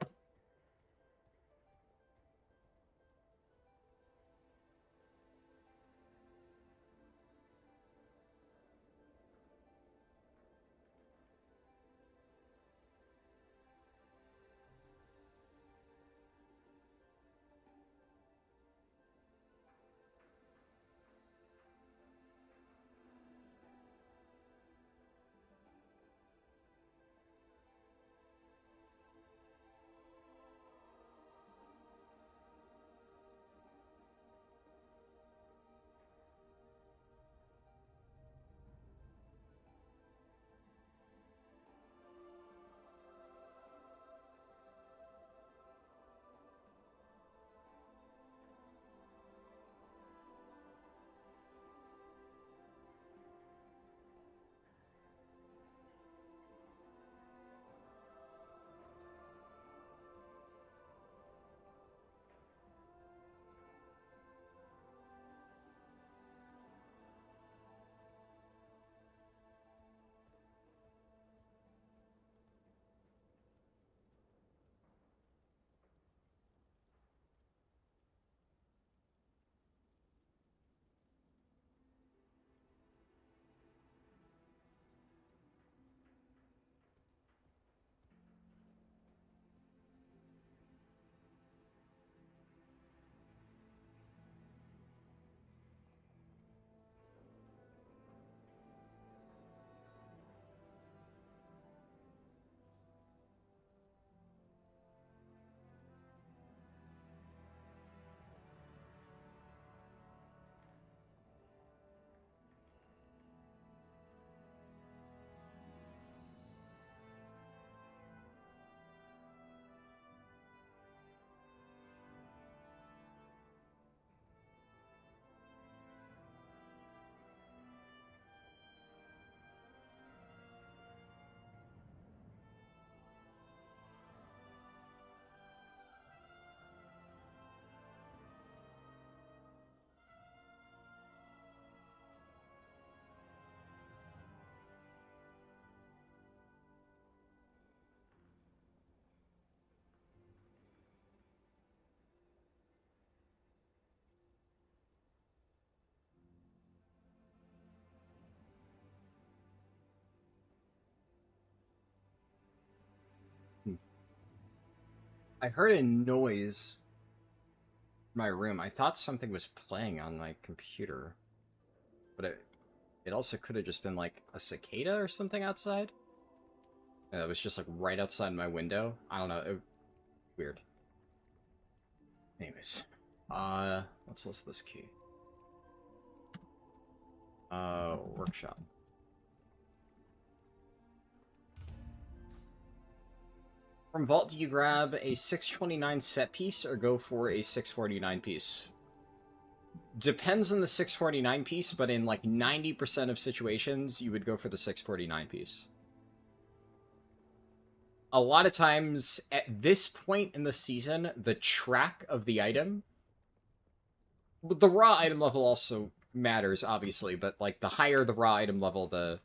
I heard a noise in my room. I thought something was playing on my computer. But it also could have just been like a cicada or something outside. It was just like right outside my window. I don't know. Weird. Anyways. Let's list this key. Workshop. From Vault, do you grab a 629 set piece or go for a 649 piece? depends on the 649 piece, but in like 90% of situations, you would go for the 649 piece. A lot of times, at this point in the season, the track of the item... The raw item level also matters, obviously, but, like, the higher the raw item level, the...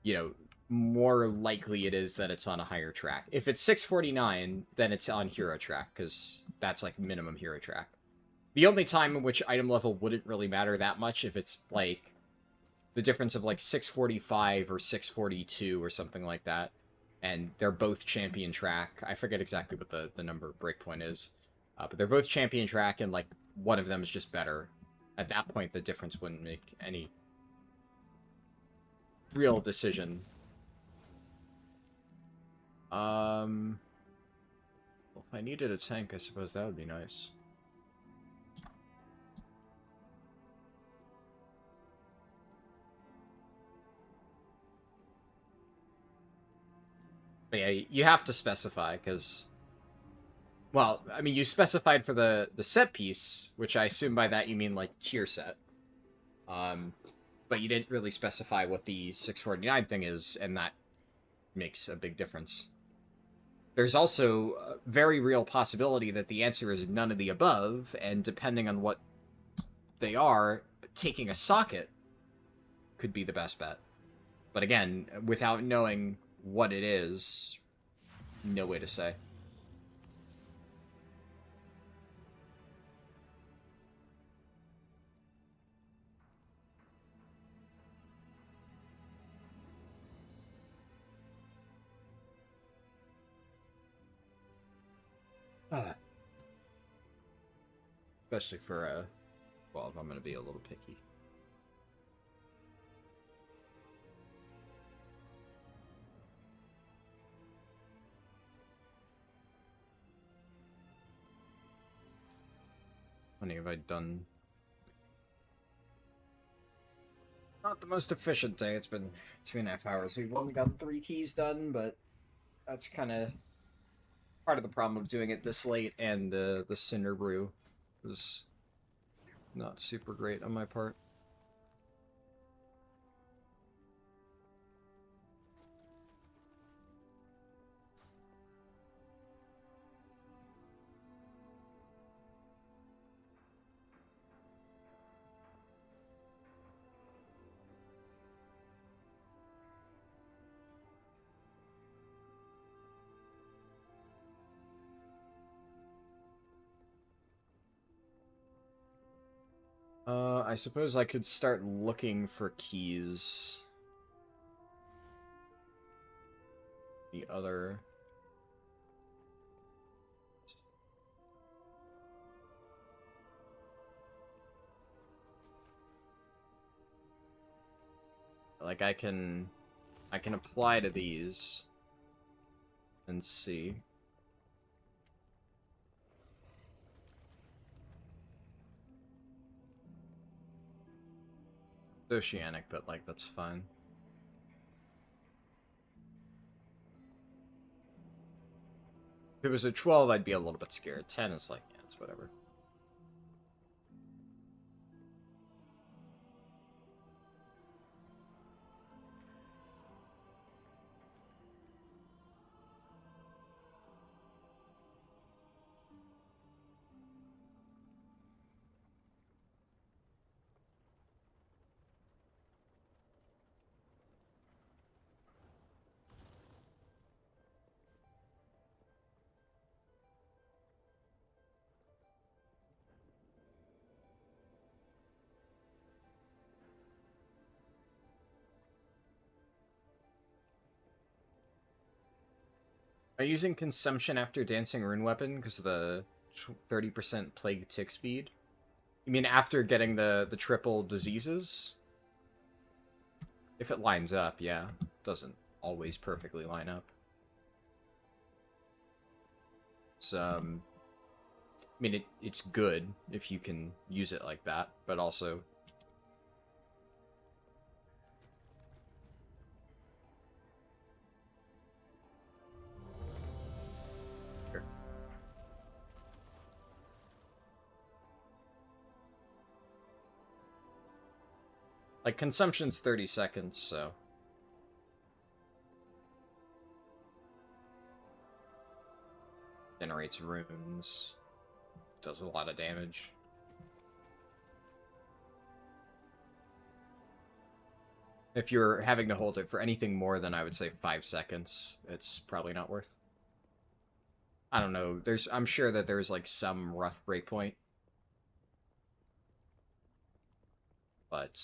You know, more likely it is that it's on a higher track. If it's 649, then it's on hero track, because that's, like, minimum hero track. The only time in which item level wouldn't really matter that much if it's, like, the difference of, like, 645 or 642 or something like that, and they're both champion track. I forget exactly what the number breakpoint is, but they're both champion track, and, like, one of them is just better. At that point, the difference wouldn't make any real decision. Well, if I needed a tank, I suppose that would be nice. But yeah, you have to specify, because... Well, I mean, you specified for the set piece, which I assume by that you mean, like, tier set. But you didn't really specify what the 649 thing is, and that makes a big difference. There's also a very real possibility that the answer is none of the above, and depending on what they are, taking a socket could be the best bet. But again, without knowing what it is, no way to say. Especially for, well, if I'm going to be a little picky. How many have I done? Not the most efficient day. It's been 2.5 hours. We've only got 3 keys done, but that's kind of part of the problem of doing it this late, and the Cinder Brew was not super great on my part. I suppose I could start looking for keys. The other... Like, I can apply to these and see. Oceanic, but, like, that's fine. If it was a 12, I'd be a little bit scared. 10 is like, yeah, it's whatever. Are you using consumption after dancing rune weapon because of the 30% plague tick speed? You mean after getting the triple diseases? If it lines up, yeah. Doesn't always perfectly line up. It's, I mean, it's good if you can use it like that, but also... Like, consumption's 30 seconds, so... Generates runes. Does a lot of damage. If you're having to hold it for anything more than, I would say, 5 seconds, it's probably not worth. I don't know. I'm sure that there's, like, some rough breakpoint. But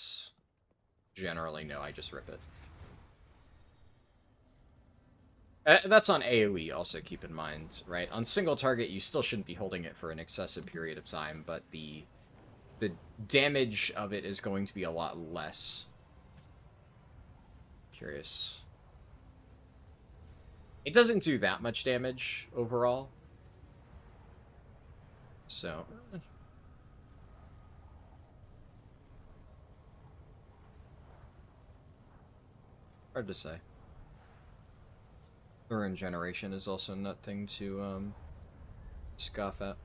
generally, no, I just rip it. That's on AoE, also keep in mind, right? On single target, you still shouldn't be holding it for an excessive period of time, but the damage of it is going to be a lot less. Curious. It doesn't do that much damage overall. So... hard to say. Rune generation is also a nut thing to, scoff at.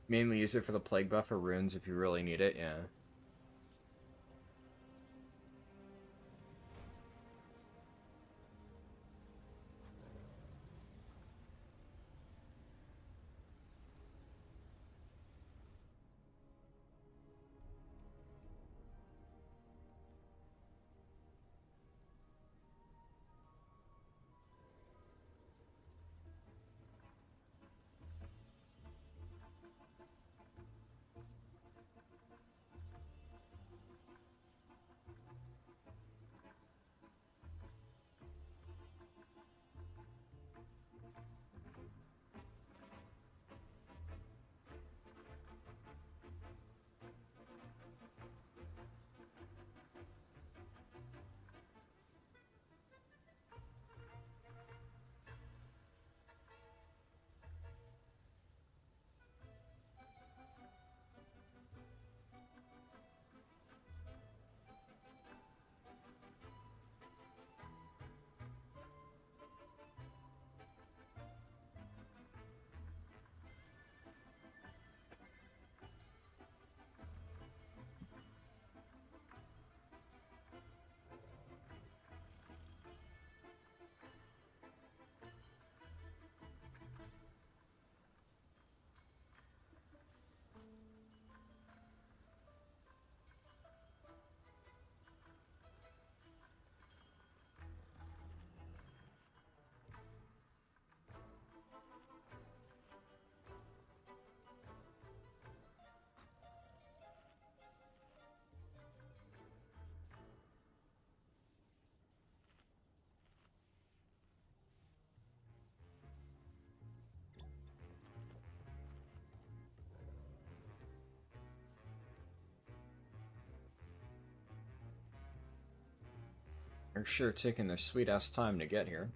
Mainly use it for the plague buff or runes if you really need it, yeah. They're sure taking their sweet-ass time to get here.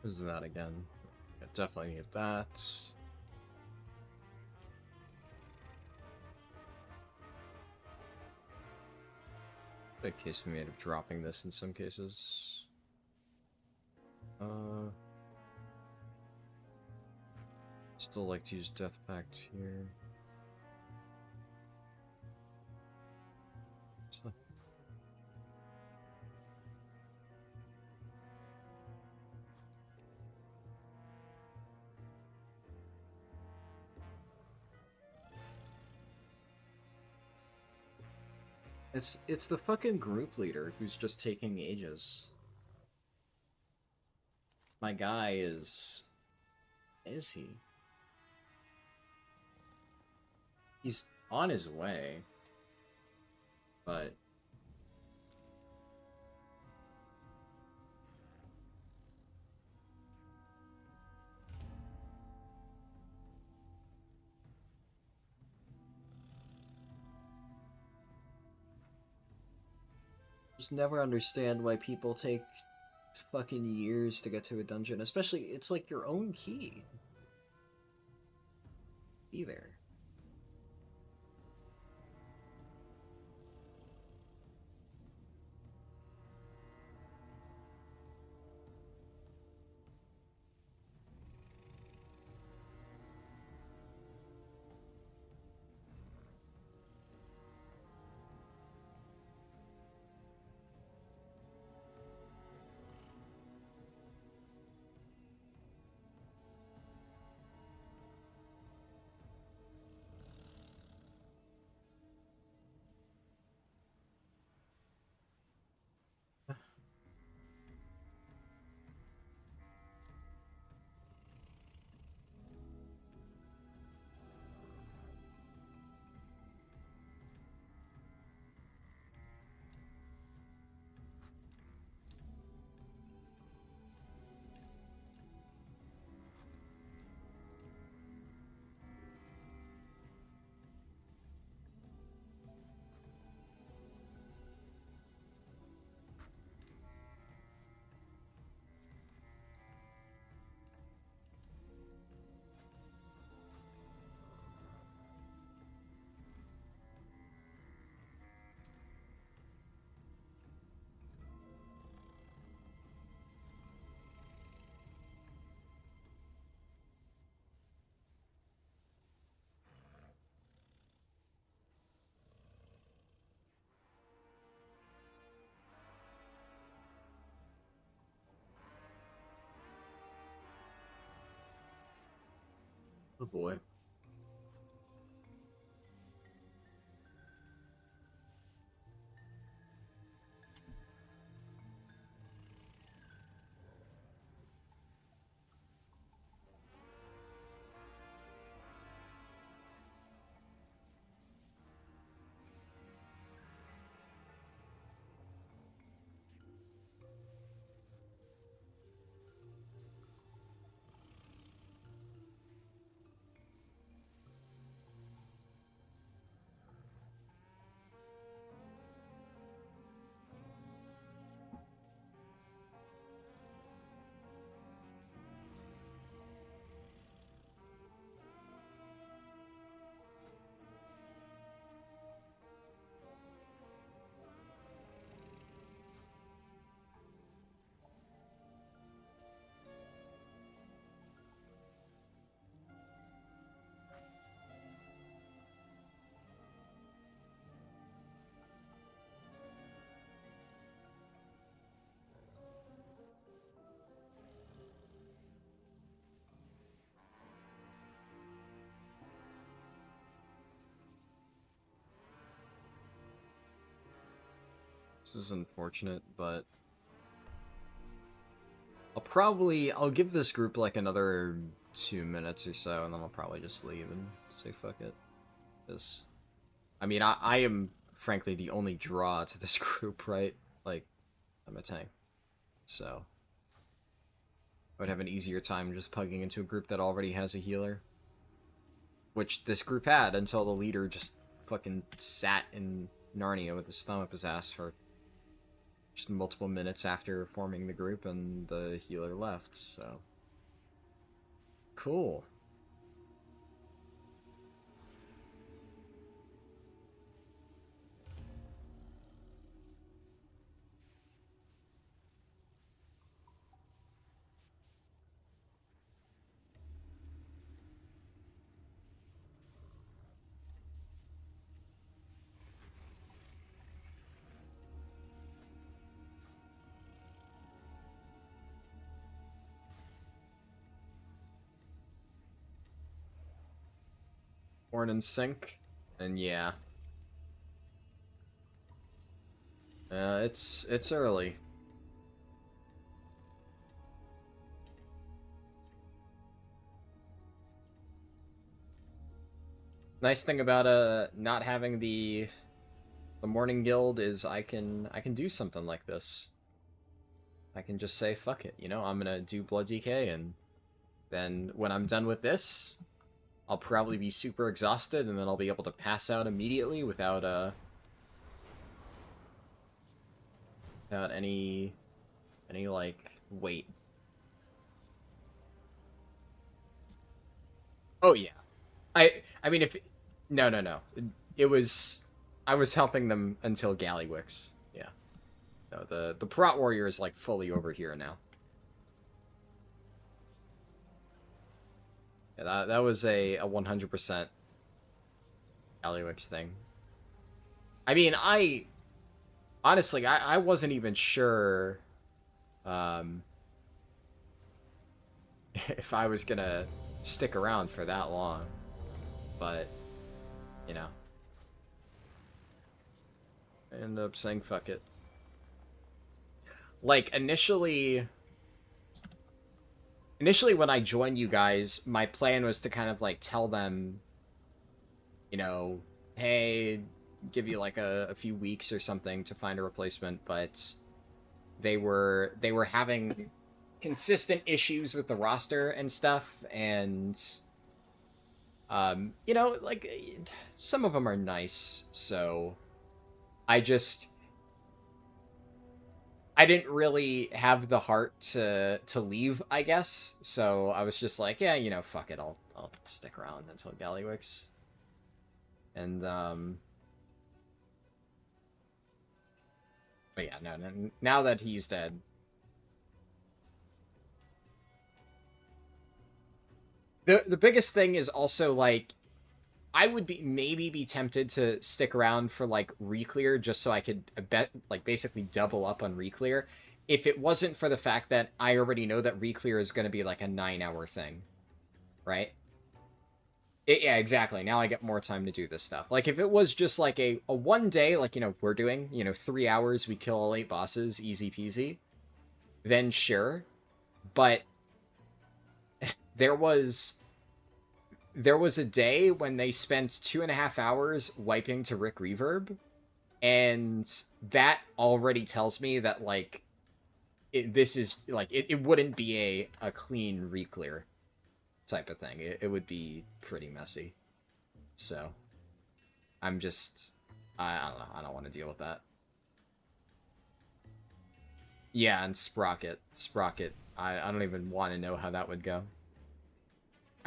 What is that again? I definitely need that. Big case we made of dropping this in some cases. Still like to use Death Pact here. So- It's the fucking group leader who's just taking ages. My guy is he? He's on his way. But just never understand why people take fucking years to get to a dungeon, especially it's like your own key. Be there. Oh boy. This is unfortunate, but I'll give this group like another 2 minutes or so, and then I'll probably just leave and say fuck it. Because, I mean, I am frankly the only draw to this group, right? Like, I'm a tank. So, I would have an easier time just plugging into a group that already has a healer. Which this group had until the leader just fucking sat in Narnia with his thumb up his ass for just multiple minutes after forming the group, and the healer left, so... Cool. Horn and Sync, and yeah. It's early. Nice thing about not having the morning guild is I can do something like this. I can just say fuck it, you know, I'm gonna do Blood DK, and then when I'm done with this, I'll probably be super exhausted, and then I'll be able to pass out immediately without any like wait. Oh yeah. I mean if no. It was I was helping them until Gallywix. Yeah. No, the Prot Warrior is like fully over here now. Yeah, that was a 100% Gallywix thing. I mean, honestly, I wasn't even sure if I was gonna stick around for that long, but you know, I ended up saying fuck it. Like initially when I joined you guys, my plan was to kind of like tell them, you know, hey, give you like a few weeks or something to find a replacement, but they were having consistent issues with the roster and stuff, and you know, like some of them are nice, so I didn't really have the heart to leave, I guess. So I was just like, yeah, you know, fuck it, I'll stick around until Gallywix. And but yeah, no, now that he's dead. The biggest thing is also like I would maybe be tempted to stick around for like reclear just so I could like basically double up on reclear if it wasn't for the fact that I already know that reclear is going to be like a 9-hour thing, right? Yeah, exactly. Now I get more time to do this stuff. Like if it was just like a one day, like, you know, we're doing, you know, 3 hours, we kill all 8 bosses, easy peasy, then sure. But there was a day when they spent 2.5 hours wiping to Rick Reverb, and that already tells me that like this is like it wouldn't be a clean reclear type of thing. It would be pretty messy. So I'm just I don't know, I don't want to deal with that. Yeah, and Sprocket. I don't even want to know how that would go.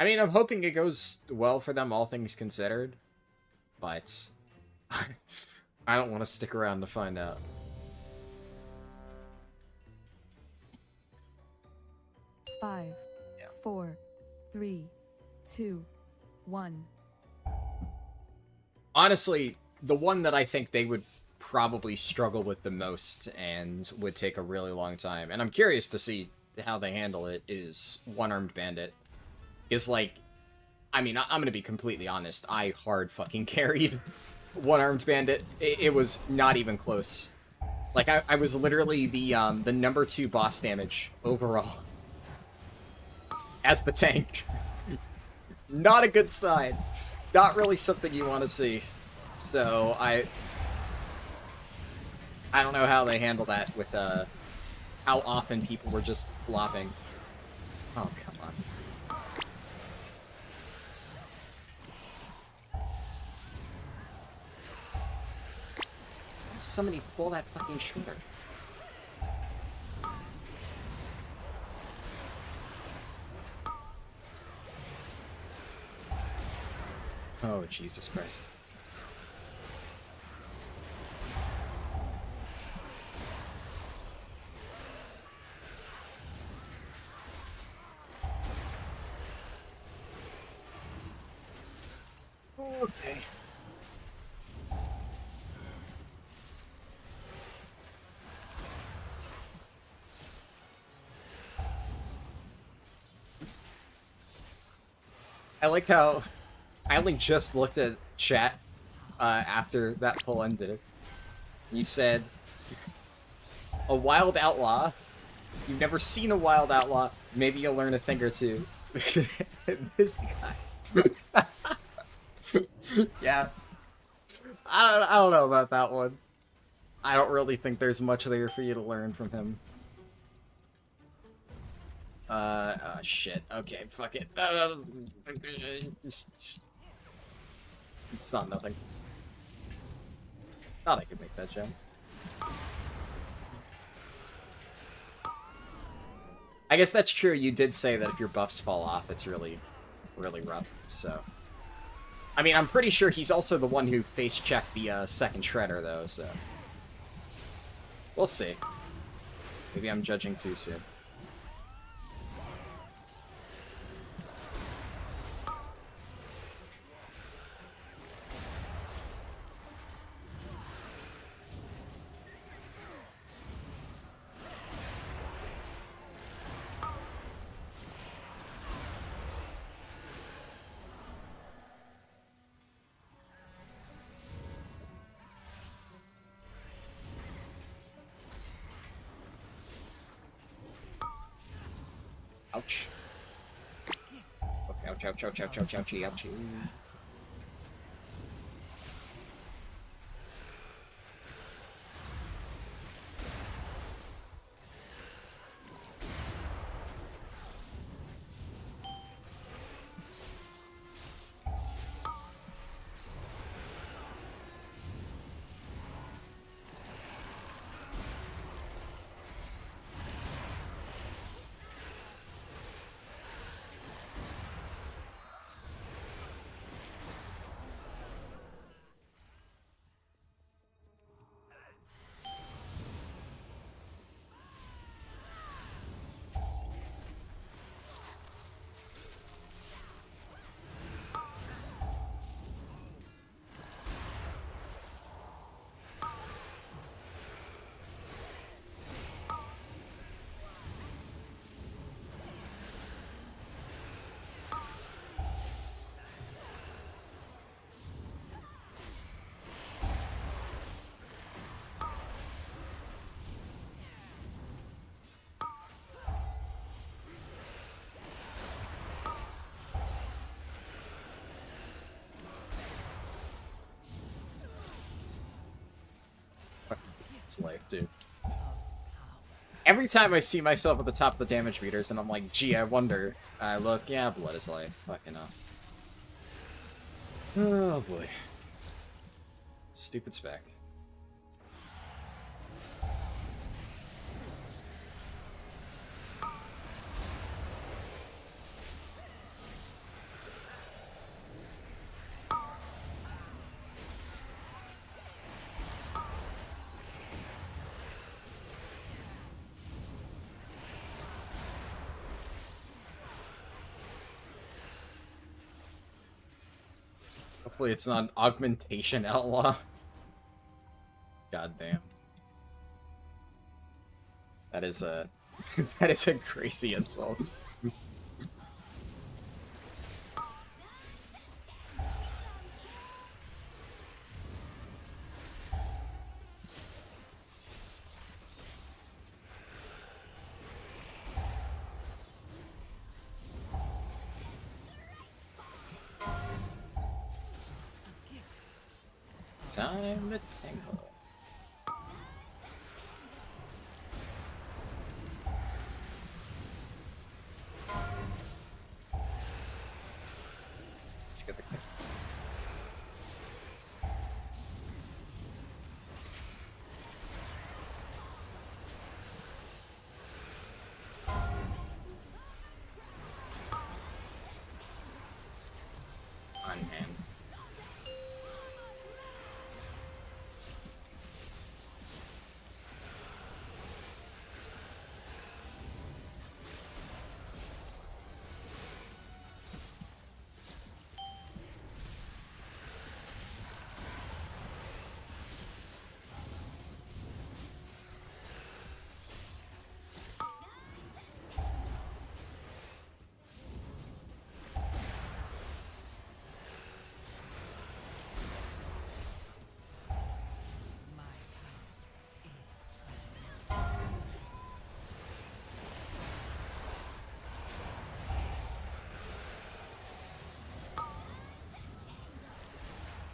I mean, I'm hoping it goes well for them, all things considered, but I don't want to stick around to find out. Five, Yeah. 4, 3, 2, 1. Honestly, the one that I think they would probably struggle with the most and would take a really long time, and I'm curious to see how they handle it, is One-Armed Bandit. Is like, I mean, I'm gonna be completely honest, I hard fucking carried One-Armed Bandit. It was not even close. Like, I was literally the number 2 boss damage overall. As the tank. Not a good sign. Not really something you want to see. So, I don't know how they handle that with, how often people were just flopping. Oh, come on. Somebody pull that fucking trigger. Oh, Jesus Christ. Okay. I like how I only just looked at chat after that poll ended. You said, a wild outlaw. You've never seen a wild outlaw. Maybe you'll learn a thing or two. This guy. Yeah. I don't know about that one. I don't really think there's much there for you to learn from him. Oh shit. Okay, fuck it. Just... It's not nothing. Thought I could make that jump. I guess that's true. You did say that if your buffs fall off, it's really, really rough, so... I mean, I'm pretty sure he's also the one who face-checked the second Shredder, though, so... We'll see. Maybe I'm judging too soon. Ouch. Okay, ouch, ouch, ouch, ouch, ouch, ouchie, ouchie. It's life, dude. Every time I see myself at the top of the damage meters, and I'm like, gee, I wonder. I look, yeah, blood is life. Fucking hell. Oh boy. Stupid Spec. Hopefully it's not an augmentation outlaw. God damn. That is a that is a crazy insult. Time to tingle. Let's get the clip. On hand.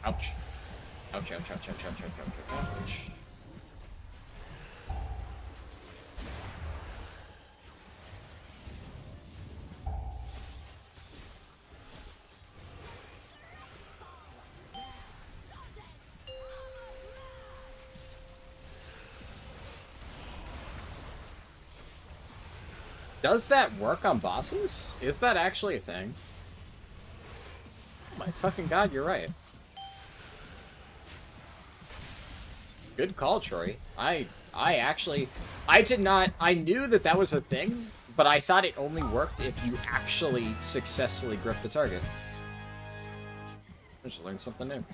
Ouch. Ouch, ouch, ouch, ouch, ouch, ouch, ouch, ouch, ouch. Does that work on bosses? Is that actually a thing? Oh my fucking god, you're right. Good call, Troy. I did not, I knew that that was a thing, but I thought it only worked if you actually successfully grip the target. I just learned something new.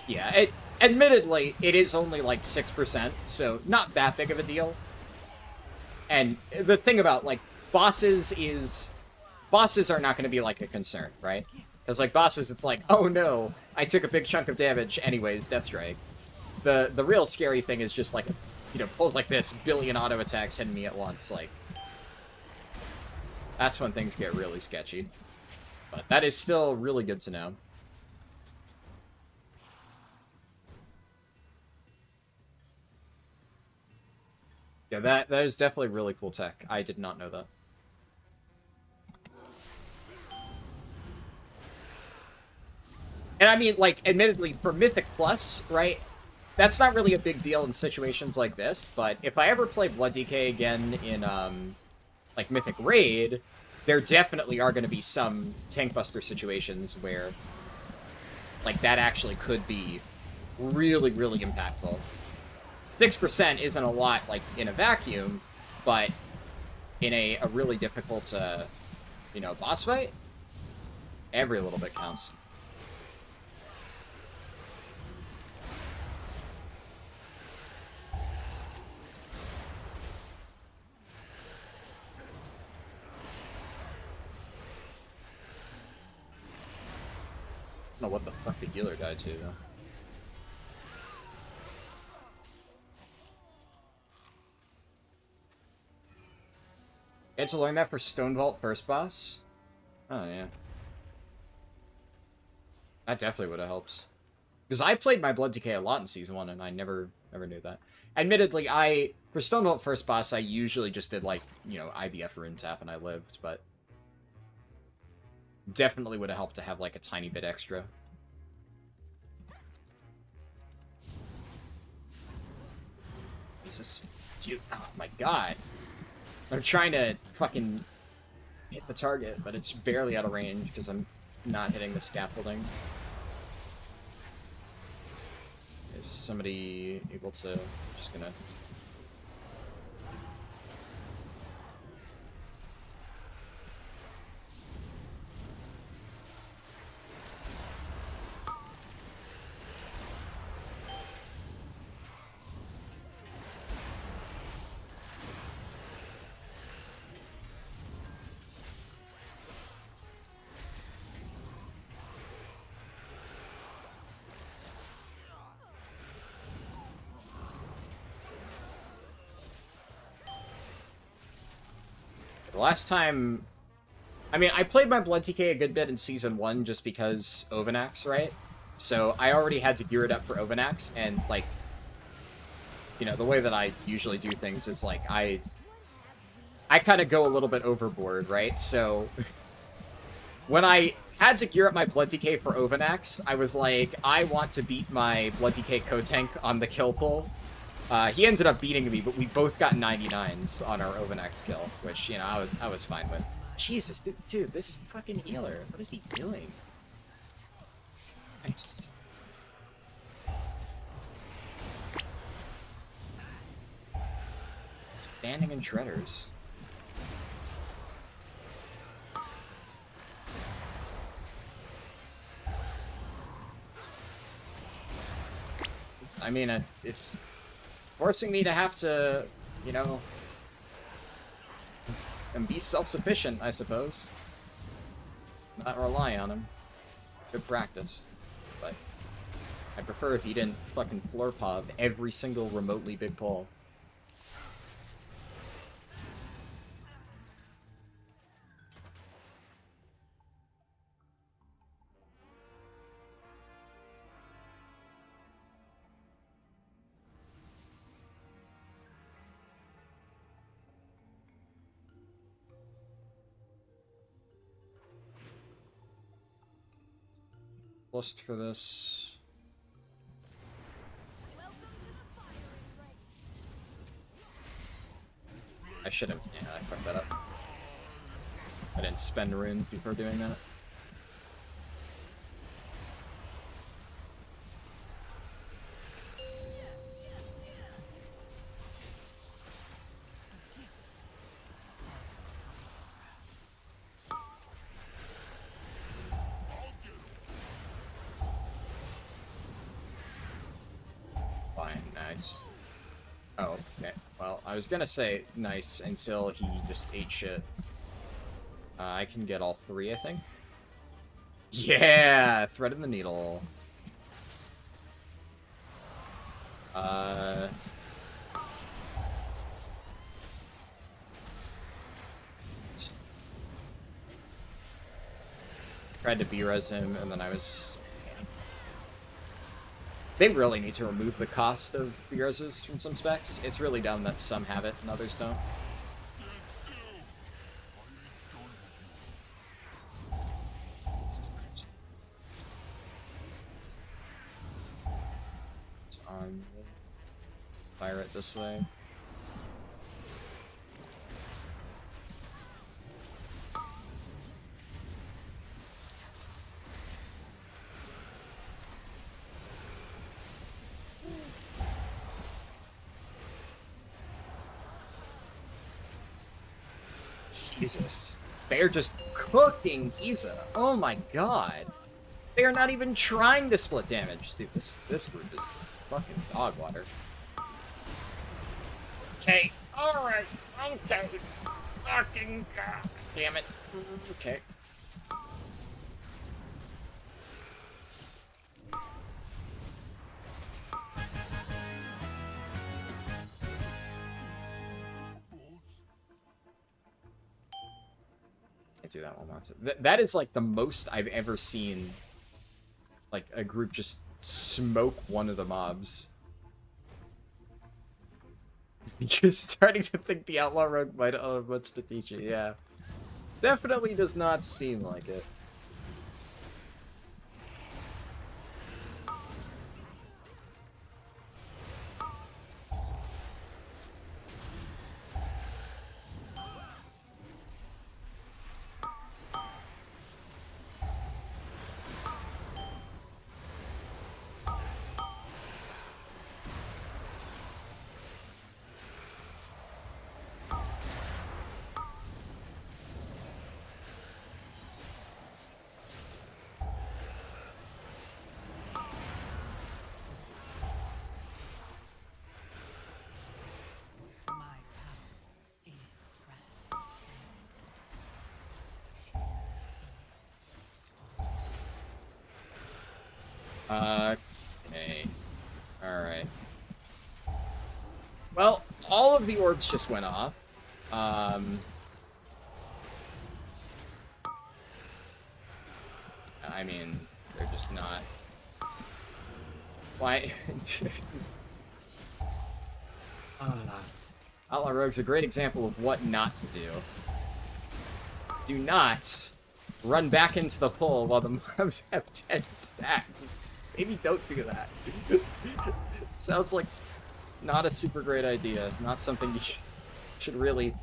Yeah, admittedly, it is only like 6%, so not that big of a deal. And the thing about, like, bosses are not going to be, like, a concern, right? Because, like, bosses, it's like, oh no, I took a big chunk of damage anyways, death strike. The real scary thing is just, like, you know, pulls like this, billion auto attacks hitting me at once, like... That's when things get really sketchy. But that is still really good to know. Yeah, that is definitely really cool tech. I did not know that. And I mean, like, admittedly, for Mythic Plus, right, that's not really a big deal in situations like this, but if I ever play Blood DK again in, like, Mythic Raid, there definitely are going to be some tank buster situations where, like, that actually could be really, really impactful. 6% isn't a lot, like, in a vacuum, but in a really difficult, you know, boss fight, every little bit counts. I don't know what the fuck the healer died to, though. You had to learn that for Stone Vault first boss? Oh, yeah. That definitely would have helped. Because I played my Blood Decay a lot in Season 1, and I never knew that. Admittedly, for Stone Vault first boss, I usually just did, like, you know, IBF rune tap and I lived, but... Definitely would have helped to have, like, a tiny bit extra. Jesus. Dude, oh my god. I'm trying to fucking hit the target, but it's barely out of range because I'm not hitting the scaffolding. Is somebody able to... just gonna... Last time... I mean, I played my Blood TK a good bit in Season 1 just because Ovanax, right? So I already had to gear it up for Ovanax, and, like... You know, the way that I usually do things is, like, I kind of go a little bit overboard, right? So... when I had to gear up my Blood TK for Ovanax, I was like, I want to beat my Blood TK co-tank on the kill pull. He ended up beating me, but we both got 99s on our Ovanax kill, which, you know, I was fine with. Jesus, dude, this fucking healer, what is he doing? Nice. Standing in shredders. I mean, it's forcing me to have to, you know, and be self-sufficient, I suppose. Not rely on him. Good practice. But I prefer if he didn't fucking floor pov every single remotely big pull. List for this. I should have. Yeah, I fucked that up. I didn't spend runes before doing that. Fine, nice. Oh, okay. Well, I was gonna say nice until he just ate shit. I can get all three, I think. Yeah! Thread in the needle. Tried to B-res him, and then I was... They really need to remove the cost of B-reses from some specs. It's really dumb that some have it and others don't. It's on. Fire it this way. Jesus. They're just cooking Giza. Oh my god. They are not even trying to split damage. Dude, this group is fucking dog water. Okay. Alright. Okay. Fucking god. Damn it. Okay. Do that one once. That is like the most I've ever seen, like a group just smoke one of the mobs. You're starting to think the Outlaw Rogue might have much to teach you, yeah. Definitely does not seem like it. Okay. Alright. Well, all of the orbs just went off. I mean, they're just not... Why? Outlaw Rogue's a great example of what not to do. Do not run back into the pool while the mobs have 10 stacks. Maybe don't do that. Sounds like not a super great idea. Not something you should really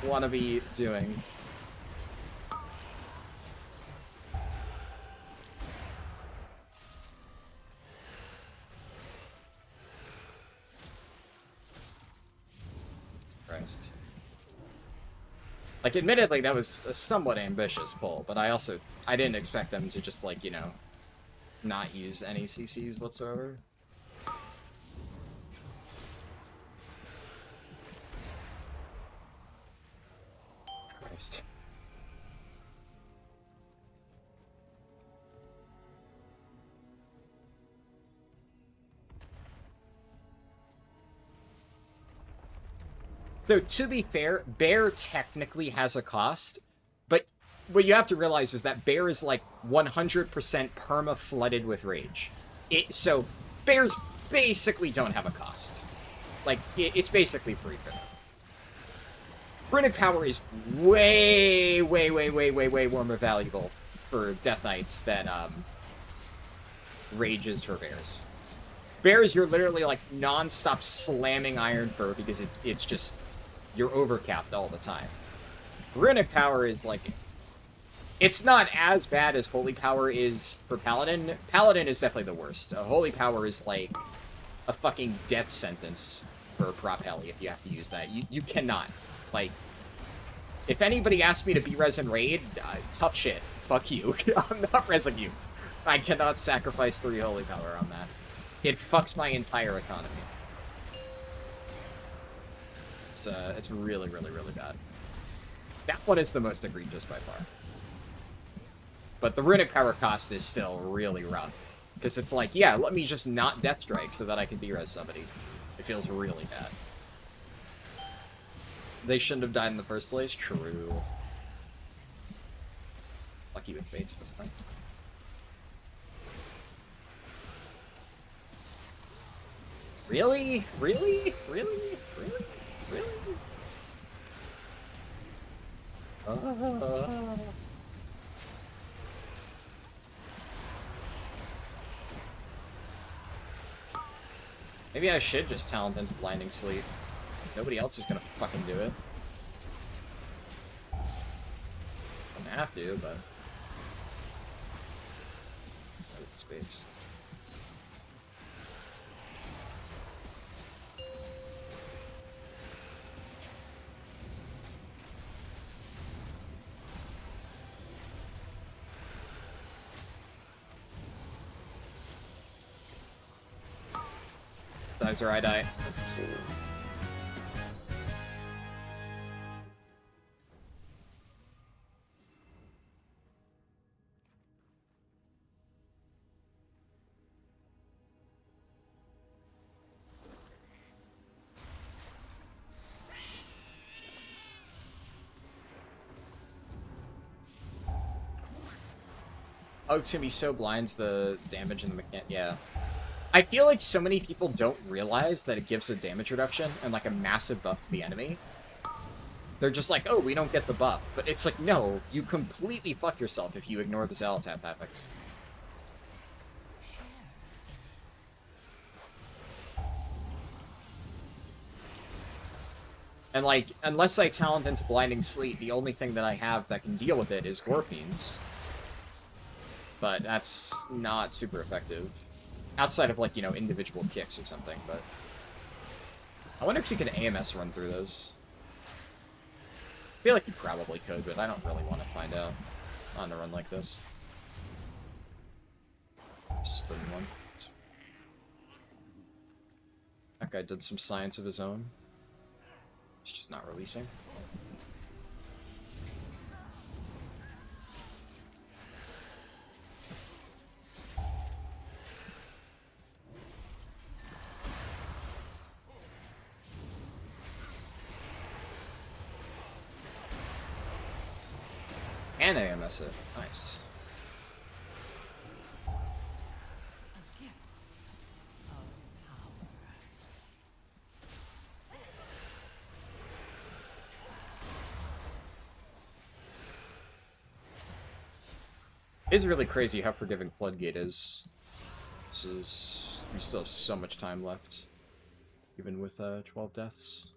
want to be doing. Jesus Christ. Like, admittedly, that was a somewhat ambitious pull, but I didn't expect them to just, like, you know, not use any CCs whatsoever. Christ. So, to be fair, Bear technically has a cost, but what you have to realize is that Bear is like 100% perma-flooded with rage. So, Bears basically don't have a cost. Like, it's basically free for them. Runic Power is way more valuable for Death Knights than rages for bears. Bears, you're literally like non-stop slamming Iron Fur because it's just you're overcapped all the time. Runic Power is like, it's not as bad as Holy Power is for Paladin. Paladin is definitely the worst. Holy Power is like a fucking death sentence for Prop Heli if you have to use that. You cannot. Like, if anybody asked me to be res and raid, tough shit. Fuck you. I'm not resing you. I cannot sacrifice 3 Holy Power on that. It fucks my entire economy. It's really, really, really bad. That one is the most egregious by far. But the Runic Power cost is still really rough. Because it's like, yeah, let me just not Death Strike so that I can de-res somebody. It feels really bad. They shouldn't have died in the first place? True. Lucky with fates this time. Really? Really? Really? Really? Really? Maybe I should just talent into Blinding Sleep. Nobody else is gonna fucking do it. I'm gonna have to, but... Spades. Dies or I die. Oh, Timmy so blinds the damage in the mechanic. Yeah. I feel like so many people don't realize that it gives a damage reduction and like a massive buff to the enemy. They're just like, oh, we don't get the buff. But it's like, no, you completely fuck yourself if you ignore the Zaltap epics. And like, unless I talent into Blinding Sleep, the only thing that I have that can deal with it is Gorfiends. But that's not super effective. Outside of, like, you know, individual kicks or something, but... I wonder if you can AMS run through those. I feel like you probably could, but I don't really want to find out on a run like this. Stun one. That guy did some science of his own. He's just not releasing. And AMS it. Nice. It's really crazy how forgiving Floodgate is. This is... We still have so much time left. Even with 12 deaths.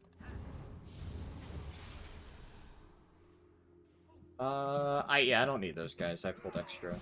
Yeah, I don't need those guys. I pulled extra.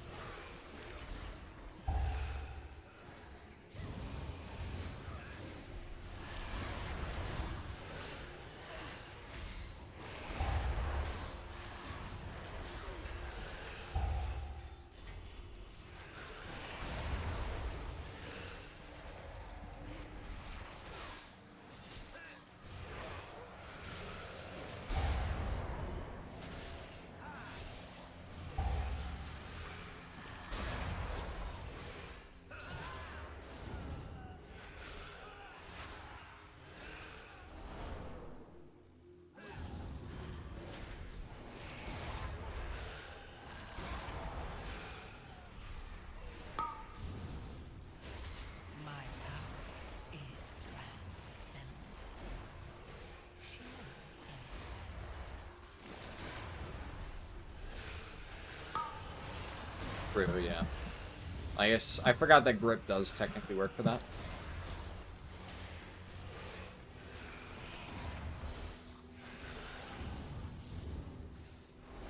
True, yeah. I guess I forgot that grip does technically work for that.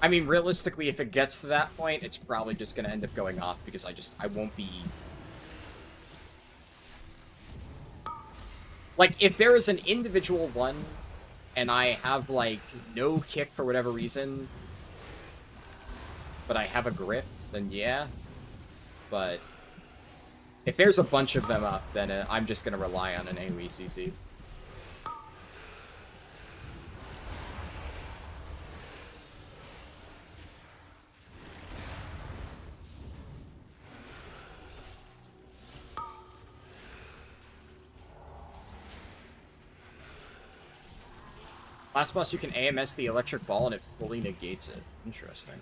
I mean, realistically, if it gets to that point, it's probably just gonna end up going off because I won't be... Like, if there is an individual one and I have, like, no kick for whatever reason, but I have a grip, then yeah. But if there's a bunch of them up, then I'm just gonna rely on an AoE CC. Last boss, you can AMS the electric ball and it fully negates it. Interesting.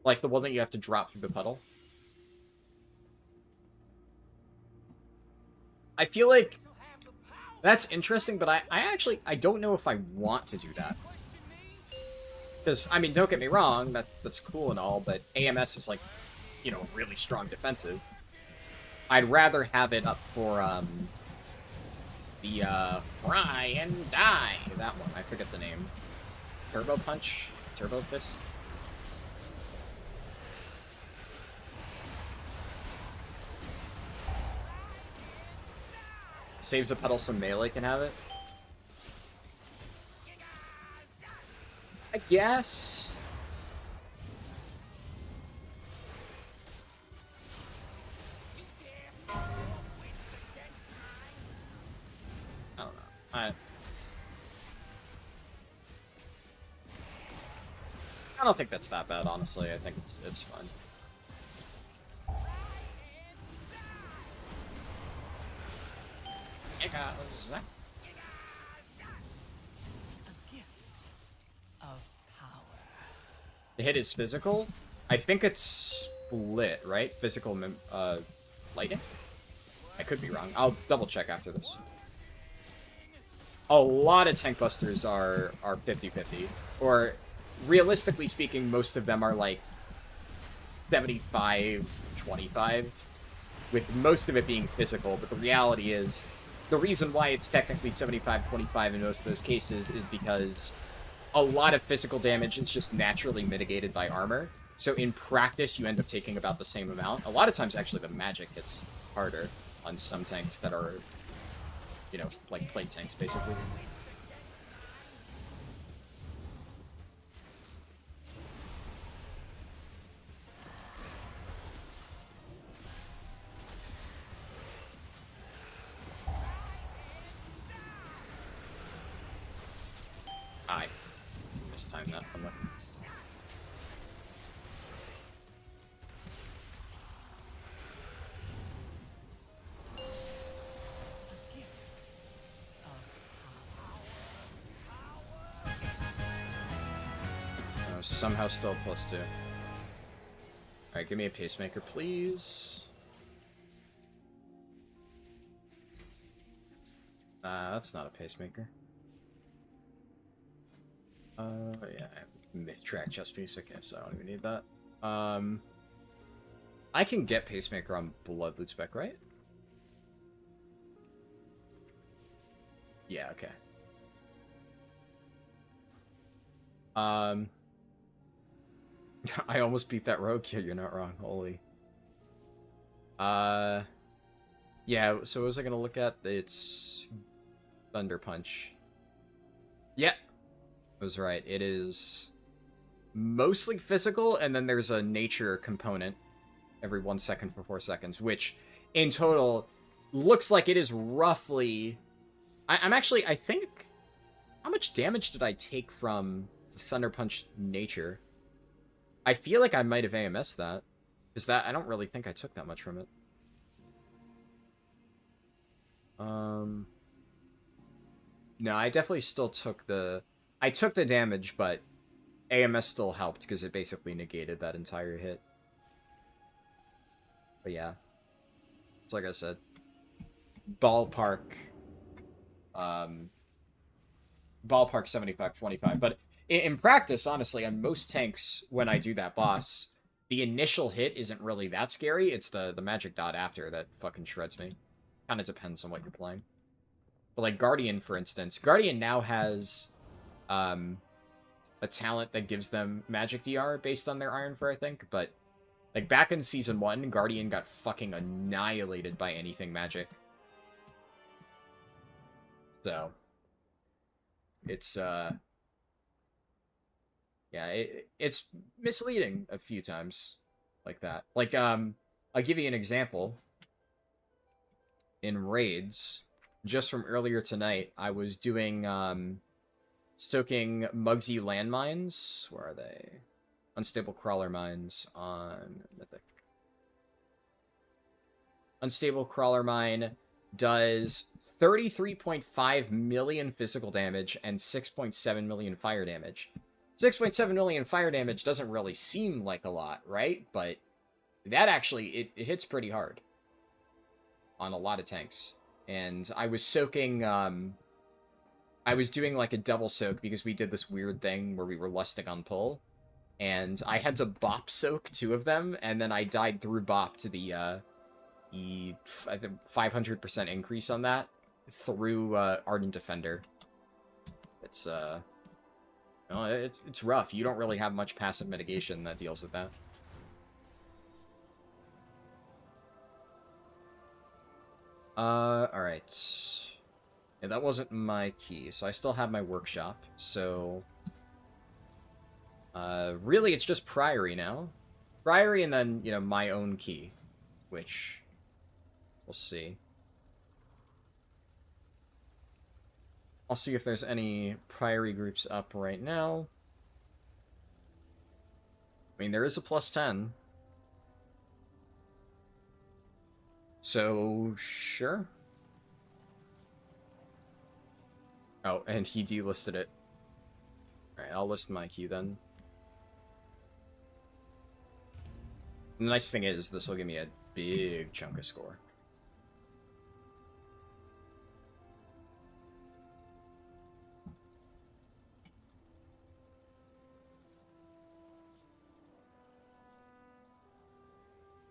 Like the one that you have to drop through the puddle. I feel like that's interesting, but I don't know if I want to do that. Because, I mean, don't get me wrong, that's cool and all, but AMS is like, you know, really strong defensive. I'd rather have it up for, the, Fry and Die. That one, I forget the name. Turbo Punch? Turbo Fist? Saves a pedal so melee can have it? I guess. I don't know. I don't think that's that bad, honestly. I think it's fun. The hit is physical. I think it's split, right? Physical, lightning? I could be wrong. I'll double check after this. A lot of tank busters are 50-50. Or, realistically speaking, most of them are like 75-25. With most of it being physical, but the reality is, the reason why it's technically 75-25 in most of those cases is because a lot of physical damage is just naturally mitigated by armor. So in practice, you end up taking about the same amount. A lot of times, actually, the magic hits harder on some tanks that are, you know, like plate tanks, basically. I mistimed that somewhere. Oh, somehow still +2. Alright, give me a pacemaker, please. That's not a pacemaker. Yeah, myth track chest piece. Okay, so I don't even need that. I can get pacemaker on blood loot spec, right? Yeah, okay. I almost beat that rogue. Yeah, you're not wrong. Holy. Yeah, so what was I gonna look at? It's Thunder Punch. Yeah. Was right. It is mostly physical, and then there's a nature component every 1 second for 4 seconds, which in total looks like it is roughly... I'm actually, I think... How much damage did I take from the Thunder Punch nature? I feel like I might have AMS'd that. Because that, I don't really think I took that much from it. No, I definitely still took the... I took the damage, but AMS still helped because it basically negated that entire hit. But yeah. It's like I said. Ballpark 75-25. But in practice, honestly, on most tanks, when I do that boss, the initial hit isn't really that scary. It's the magic dot after that fucking shreds me. Kind of depends on what you're playing. But like Guardian, for instance, Guardian now has a talent that gives them magic DR based on their Iron Fur, I think. But like back in Season 1, Guardian got fucking annihilated by anything magic. So it's yeah, it's misleading a few times like that. Like I'll give you an example. In raids, just from earlier tonight, I was doing soaking Mugsy landmines. Where are they? Unstable crawler mines on Mythic. Unstable crawler mine does 33.5 million physical damage and 6.7 million fire damage. 6.7 million fire damage doesn't really seem like a lot, right? But that actually, it hits pretty hard on a lot of tanks. And I was soaking, I was doing like a double soak because we did this weird thing where we were lusting on pull. And I had to bop soak 2 of them, and then I died through bop to the, I think 500% increase on that through, Ardent Defender. It's, no, it's rough. You don't really have much passive mitigation that deals with that. Alright. Yeah, that wasn't my key, so I still have my workshop, so... really, it's just Priory now. Priory and then, you know, my own key, which... we'll see. I'll see if there's any Priory groups up right now. I mean, there is a +10. So, sure. Oh, and he delisted it. Alright, I'll list my key then. The nice thing is, this will give me a big chunk of score.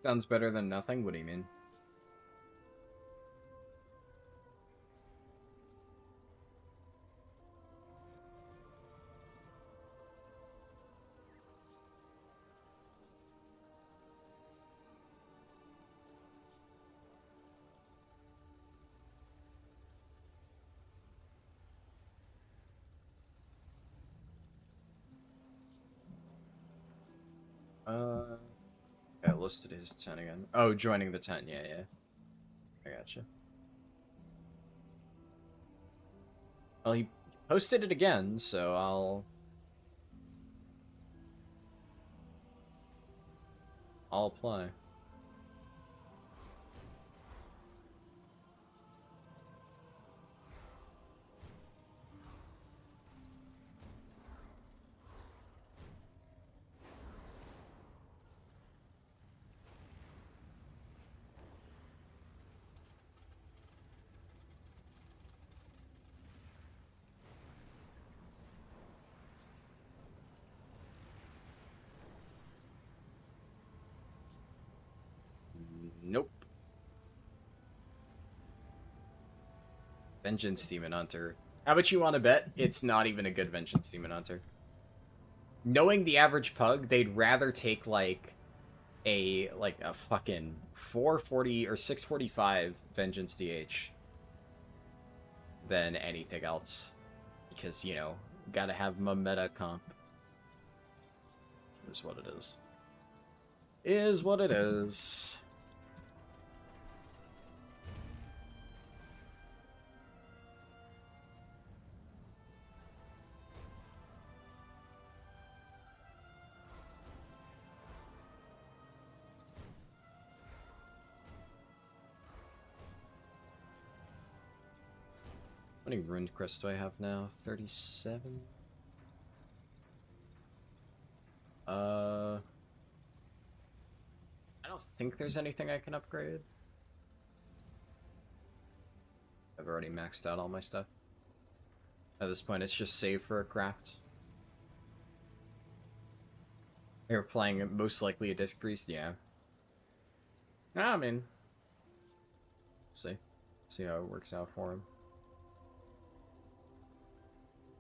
Sounds better than nothing? What do you mean? Yeah, listed his 10 again. Oh, joining the 10, yeah. I gotcha. Well, he posted it again, so I'll apply. Nope. Vengeance Demon Hunter. How about you want to bet it's not even a good Vengeance Demon Hunter? Knowing the average pug, they'd rather take like a fucking 440 or 645 Vengeance DH than anything else. Because, you know, gotta have my meta comp. Is what it is. Is what it is. How many Ruined Crest do I have now? 37? I don't think there's anything I can upgrade. I've already maxed out all my stuff. At this point, it's just save for a craft. They're playing most likely a Disc Priest, yeah. I mean, See. See how it works out for him.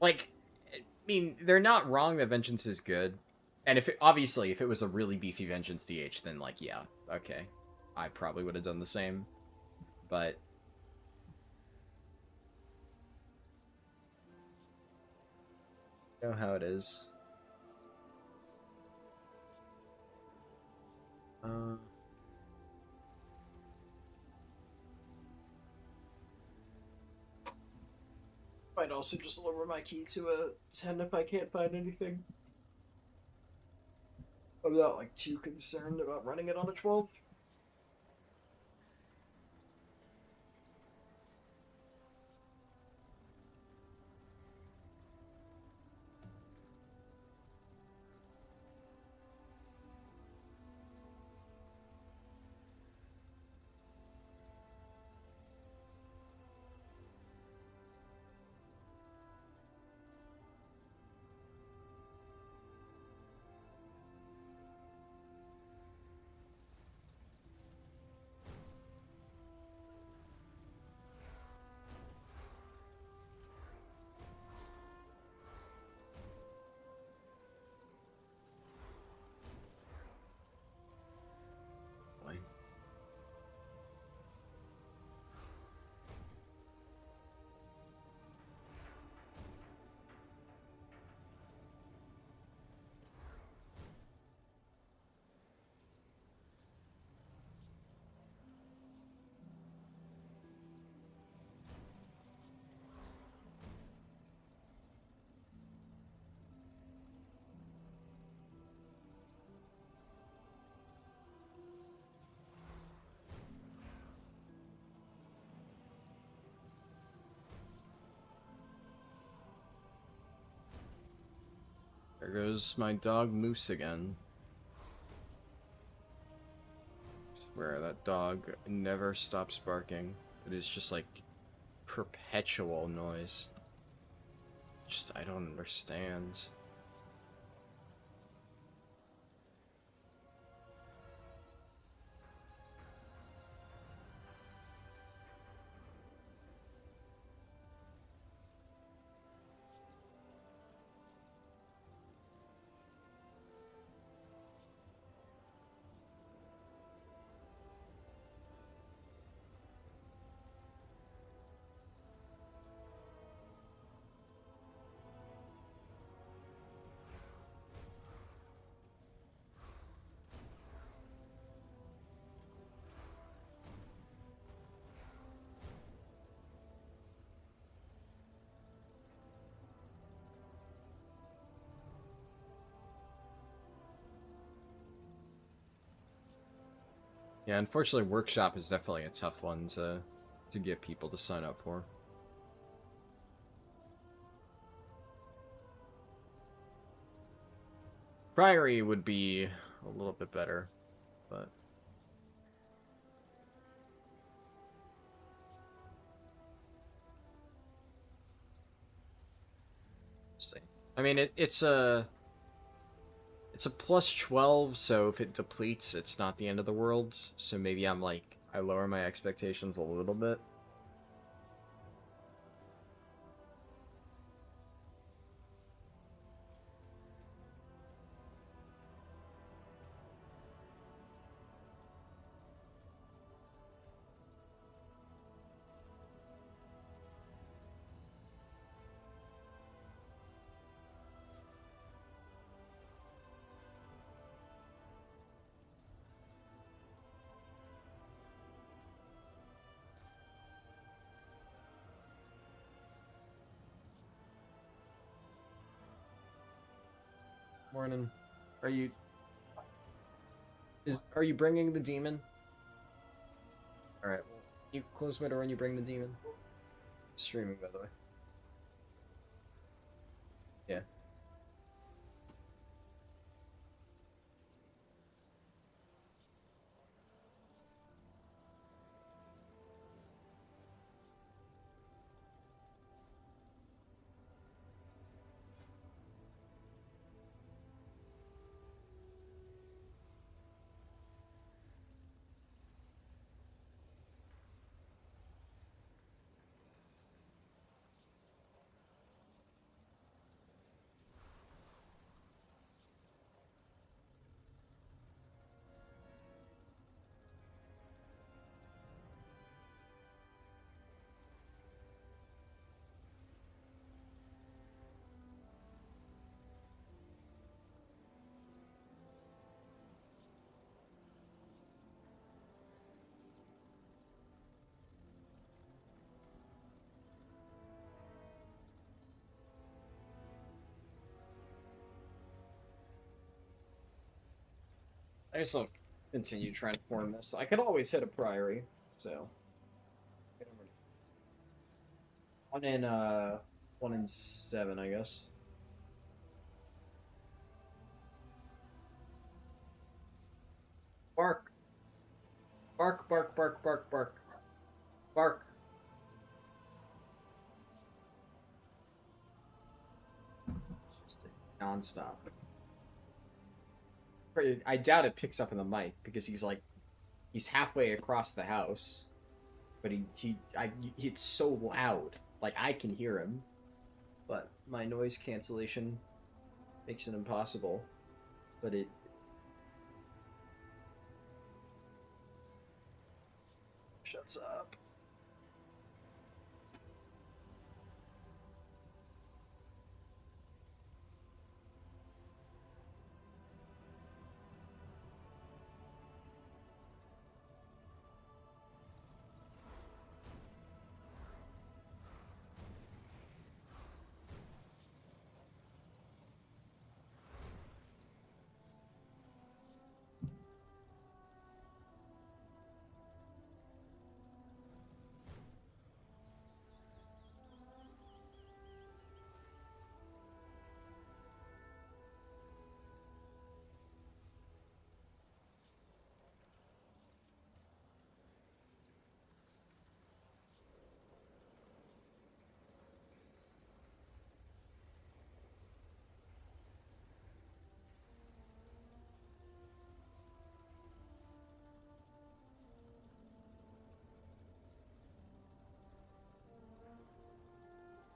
Like, I mean, they're not wrong that Vengeance is good. And if it, obviously, if it was a really beefy Vengeance DH, then, like, yeah, okay. I probably would have done the same. But... you know how it is. Might also just lower my key to a 10 if I can't find anything. I'm not, like, too concerned about running it on a 12. There goes my dog Moose again. I swear, that dog never stops barking. It is just like perpetual noise. Just, I don't understand. Yeah, unfortunately, Workshop is definitely a tough one to get people to sign up for. Priory would be a little bit better, but... I mean, it's a plus 12, so if it depletes, it's not the end of the world. So maybe I'm like, I lower my expectations a little bit. Morning. Are you bringing the demon? All right. Well, you close my door when you bring the demon. Streaming, by the way. Yeah. I guess I'll continue trying to form this. I could always hit a priory, so. 1 in 7, I guess. Bark. Bark, bark, bark, bark, bark. Bark. Just non-stop. I doubt it picks up in the mic because he's halfway across the house, but it's so loud, like I can hear him, but my noise cancellation makes it impossible. But it shuts up.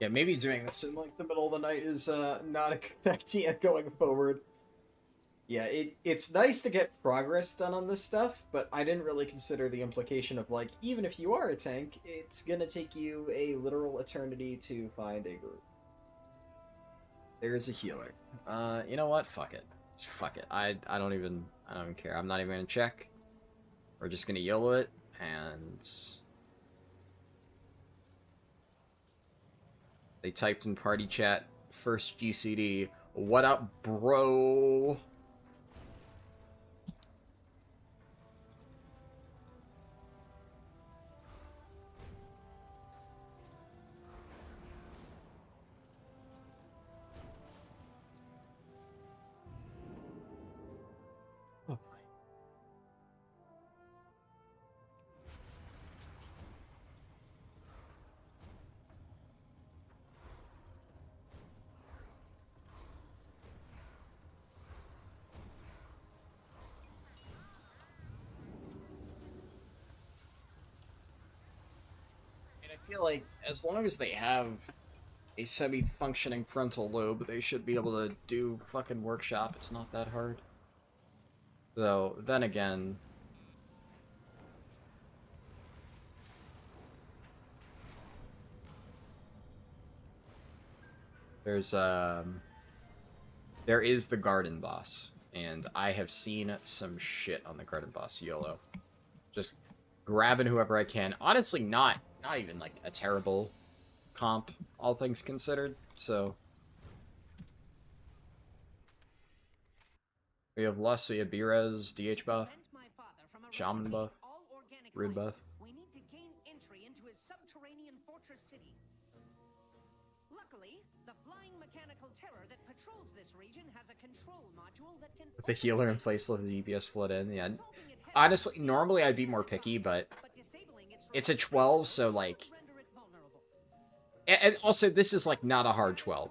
Yeah, maybe doing this in like the middle of the night is not a good idea going forward. Yeah, it's nice to get progress done on this stuff, but I didn't really consider the implication of like, even if you are a tank, it's gonna take you a literal eternity to find a group. There's a healer. You know what? Fuck it. Fuck it. I don't even care. I'm not even gonna check. We're just gonna YOLO it, and they typed in party chat, first GCD, what up, bro? Oh boy. I feel like as long as they have a semi-functioning frontal lobe, they should be able to do fucking workshop. It's not that hard. Though, then again... there is the garden boss, and I have seen some shit on the garden boss, YOLO. Just grabbing whoever I can. Honestly, not even like a terrible comp, all things considered, so... We have Lust, we have B-Res, DH buff, Shaman buff, Rude buff. We need to gain entry into his subterranean fortress city. Luckily, the flying mechanical terror that patrols this region has a control module that can... With the healer in place, let the DPS flood in, yeah. Honestly, normally I'd be more picky, but it's a 12, so like... And also, this is like not a hard 12,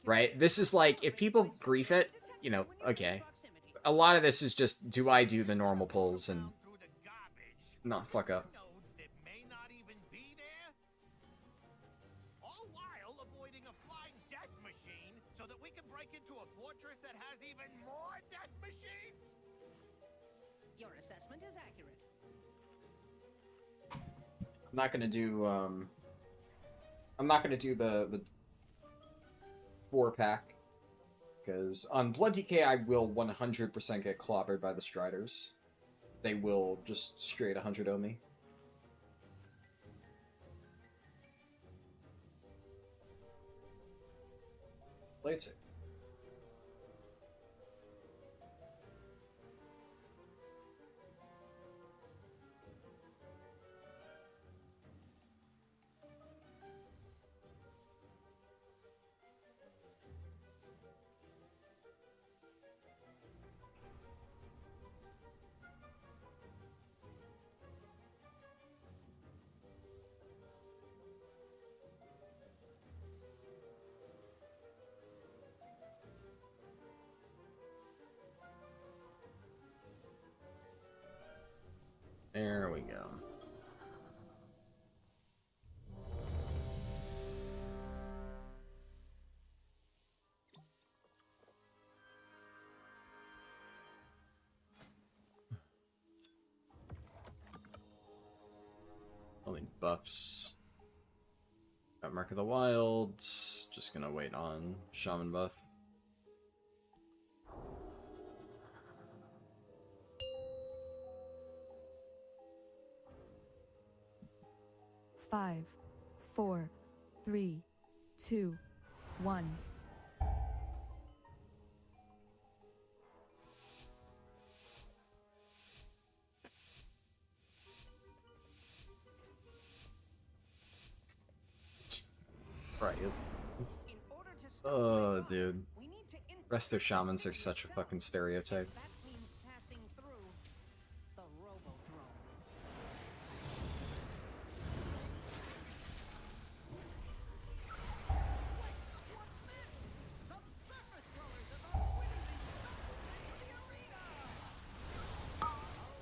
right? This is like, if people grief it, you know, okay. A lot of this is just, do I do the normal pulls and not fuck up? All while avoiding a flying death machine so that we can break into a fortress that has even more death machines? Your assessment is accurate. I'm not gonna do, I'm not gonna do the 4-pack. Because on Blood DK, I will 100% get clobbered by the Striders. They will just straight 100-0 me. Leatrix. we go. Only buffs. Got Mark of the Wilds. Just gonna wait on Shaman buff. Five, 4, 3, 2, 1. Right. In order to stop Oh, my dude. boss, we need to Resto infiltrate the shamans are city such a itself. fucking stereotype. That means passing through the Robodrome. Some surface dwellers have unwittingly stumbled into the arena! A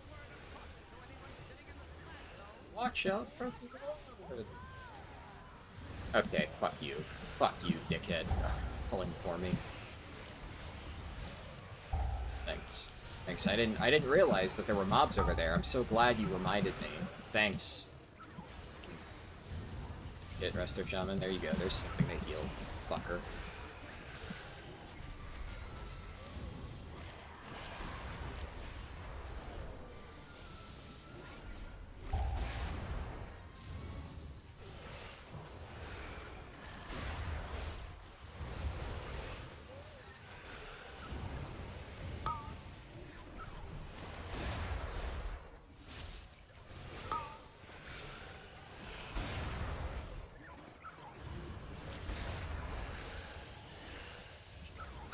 word of caution to anyone sitting in the splat zone. Watch out for the... Okay, fuck you. Fuck you, dickhead. Pulling for me. Thanks. Thanks. I didn't realize that there were mobs over there. I'm so glad you reminded me. Thanks. Hit Resto Shaman. There you go. There's something to heal. Fucker.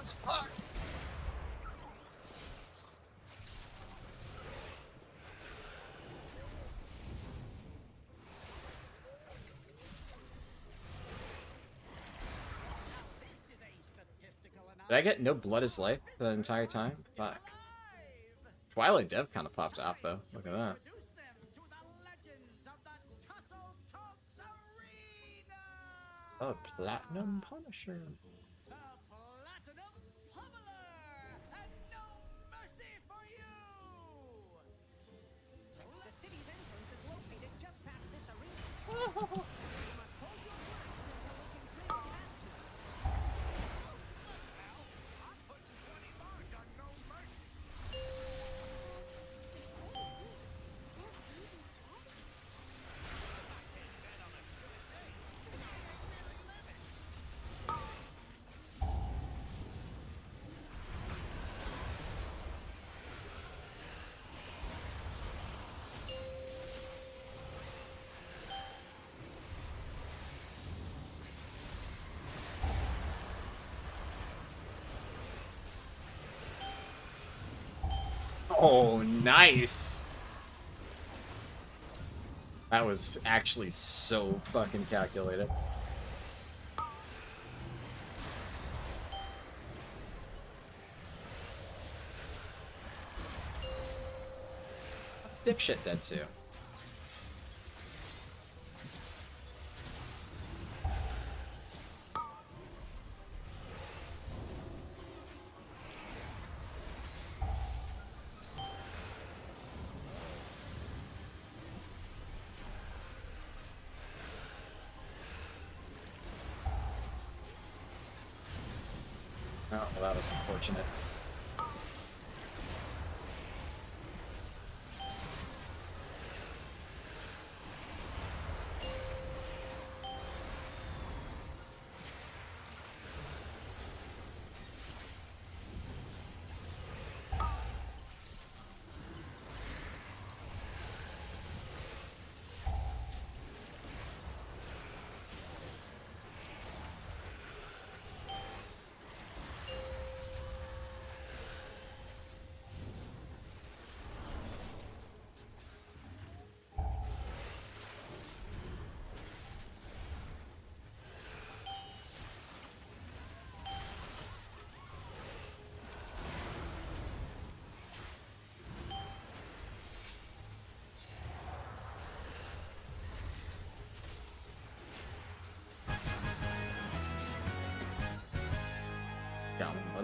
Fuck. This is a statistical Did I get no blood is life for that entire time? Fuck. Twilight Dev kind of popped off though. Look at that. Introduce them to the legends of the Tussle Talks Arena! Oh, Platinum Punisher. The Platinum Pummeler! And no mercy for you! The city's entrance is located just past this arena. You must hold your ground until we can clear a path to it. I'm putting 20 mark on no mercy! Oh, nice! That was actually so fucking calculated. That's dipshit dead too. Oh, well, that was unfortunate.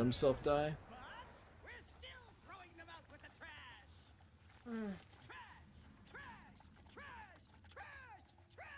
himself die. But we're still throwing them out with the trash. Trash, trash, trash, trash, trash.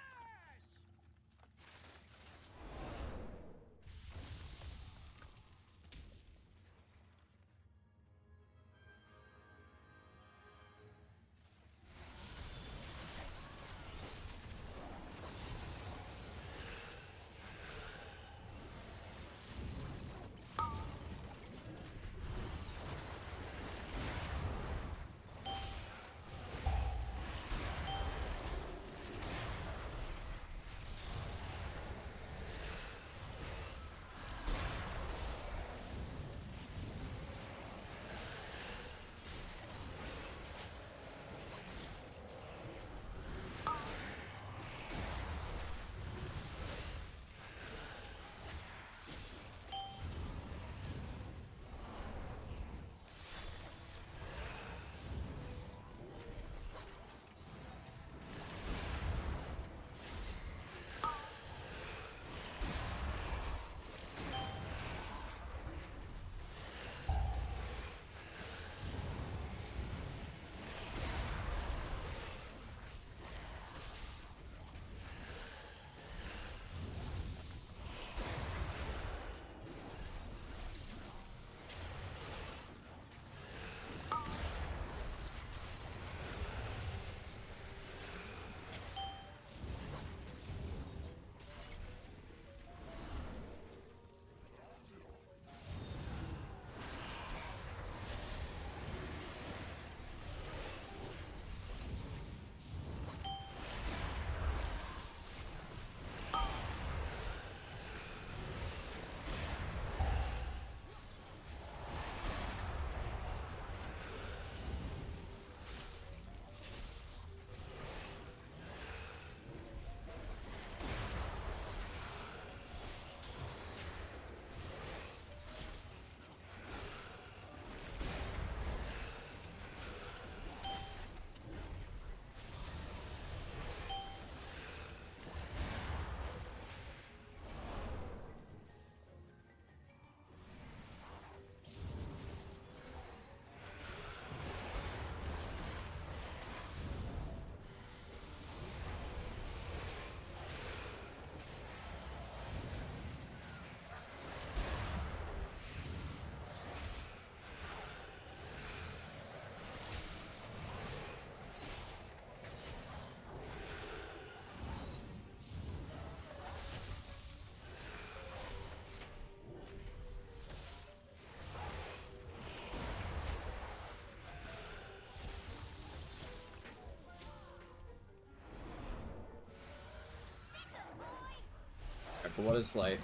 Blood is life.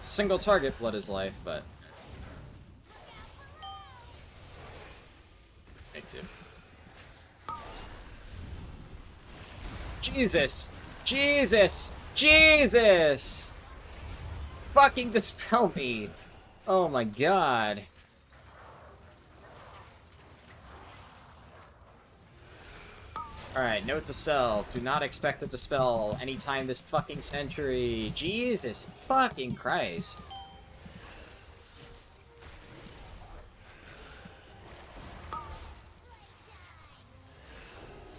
Single target, blood is life, but... Addictive. Jesus! Jesus! Jesus! Fucking dispel me! Oh my god. Alright, note to self. Do not expect a dispel anytime this fucking century. Jesus fucking Christ.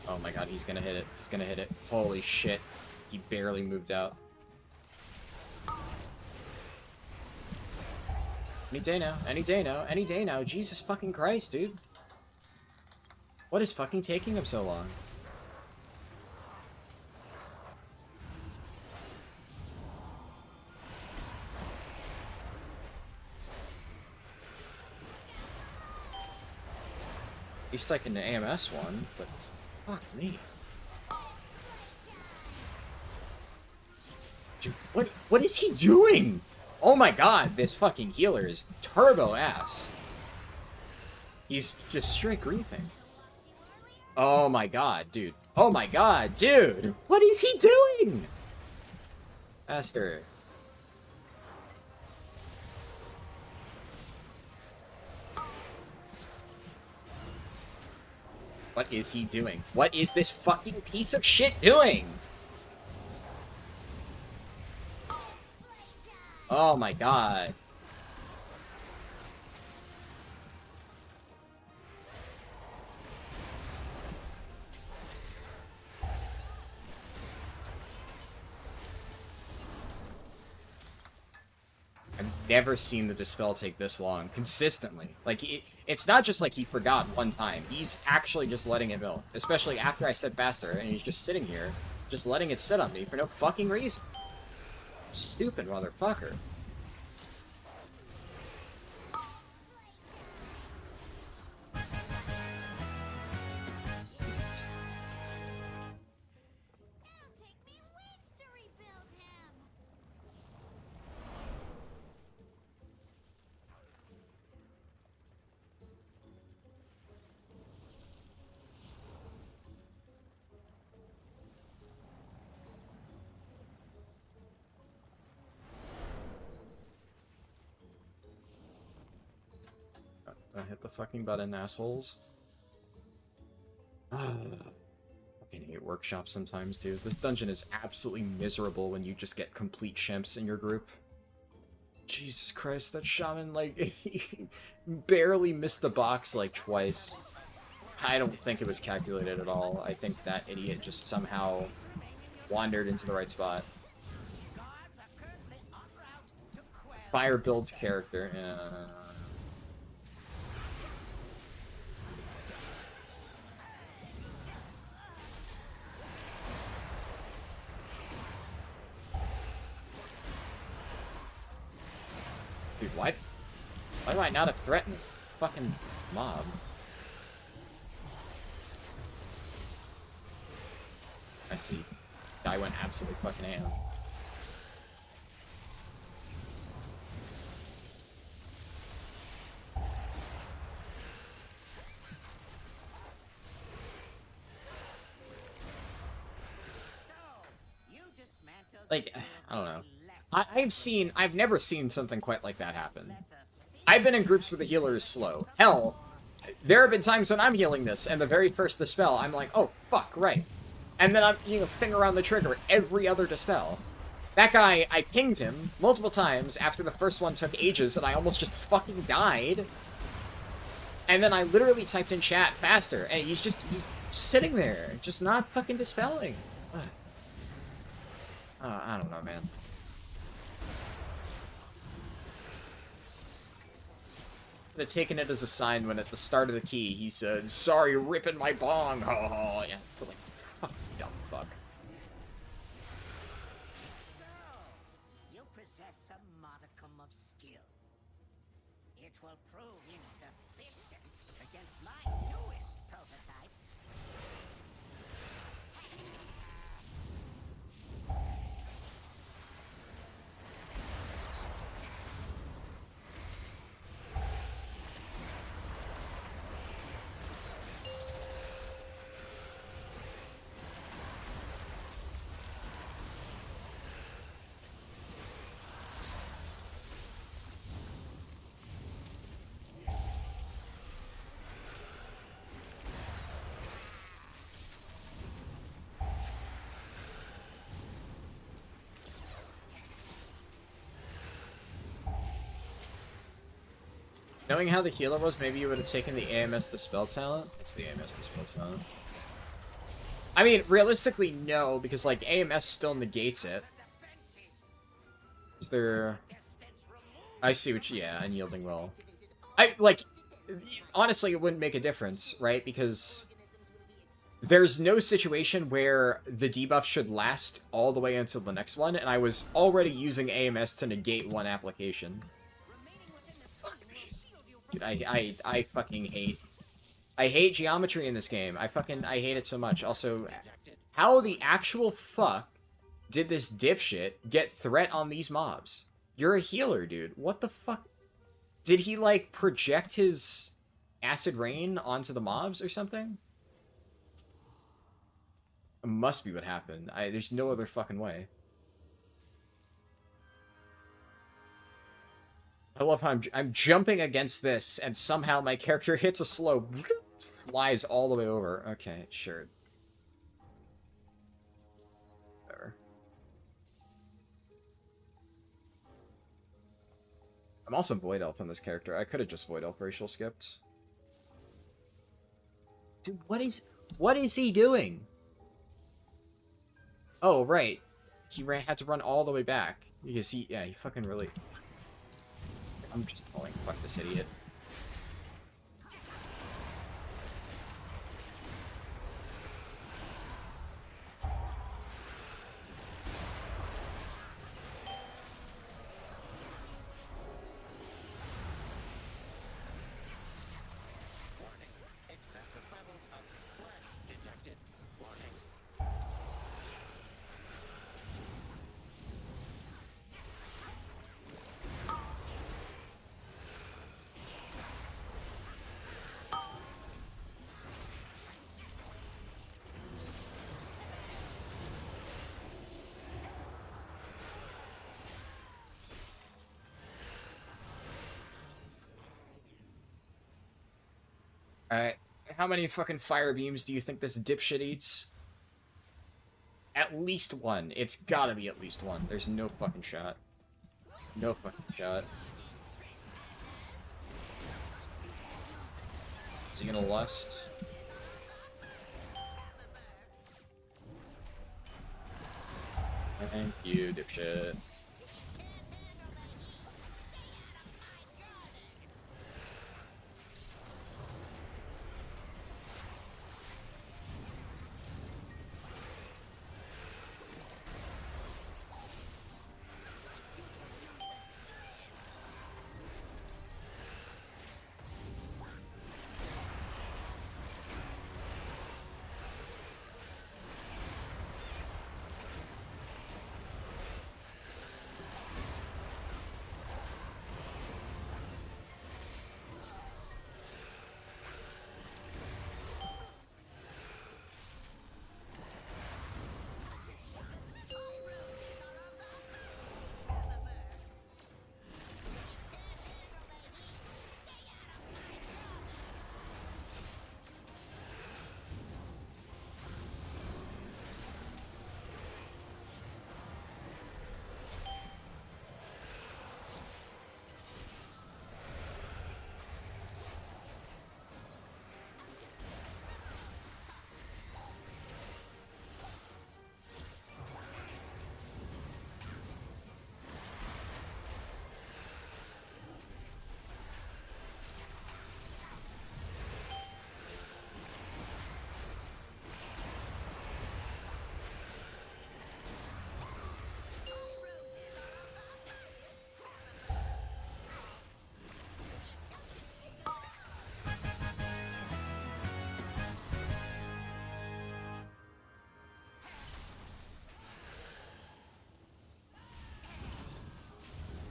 Oh my god, he's gonna hit it. He's gonna hit it. Holy shit. He barely moved out. Any day now. Any day now. Any day now. Jesus fucking Christ, dude. What is fucking taking him so long? He's like an AMS one, but fuck me. Dude, what is he doing? Oh my god, this fucking healer is turbo ass. He's just straight griefing. Oh my god, dude. Oh my god, dude! What is he doing? Faster. What is he doing? What is this fucking piece of shit doing? Oh my god. never seen the Dispel take this long, consistently. Like, it's not just like he forgot one time. He's actually just letting it mill. Especially after I said faster, and he's just sitting here, just letting it sit on me for no fucking reason. Stupid motherfucker. It'll take me weeks to rebuild him. Don't hit the fucking button, assholes. Fucking hate workshops sometimes, dude. This dungeon is absolutely miserable when you just get complete chimps in your group. Jesus Christ, that shaman, like, he barely missed the box, like, twice. I don't think it was calculated at all. I think that idiot just somehow wandered into the right spot. Guards are currently en route to quell. Fire builds character. Dude, why do I not have threatened this fucking mob? I see. Guy went absolutely fucking ham. So, you dismantled Like, the I don't know. less I've never seen something quite like that happen. Let us see. I've been in groups where the healer is slow. Hell, there have been times when I'm healing this, and the very first Dispel, I'm like, oh, fuck, right. And then I'm, finger on the trigger every other Dispel. That guy, I pinged him multiple times after the first one took ages, and I almost just fucking died. And then I literally typed in chat faster, and he's sitting there, just not fucking dispelling. I don't know, man. Could have taken it as a sign when at the start of the key he said, "Sorry, ripping my bong." Oh, yeah. Like, fuck, dumb fuck. So, you possess a modicum of skill. It will prove insufficient against my newest prototype. Knowing how the healer was, maybe you would have taken the AMS Dispel talent. It's the AMS Dispel talent. I mean, realistically, no, because, like, AMS still negates it. Is there... I see what you... Yeah, unyielding will. Honestly, it wouldn't make a difference, right? Because there's no situation where the debuff should last all the way until the next one, and I was already using AMS to negate one application. Dude, I fucking hate... I hate geometry in this game. I hate it so much. Also, how the actual fuck did this dipshit get threat on these mobs? You're a healer, dude. What the fuck? Did he, like, project his acid rain onto the mobs or something? It must be what happened. There's no other fucking way. I love how I'm jumping against this, and somehow my character hits a slow... flies all the way over. Okay, sure. Whatever. I'm also Void Elf on this character. I could have just Void Elf racial skipped. Dude, what is he doing? Oh, right. He had to run all the way back. Because he fucking really... I'm just pulling. Fuck this idiot. Warning. Excessive levels of flesh detected. Warning. Alright, how many fucking fire beams do you think this dipshit eats? At least one. It's gotta be at least one. There's no fucking shot. No fucking shot. Is he gonna lust? Thank you, dipshit.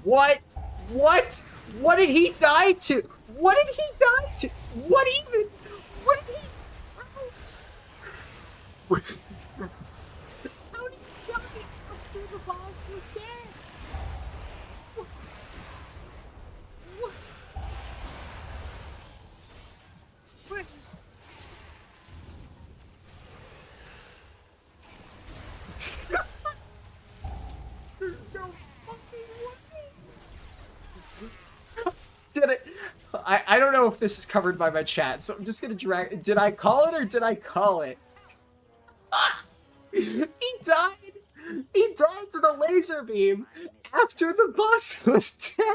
What? What? What did he die to? What did he die to? What even? What did he? How did he die after the boss was dead? What? What? What? There's no fucking way. Did it? I don't know if this is covered by my chat, so I'm just gonna drag. Did I call it or did I call it? Ah! He died. He died to the laser beam after the boss was dead.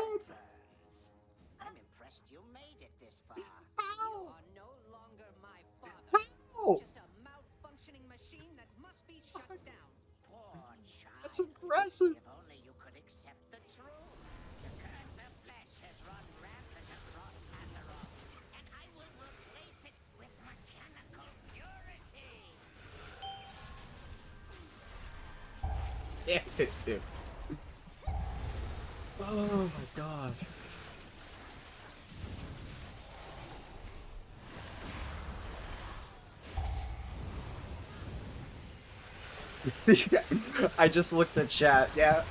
I'm impressed you made it this far. How? You are no longer my father. How? Just a malfunctioning machine that must be shut down. Poor child. That's impressive. If only you could accept the truth. The curse of flesh has run rampant across Azeroth, and I will replace it with mechanical purity. Damn it, dude. Oh my god. I just looked at chat. Yeah,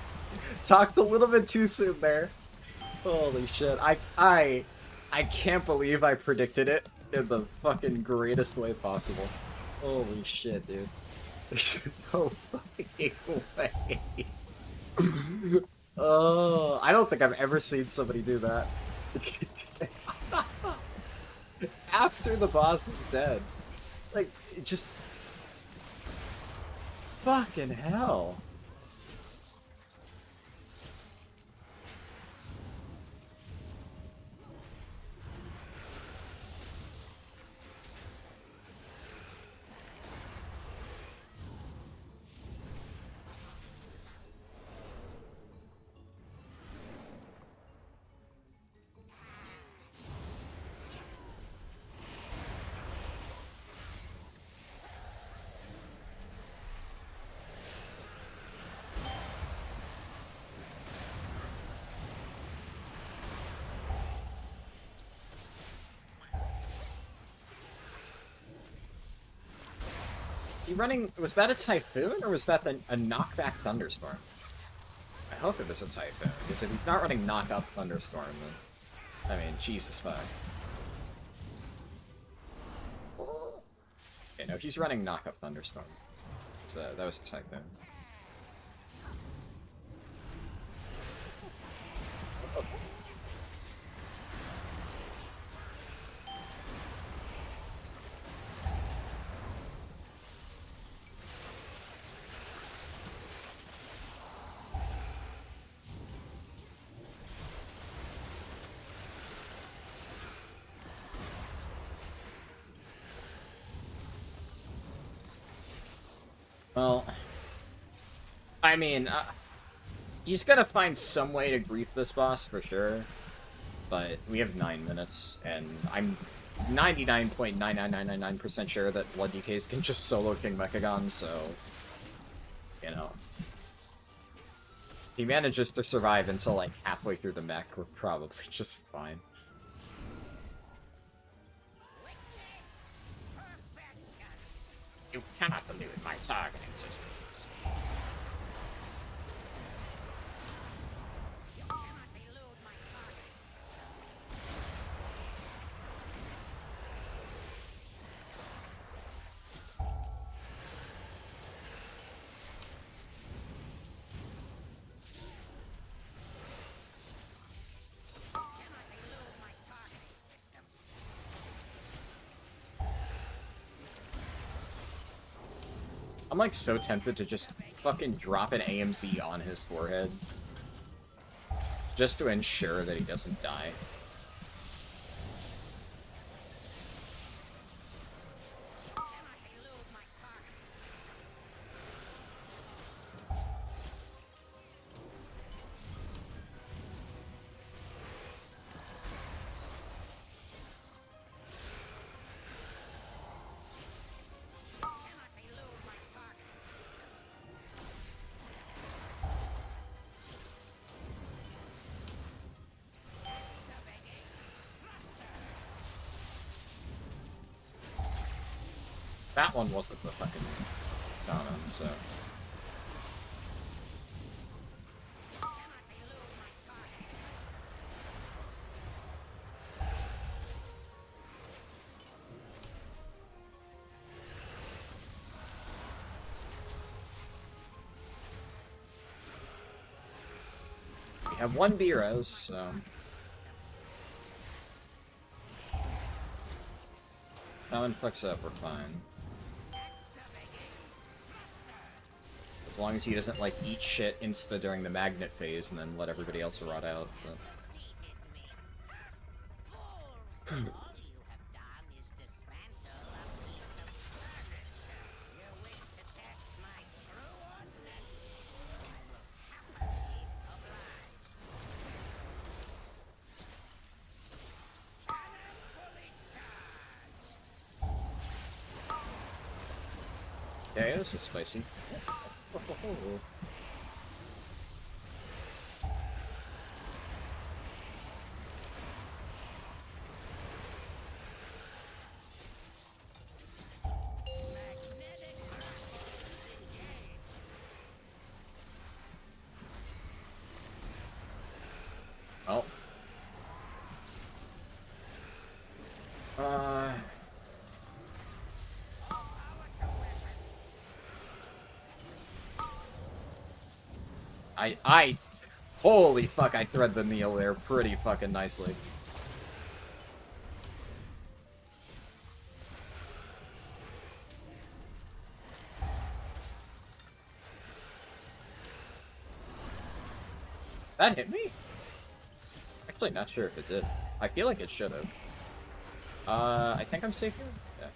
talked a little bit too soon there. Holy shit! I can't believe I predicted it in the fucking greatest way possible. Holy shit, dude! There's no fucking way. Oh, I don't think I've ever seen somebody do that. After the boss is dead, like it just. Fucking hell. he running... Was that a Typhoon, or was that a knockback Thunderstorm? I hope it was a Typhoon, because if he's not running knock-up Thunderstorm, then... I mean, Jesus fuck. Okay, no, he's running knock-up Thunderstorm. So that was a Typhoon. Well, I mean, he's gonna find some way to grief this boss for sure, but we have 9 minutes, and I'm 99.99999% sure that Blood DKs can just solo King Mechagon, so, you know. If he manages to survive until, like, halfway through the mech, we're probably just fine. You cannot elude my targeting systems. You cannot elude my targeting system. You cannot elude my targeting system. I'm like so tempted to just fucking drop an AMZ on his forehead. Just to ensure that he doesn't die. Cannot elude my targeting system. Cannot elude my targeting system. Activating That one wasn't the fucking Katana, so... cannot elude my targeting system. We have one B-Res, so... That one fucks up, we're fine. As long as he doesn't, like, eat shit insta during the magnet phase and then let everybody else rot out. But... Fools! All you have done is dismantle a piece of furniture. You wish to test my true ordnance? I will happily oblige. Cannon fully charged! Yeah, this is spicy. Magnetic engaged. Well. Holy fuck, I thread the needle there pretty fucking nicely. That hit me? Actually, not sure if it did. I feel like it should have. I think I'm safe here? Yeah.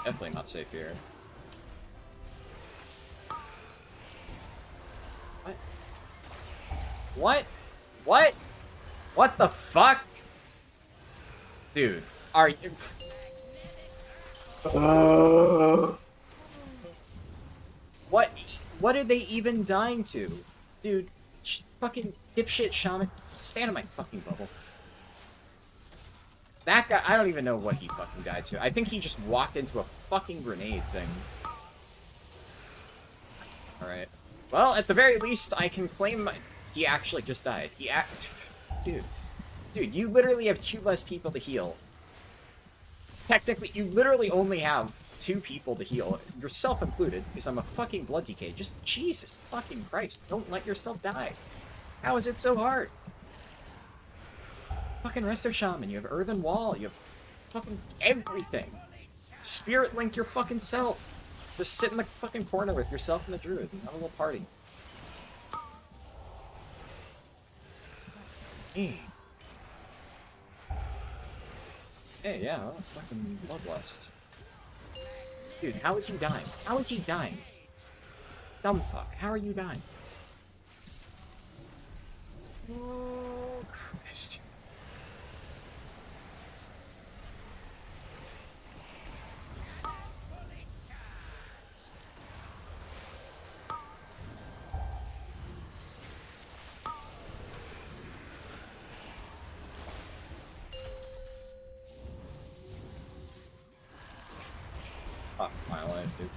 Definitely not safe here. What? What? What the fuck? Dude, are you... What are they even dying to? Dude, fucking dipshit shaman, stand in my fucking bubble. That guy, I don't even know what he fucking died to. I think he just walked into a fucking grenade thing. Alright. Well, at the very least, I can claim he actually just died. Dude. Dude, you literally have 2 less people to heal. Technically, you literally only have 2 people to heal. Yourself included, because I'm a fucking blood decay. Just, Jesus fucking Christ. Don't let yourself die. How is it so hard? Fucking Resto Shaman, you have Earthen Wall, you have fucking everything. Spirit Link your fucking self. Just sit in the fucking corner with yourself and the Druid and have a little party. Hey. Hey, yeah, well, fucking Bloodlust. Dude, how is he dying? How is he dying? Dumb fuck, how are you dying? Oh, Christ. Fuck my life, dude.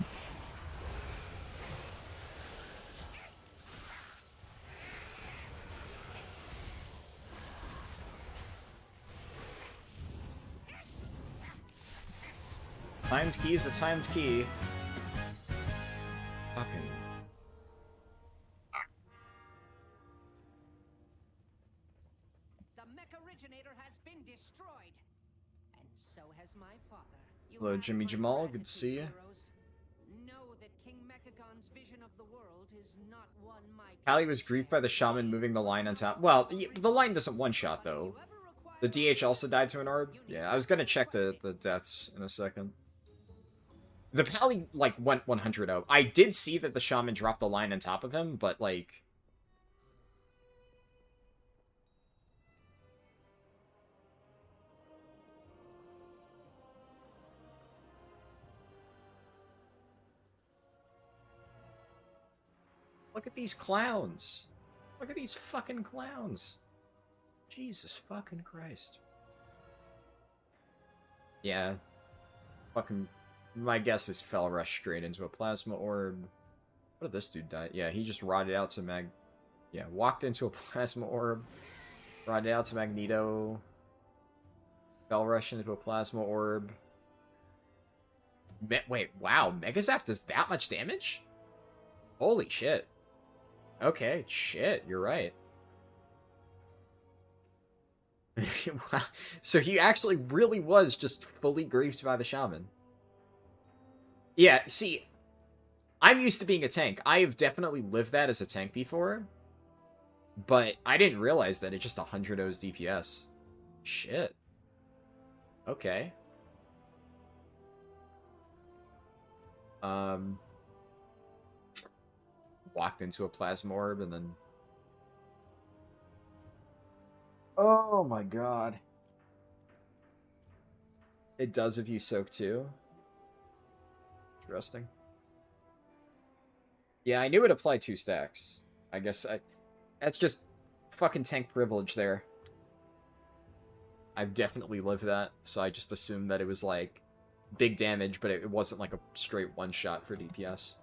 Timed key is a timed key. Fucking. The mech originator has been destroyed. And so has my father. You Hello, have Jimmy my Jamal. Good to gratitude, see you. heroes. Know that King Mechagon's vision of the world is not one my Callie was griefed by the shaman moving the line on top. Well, the line doesn't one-shot, though. The DH also died to an orb? Yeah, I was gonna check the deaths in a second. The Pally, like, went 100-0. I did see that the shaman dropped the line on top of him, but, like... Look at these clowns. Look at these fucking clowns. Jesus fucking Christ. Yeah. Fucking... My guess is fell rush straight into a plasma orb. What did this dude die? Yeah, he just rotted out to Yeah, walked into a plasma orb. Rotted out to Magneto. Fell rush into a plasma orb. Wait, wow. Megazap does that much damage? Holy shit. Okay, shit, you're right. Wow. So he actually really was just fully griefed by the shaman. Yeah, see, I'm used to being a tank. I have definitely lived that as a tank before, but I didn't realize that it just 100 O's DPS. Shit. Okay. Walked into a plasma orb and then... Oh my god. It does if you soak too. Interesting. Yeah, I knew it applied 2 stacks. I guess that's just fucking tank privilege there. I've definitely lived that, so I just assumed that it was like big damage, but it wasn't like a straight one-shot for DPS.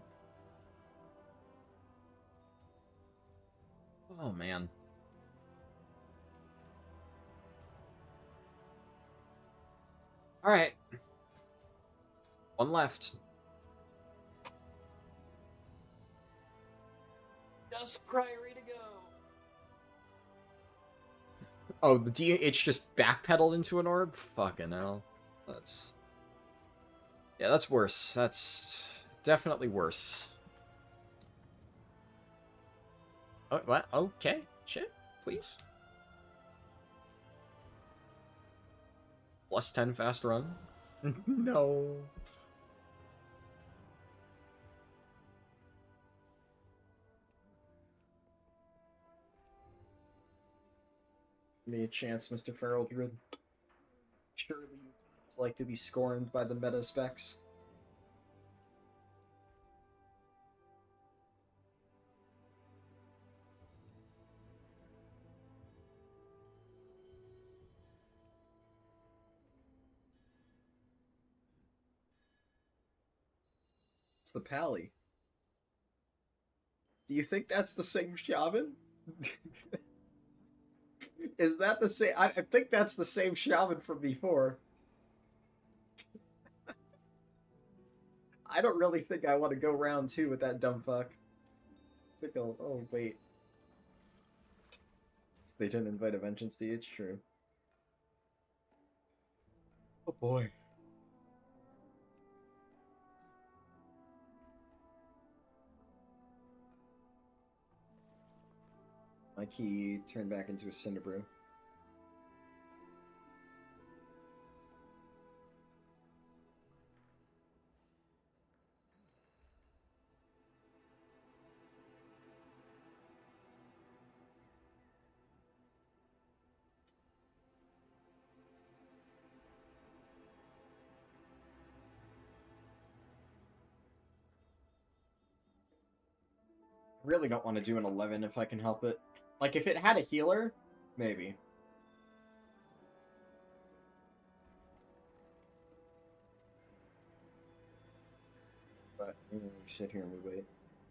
Oh, man. Alright. 1 left. Just Priory to go. Oh, the DH just backpedaled into an orb? Fucking hell. That's... Yeah, that's worse. That's definitely worse. Oh, what? Okay. Shit. Please. Plus 10 fast run. No. Give me a chance, Mr. Feral Druid. Surely you'd like to be scorned by the meta specs. It's the Pally. Do you think that's the same shaman? Is that the same? I think that's the same shaman from before. I don't really think I want to go round 2 with that dumb fuck. I think I'll... Oh, wait. So they didn't invite a vengeance to you? It's true. Oh boy. My key turned back into a Cinderbrew. Really don't want to do an 11 if I can help it. Like, if it had a healer, maybe. But we sit here and we wait.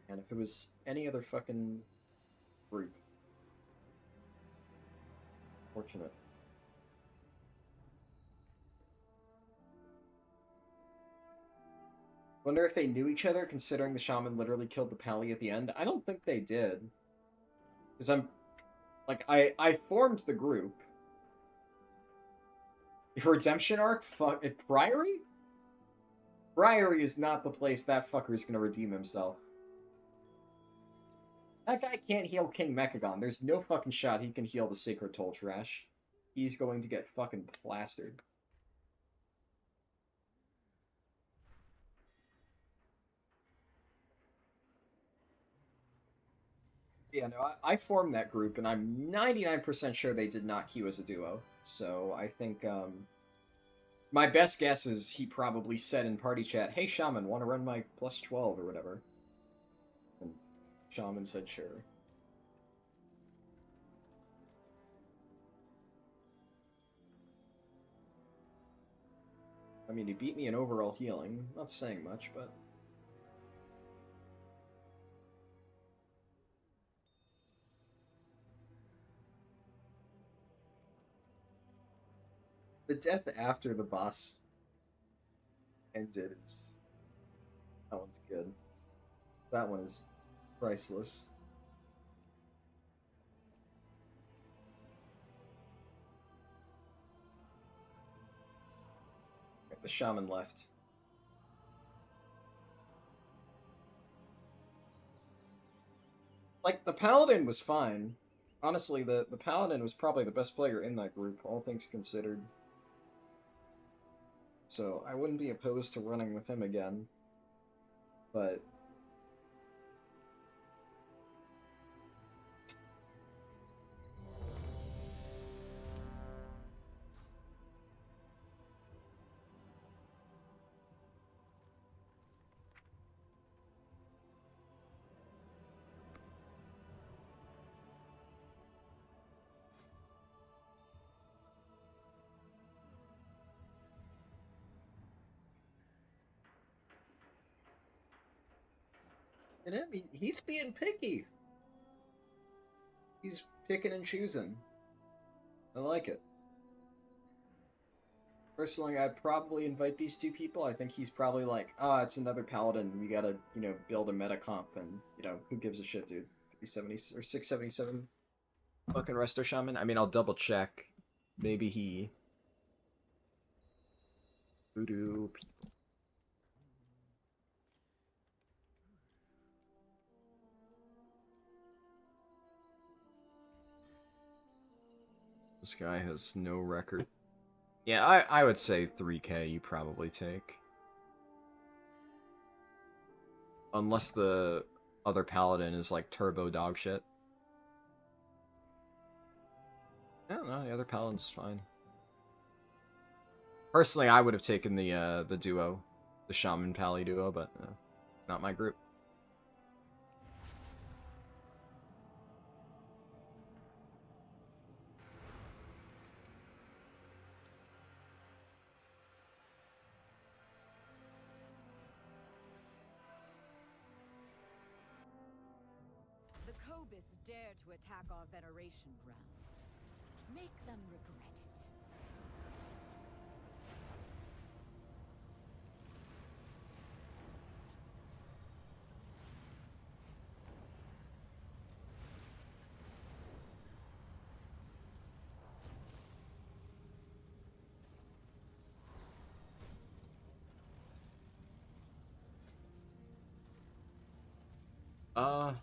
And if it was any other fucking group. Fortunate. Wonder if they knew each other, considering the shaman literally killed the Pally at the end. I don't think they did. Because I'm... Like, I formed the group. Redemption arc? Fuck... Priory? Priory is not the place that fucker is gonna redeem himself. That guy can't heal King Mechagon. There's no fucking shot he can heal the Sacred Toll Trash. He's going to get fucking plastered. Yeah, no, I formed that group, and I'm 99% sure they did not queue as a duo. So I think, my best guess is he probably said in party chat, "Hey, Shaman, want to run my plus 12 or whatever?" And Shaman said, "Sure." I mean, he beat me in overall healing. Not saying much, but... The death after the boss ended is... That one's good. That one is priceless. The shaman left. Like, the paladin was fine. Honestly, the paladin was probably the best player in that group, all things considered. So I wouldn't be opposed to running with him again. But... And him, he's being picky. He's picking and choosing. I like it. Personally, I'd probably invite these two people. I think he's probably like, ah, it's another paladin. We gotta, you know, build a meta comp, and, you know, who gives a shit, dude? 370 or 677 fucking Resto Shaman? I mean, I'll double check. Maybe he... Voodoo people. This guy has no record. Yeah, I would say 3K you probably take. Unless the other paladin is like turbo dog shit. I don't know, the other paladin's fine. Personally, I would have taken the duo. The Shaman Pally duo, but not my group. Cobus dare to attack our veneration grounds. Make them regret it. Uh,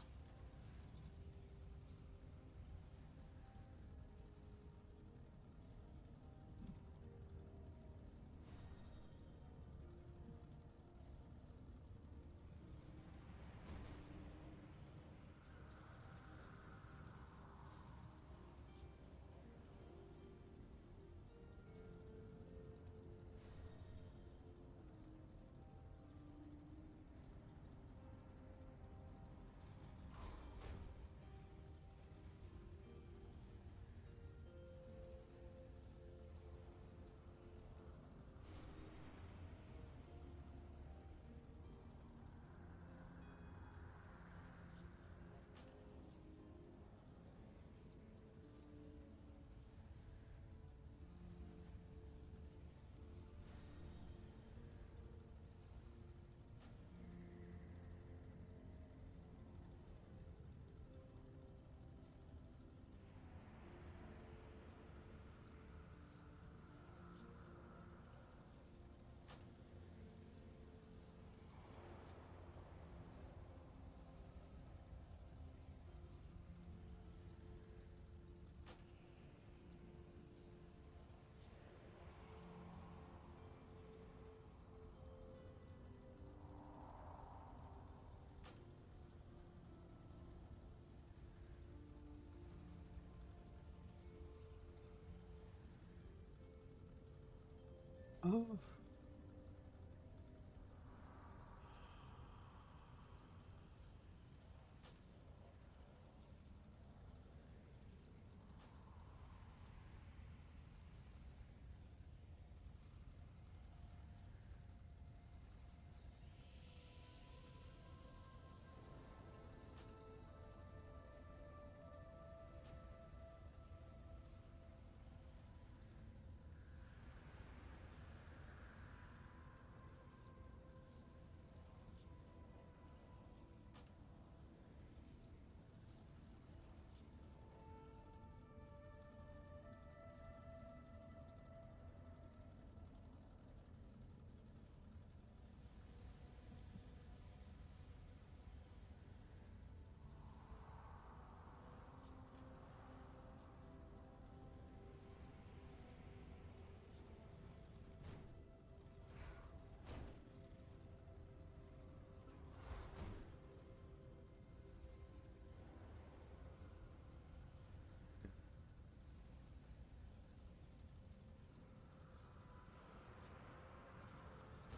oh.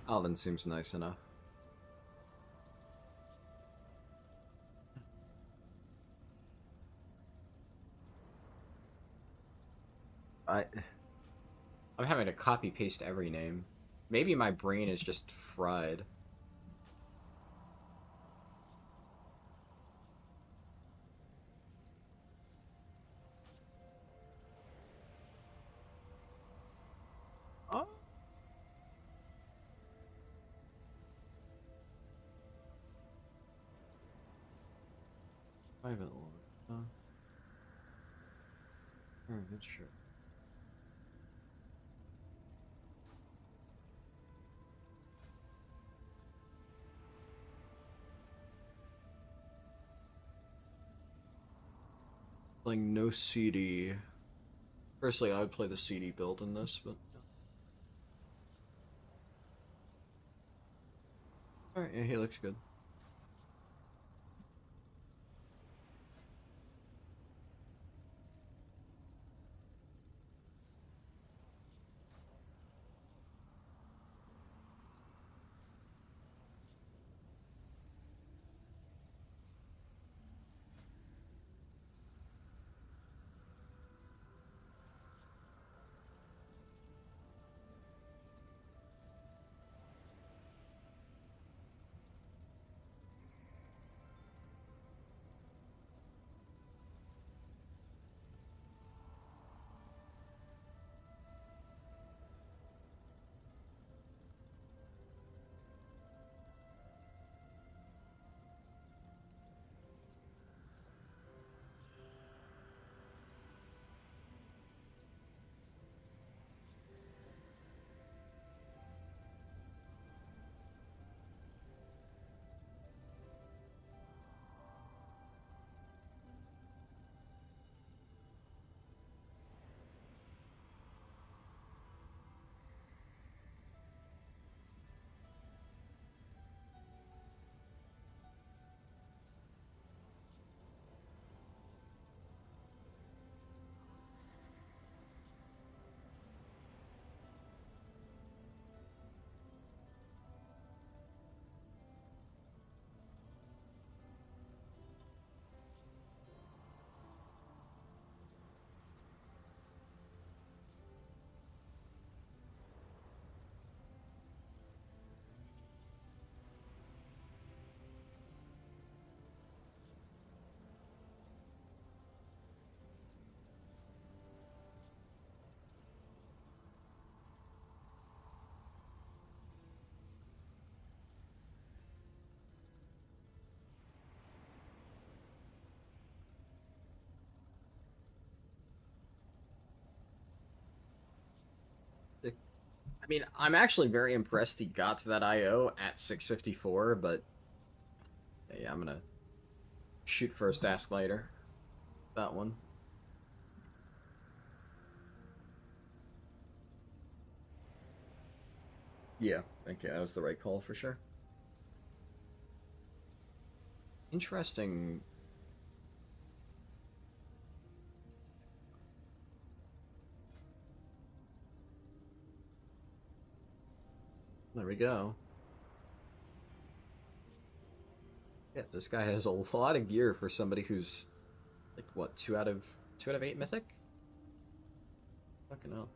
Harldan seems nice enough. I'm having to copy paste every name. Maybe my brain is just fried. Oh. Private lord. Huh? Alright, sure. Playing no CD. Personally, I would play the CD build in this, but... Alright, yeah, he looks good. I mean, I'm actually very impressed he got to that IO at 654, but yeah, I'm gonna shoot first, ask later. That one. Yeah, okay, that was the right call for sure. Interesting. There we go. Yeah, this guy has a lot of gear for somebody who's like what, 2 out of 8 mythic? Fucking hell.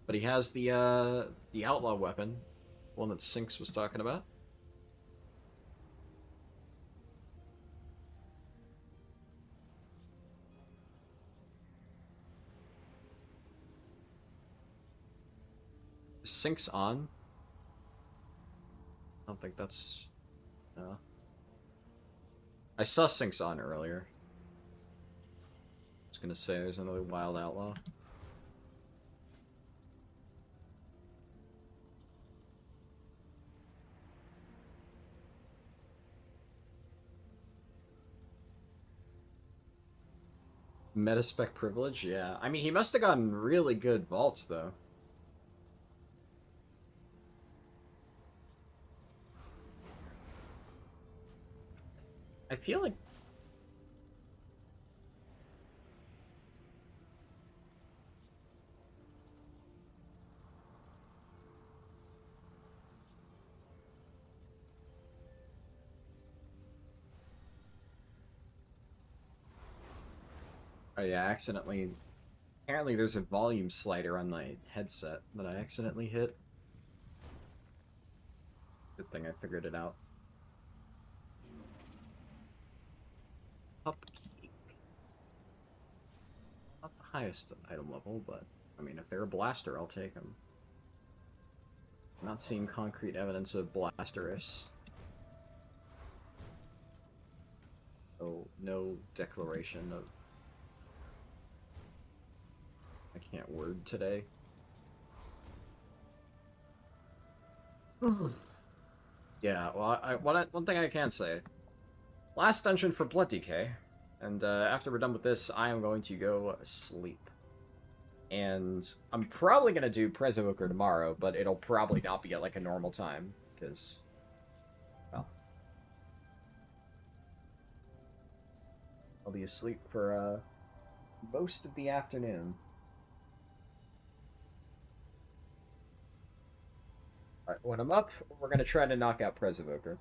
But he has the outlaw weapon, one that Sinks was talking about. Sinks on? I don't think that's... No. I saw Sinks on earlier. I was gonna say there's another wild outlaw. Metaspec privilege? Yeah. I mean, he must have gotten really good vaults, though. I feel like... Oh yeah, accidentally... Apparently there's a volume slider on my headset that I accidentally hit. Good thing I figured it out. Upkeep. Not the highest item level, but... I mean, if they're a blaster, I'll take them. Not seeing concrete evidence of blasterous. Oh, no declaration of... I can't word today. Yeah, well, one thing I can say. Last dungeon for Blood Decay, and after we're done with this, I am going to go sleep. And I'm probably going to do Prez Evoker tomorrow, but it'll probably not be at like a normal time, because, well, I'll be asleep for most of the afternoon. Alright, when I'm up, we're going to try to knock out Prez Evoker.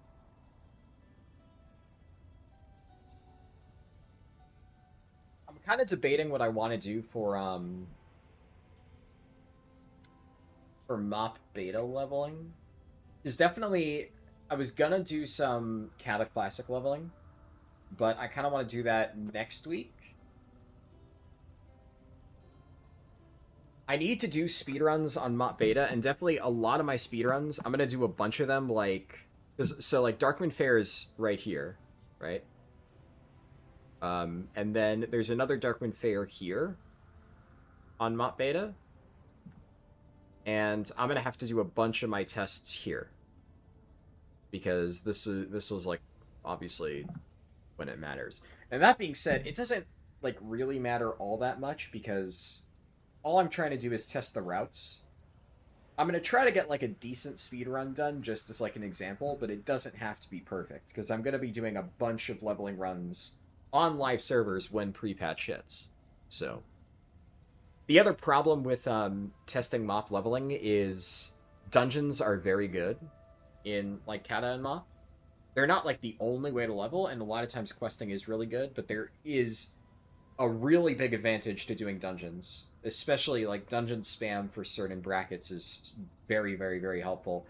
I'm kind of debating what I want to do for mop beta leveling. There's definitely... I was gonna do some Cataclassic leveling, but I kind of want to do that next week. I need to do speedruns on mop beta, and definitely a lot of my speedruns, I'm gonna do a bunch of them, like... So, like, Darkwind Fair is right here, right? And then there's another Darkwind Fair here on mop beta. And I'm gonna have to do a bunch of my tests here. Because this was, like, obviously when it matters. And that being said, it doesn't, like, really matter all that much, because all I'm trying to do is test the routes. I'm going to try to get, like, a decent speedrun done, just as, like, an example, but it doesn't have to be perfect, because I'm going to be doing a bunch of leveling runs on live servers when pre-patch hits. So, the other problem with testing mop leveling is dungeons are very good in, like, Kata and mop. They're not, like, the only way to level, and a lot of times questing is really good, but there is a really big advantage to doing dungeons. Especially, like, dungeon spam for certain brackets is very, very, very helpful.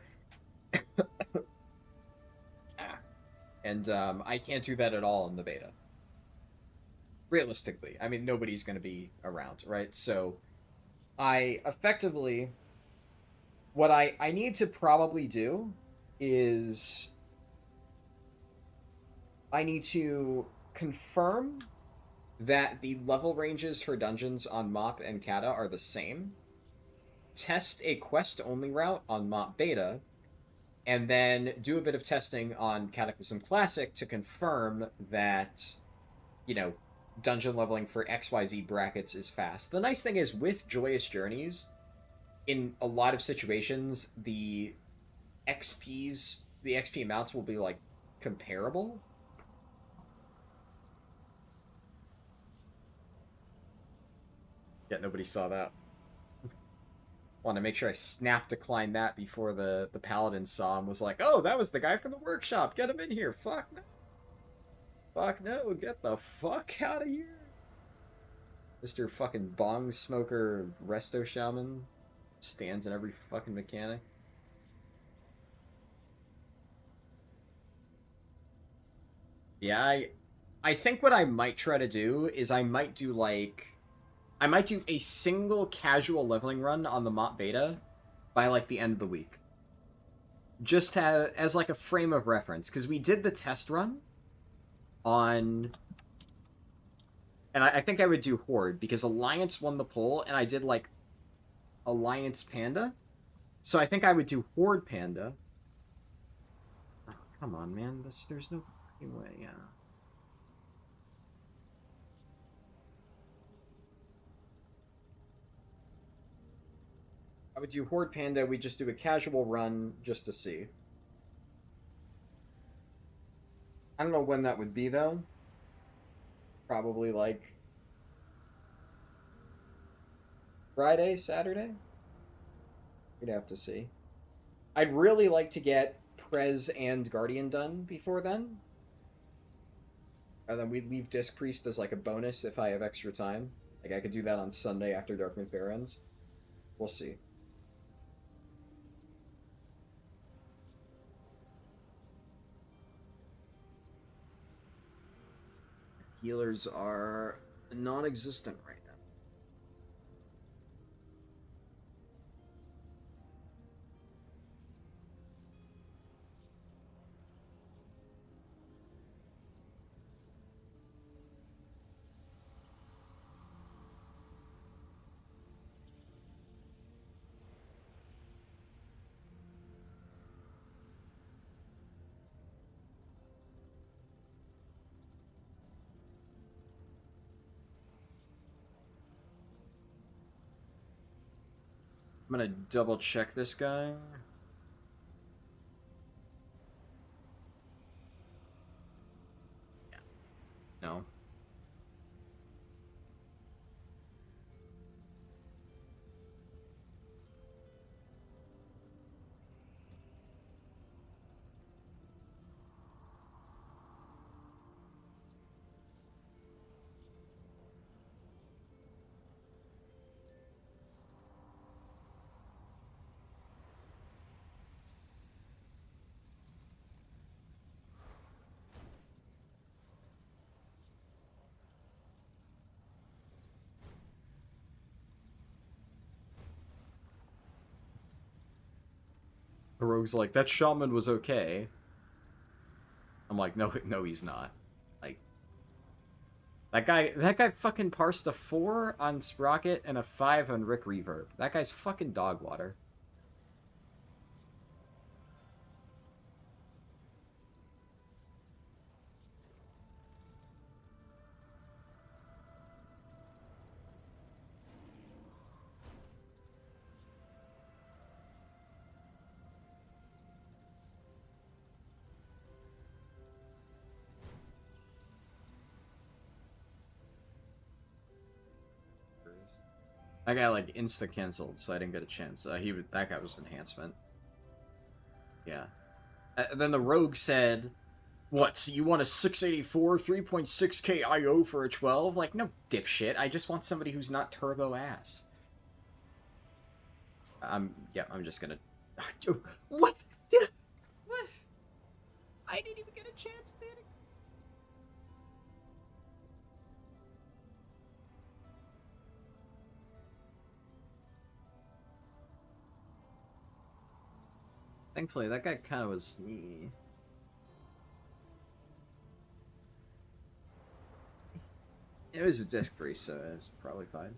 And I can't do that at all in the beta. Realistically. I mean, nobody's going to be around, right? So, I effectively... What I need to probably do is... I need to confirm that the level ranges for dungeons on MOP and Kata are the same. Test a quest-only route on MOP Beta, and then do a bit of testing on Cataclysm Classic to confirm that, you know, dungeon leveling for XYZ brackets is fast. The nice thing is, with Joyous Journeys, in a lot of situations, the XP amounts will be, like, comparable. Yeah, nobody saw that. Want to make sure I snap declined that before the paladin saw him, was like, oh, that was the guy from the workshop, get him in here, fuck no. Fuck no, get the fuck out of here. Mr. fucking bong smoker resto shaman stands in every fucking mechanic. Yeah, I think what I might try to do is I might do a single casual leveling run on the MOP beta by, like, the end of the week. Just as, like, a frame of reference. Because we did the test run on... And I think I would do Horde, because Alliance won the poll, and I did, like, Alliance Panda. So I think I would do Horde Panda. Oh, come on, man. There's no fucking way, yeah. I would do Horde Panda, we'd just do a casual run just to see. I don't know when that would be, though. Probably, like, Friday, Saturday? We'd have to see. I'd really like to get Prez and Guardian done before then. And then we'd leave Disc Priest as, like, a bonus if I have extra time. Like, I could do that on Sunday after Darkmoon Fair ends. We'll see. Healers are non-existent right now. I'm gonna double check this guy. Yeah. No. The rogue's like, that shaman was okay. I'm like, no, he's not. Like, that guy fucking parsed a 4 on Sprocket and a 5 on Rick Reverb. That guy's fucking dog water. That guy, like, insta-cancelled, so I didn't get a chance. That guy was enhancement. Yeah. Then the rogue said, what, so you want a 684, 3.6k IO for a 12? Like, no, dipshit. I just want somebody who's not turbo ass. Yeah, I'm just gonna... What? What? I didn't even get a chance, dude. Thankfully, that guy kind of was... It was a disc 3, so it's probably fine.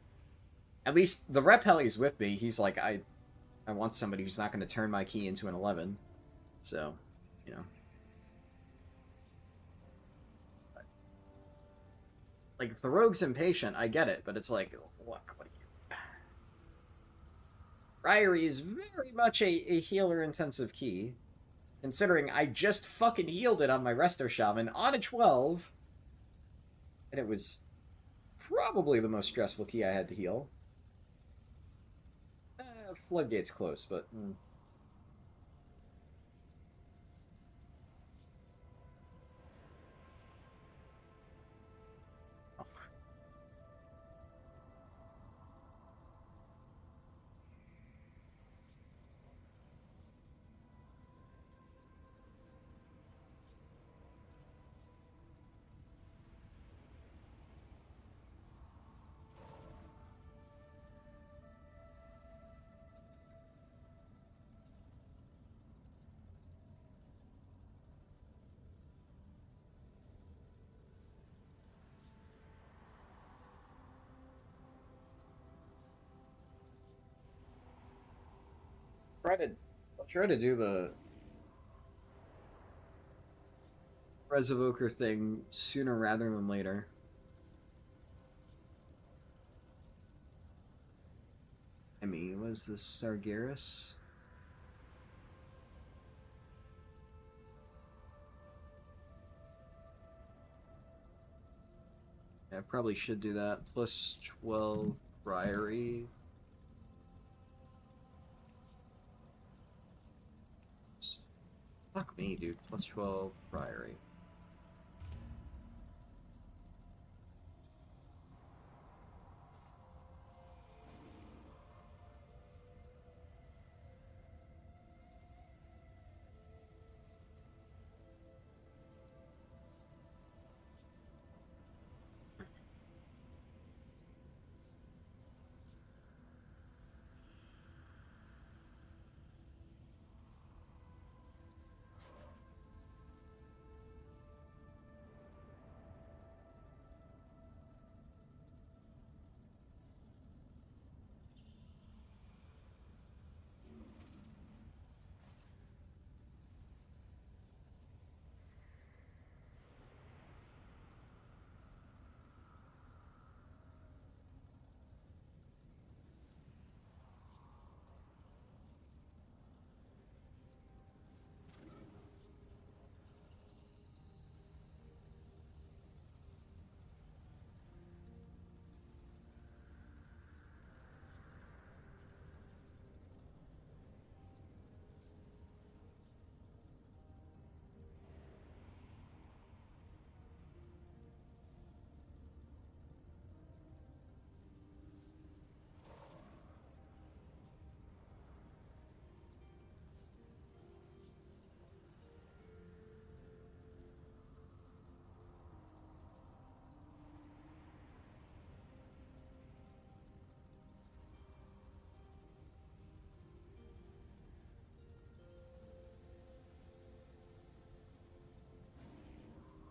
At least the rep heli's with me. He's like, I want somebody who's not going to turn my key into an 11. So, you know. Like, if the rogue's impatient, I get it, but it's like, look, what do you... Ryrie is very much a healer-intensive key, considering I just fucking healed it on my Resto Shaman on a 12, and it was probably the most stressful key I had to heal. Floodgate's close, but... I'll try to do the Res Evoker thing sooner rather than later. I mean, was this Sargeras? Yeah, I probably should do that. Plus 12 Ryrie. Fuck me, dude. Plus 12 Priory.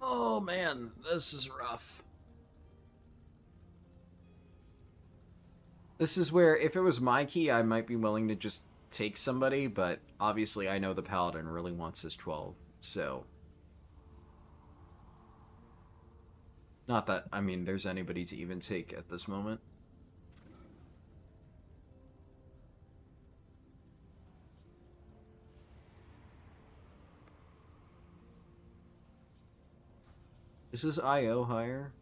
Oh man, this is rough. This is where, if it was my key, I might be willing to just take somebody, but obviously I know the Paladin really wants his 12, so... Not that, I mean, there's anybody to even take at this moment. Is this IO higher?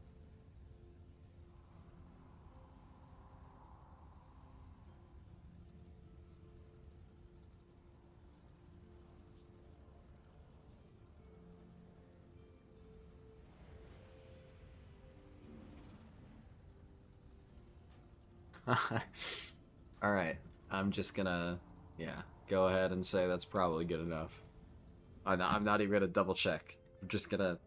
Alright, I'm just gonna, yeah, go ahead and say that's probably good enough. I'm not even gonna double check. I'm just gonna...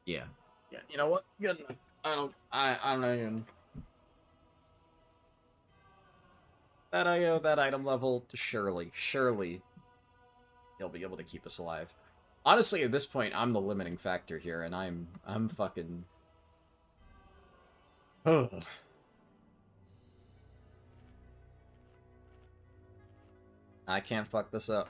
Yeah. Yeah, you know what? Good enough. I'm not even... That IO, that item level, surely he'll be able to keep us alive. Honestly, at this point, I'm the limiting factor here, and I'm fucking... Ugh. I can't fuck this up.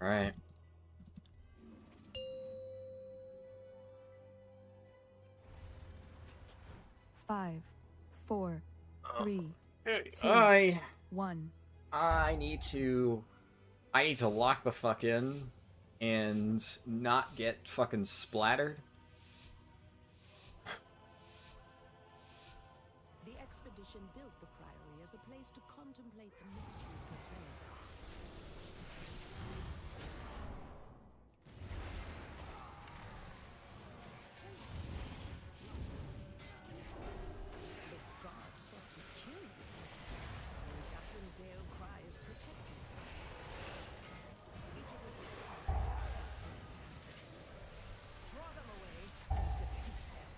Alright. Five, four, three, one. I need to lock the fuck in and not get fucking splattered. The expedition built the Priory as a place to contemplate the mysteries of Benediction. The gods sought to kill you, and Captain Dale cries protect himself. Each of us has tactics. Draw them away and defeat them.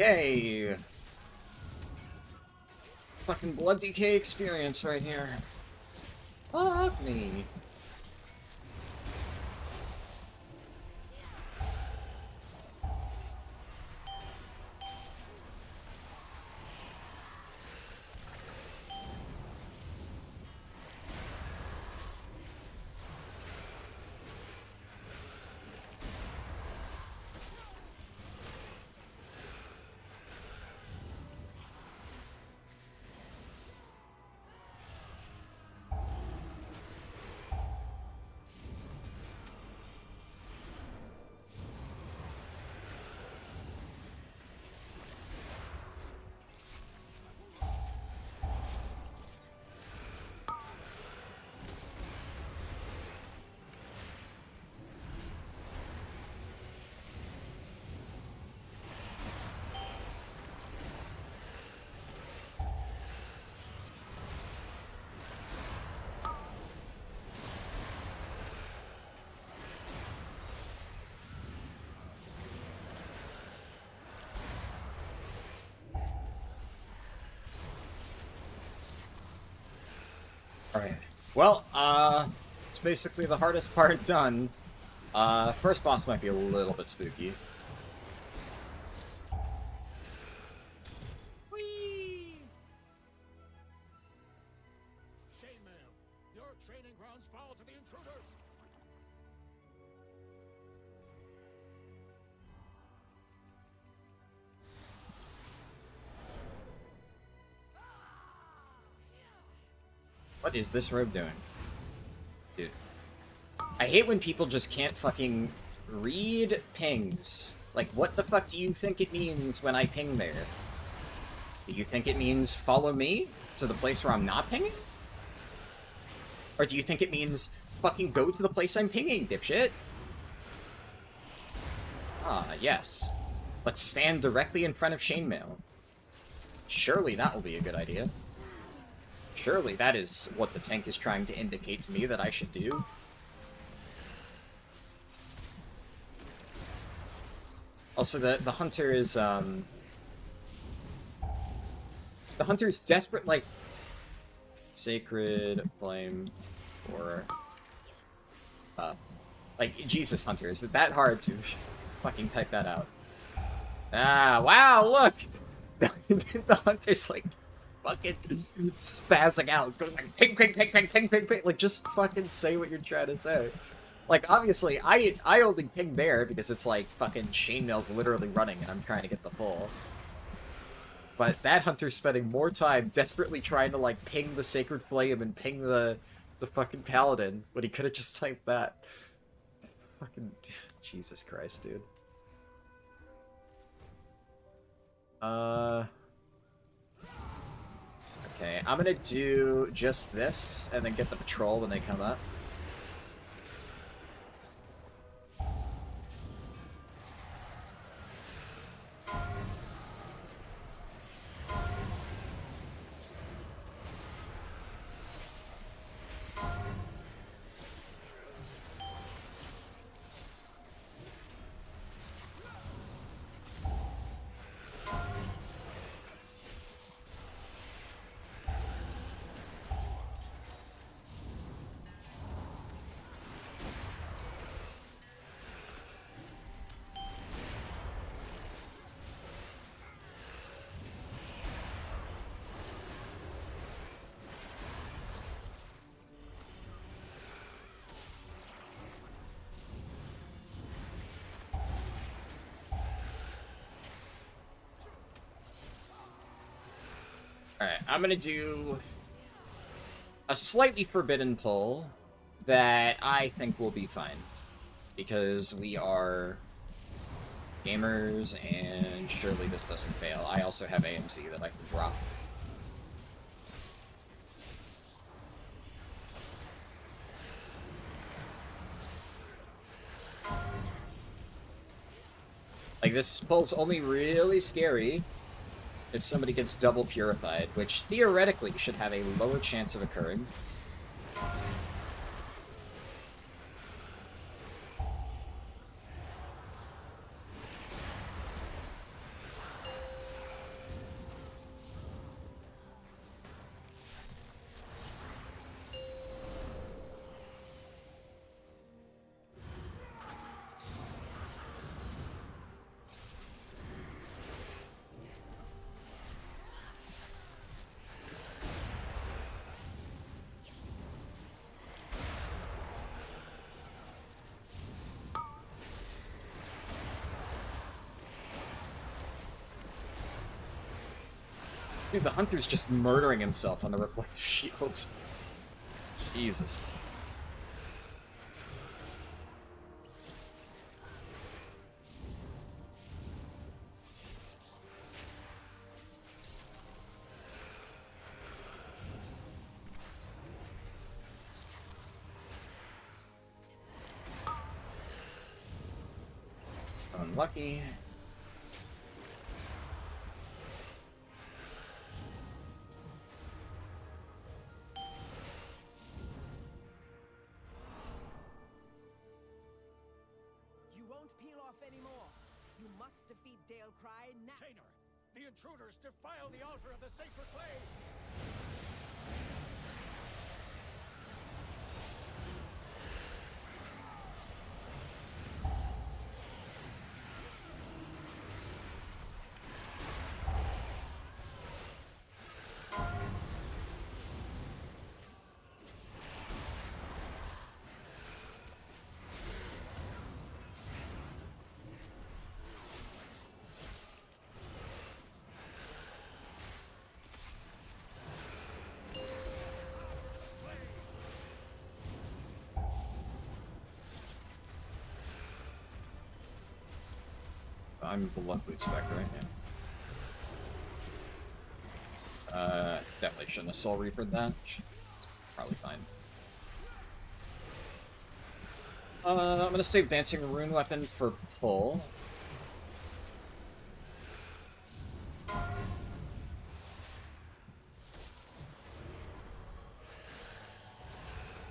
Okay. Fucking blood DK experience right here. Fuck me. Alright. Well, it's basically the hardest part done. First boss might be a little bit spooky. Whee! Chainmail, your training grounds fall to the intruders. What is this robe doing? Dude. I hate when people just can't fucking read pings. Like, what the fuck do you think it means when I ping there? Do you think it means follow me to the place where I'm not pinging? Or do you think it means fucking go to the place I'm pinging, dipshit? Ah, yes. Let's stand directly in front of chainmail. Surely that will be a good idea. Surely that is what the tank is trying to indicate to me that I should do. Also, the hunter is, the hunter's desperate, like, Sacred Flame, or, like, Jesus, Hunter, is it that hard to fucking type that out? Ah, wow, look! The hunter's, like, fucking spazzing out, goes like, ping, ping, ping, ping, ping, ping, ping, like, just fucking say what you're trying to say. Like, obviously, I only ping there because it's like fucking chainmail's literally running and I'm trying to get the pull. But that hunter's spending more time desperately trying to, like, ping the Sacred Flame and ping the fucking Paladin when he could have just typed that. Fucking Jesus Christ, dude. Okay, I'm gonna do just this and then get the patrol when they come up. Alright, I'm gonna do a slightly forbidden pull that I think will be fine. Because we are gamers, and surely this doesn't fail. I also have AMZ that I can drop. Like, this pull's only really scary if somebody gets double purified, which theoretically should have a lower chance of occurring. Dude, the hunter's just murdering himself on the reflective shields. Jesus. Unlucky. The intruders defile the altar of the sacred flame! I'm below Spec right now. Definitely shouldn't have Soul Reapered that. Probably fine. I'm gonna save Dancing Rune Weapon for pull.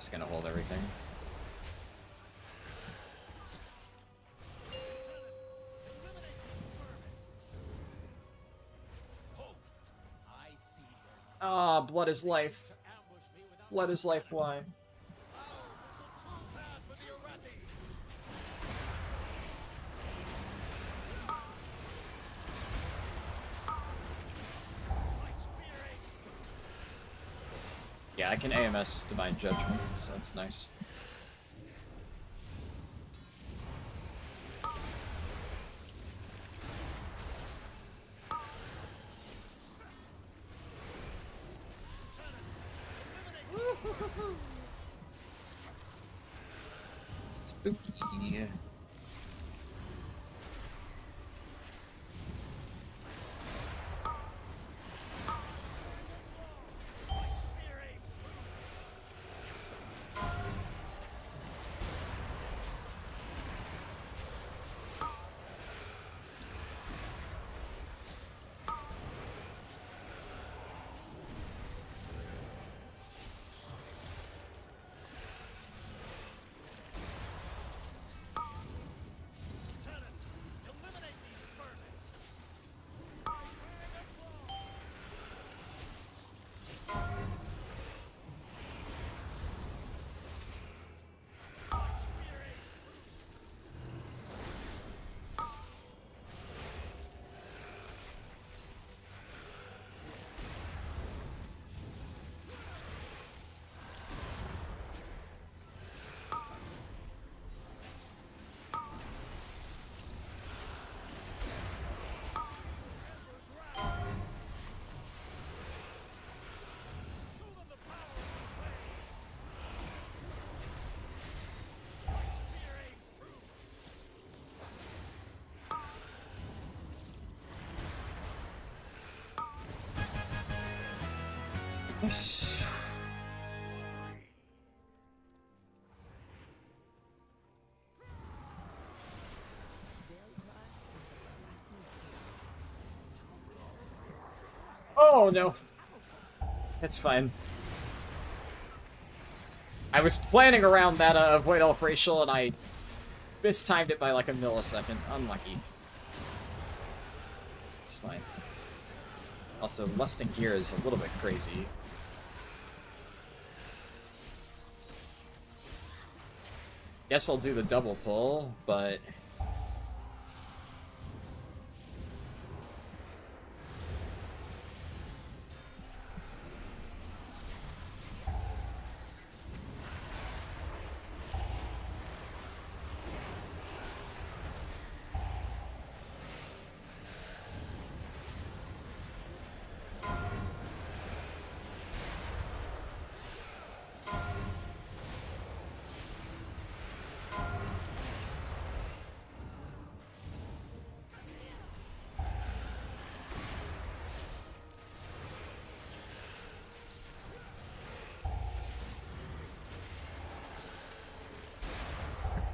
Just gonna hold everything. I see your Ah, blood is life. ambush me without Blood is life, why? the true path for the Arathi. My spear ache. Yeah, I can AMS Divine Judgment, so that's nice. Spooky. Spear ache. Lieutenant, eliminate these vermin. Spear ache. Show them the power of the blade. Spear ache true. Yes. Oh no. It's fine. I was planning around that Void Elf Racial and I mistimed it by like a millisecond. Unlucky. It's fine. Also, lusting here is a little bit crazy. Guess I'll do the double pull, but...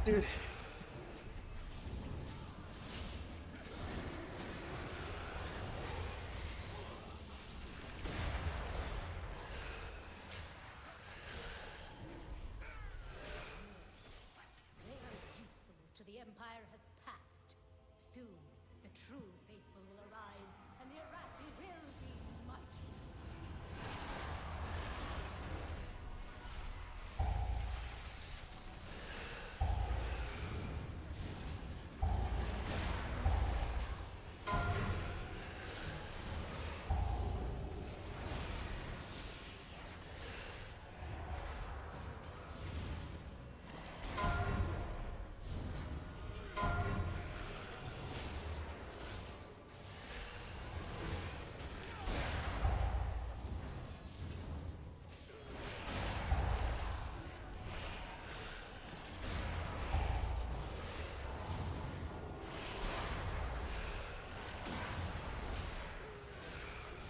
Dude. Their youthfulness to the Empire has passed. Soon, the true faithful will arise, and the Arathi will be mighty.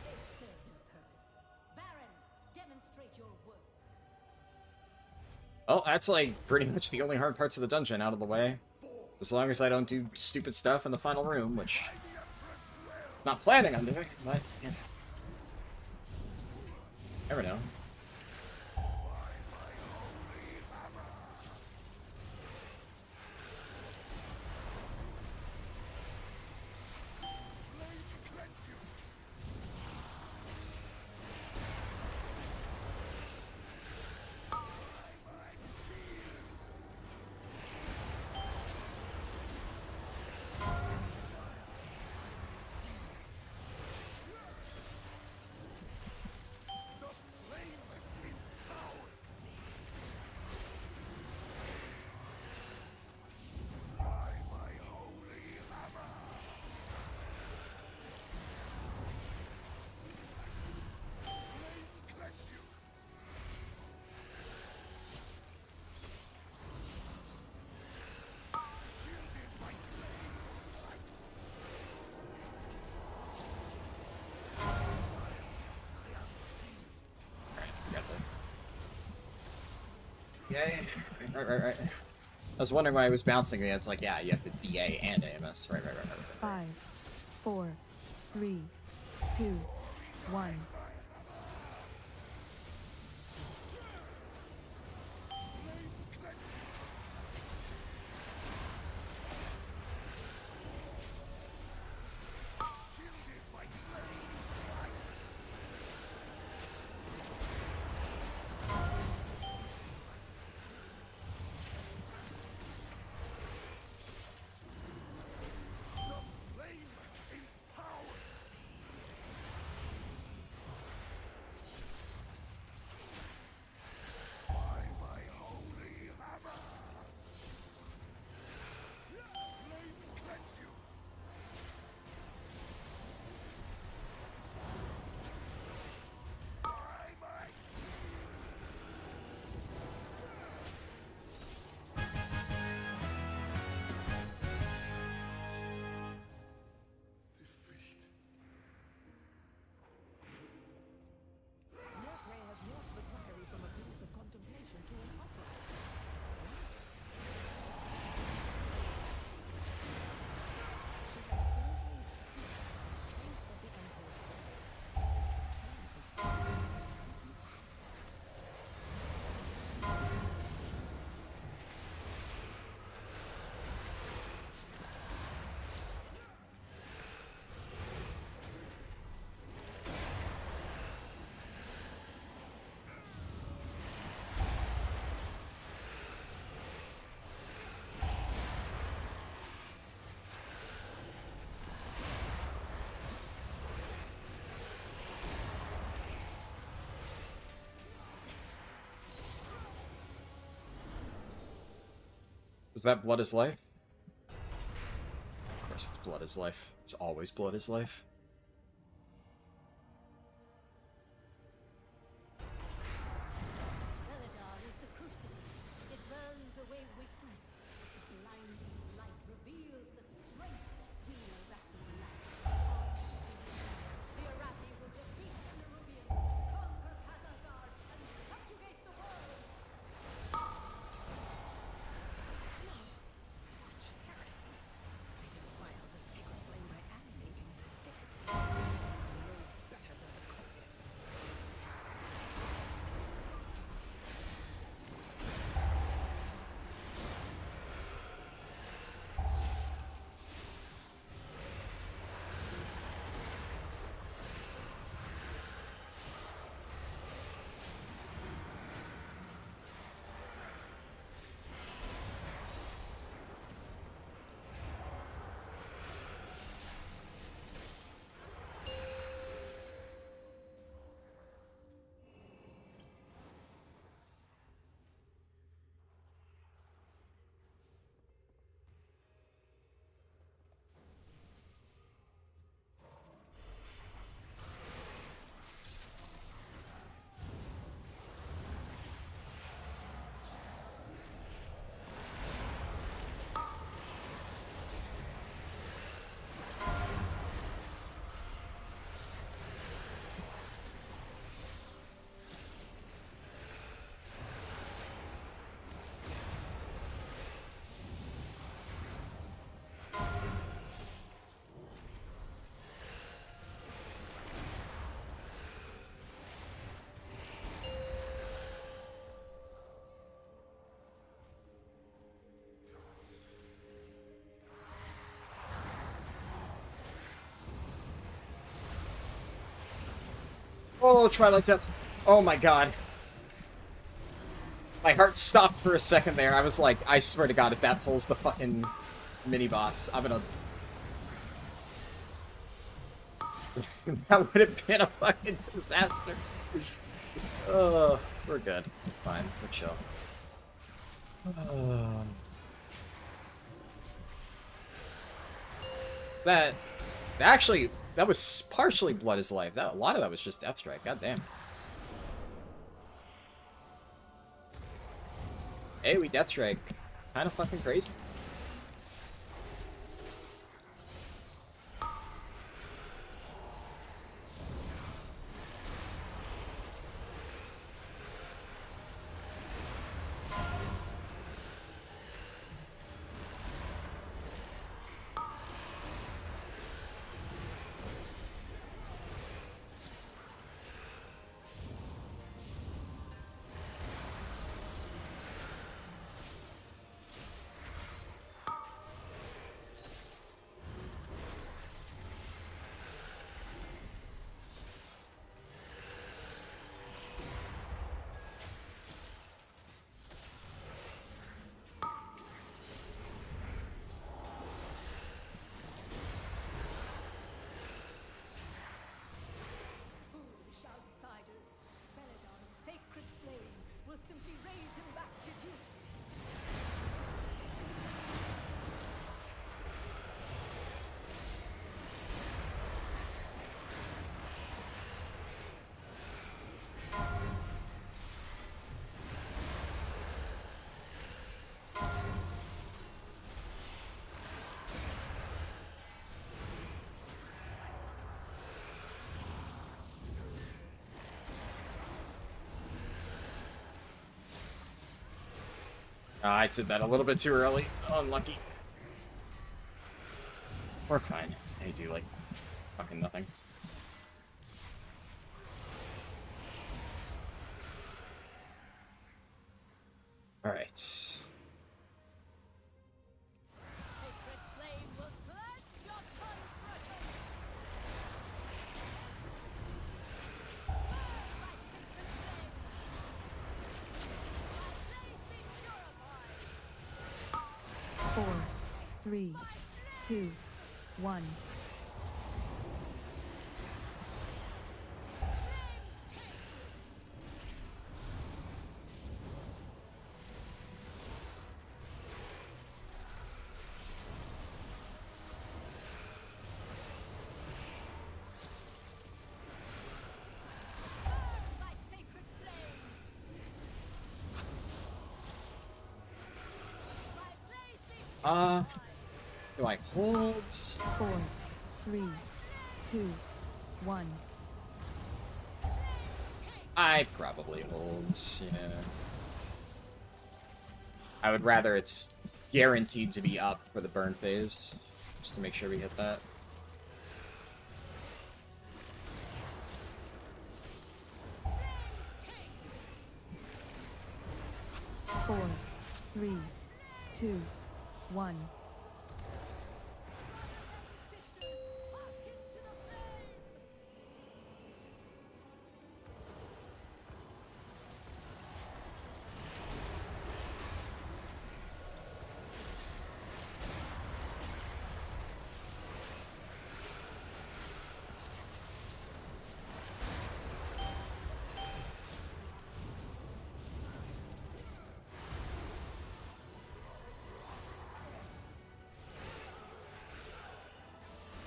They serve their purpose. Baron, demonstrate your worth. Well, that's like pretty much the only hard parts of the dungeon out of the way. As long as I don't do stupid stuff in the final room, which... not planning on doing, but... yeah. Never know. DA. Right. I was wondering why it was bouncing me. It's like, yeah, you have the DA and AMS. Right. 5, 4, 3, 2, 1. Your prey has morphed the quackery from a place of contemplation to an uprising. She has always pushed the strength of the Emperor's will to turn against his madness. Was that blood is life? Of course it's blood is life. It's always blood is life. Eladar is the crucible. It burns away weakness. Its blinding light reveals the strength we Arathi lack. The Arathi will defeat the Nerubians, conquer Khazar and subjugate the world. Such heresy. They defiled the sacred flame by animating the dead. No better than the Chorus. Oh, Twilight Depth. Oh my god. My heart stopped for a second there. I was like, I swear to god, if that pulls the fucking mini-boss, I'm gonna... That would have been a fucking disaster. We're good. Fine. We're chill. So that actually, that was partially Blood is Life. A lot of that was just Death Strike. God damn. Hey, we Death Strike. Kind of fucking crazy. I did that a little bit too early. Unlucky. We're fine. They do, like, fucking nothing. Alright. Sacred flame will cleanse your transgression. Burn by sacred flame. My blaze be purified. 4, 3, 2, 1. By sacred flame. My blaze be Do I hold? 4, 3, 2, 1. I probably hold, yeah. I would rather it's guaranteed to be up for the burn phase, just to make sure we hit that. Four, 3, 2, 1.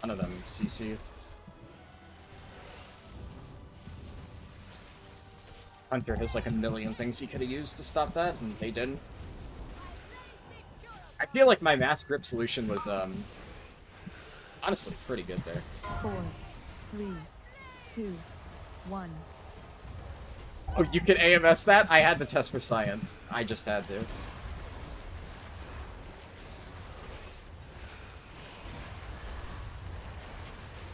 None of them CC. Hunter has like a million things he could have used to stop that, and they didn't. I feel like my mass grip solution was, honestly pretty good there. 4, 3, 2, 1. Oh, you can AMS that? I had the test for science. I just had to.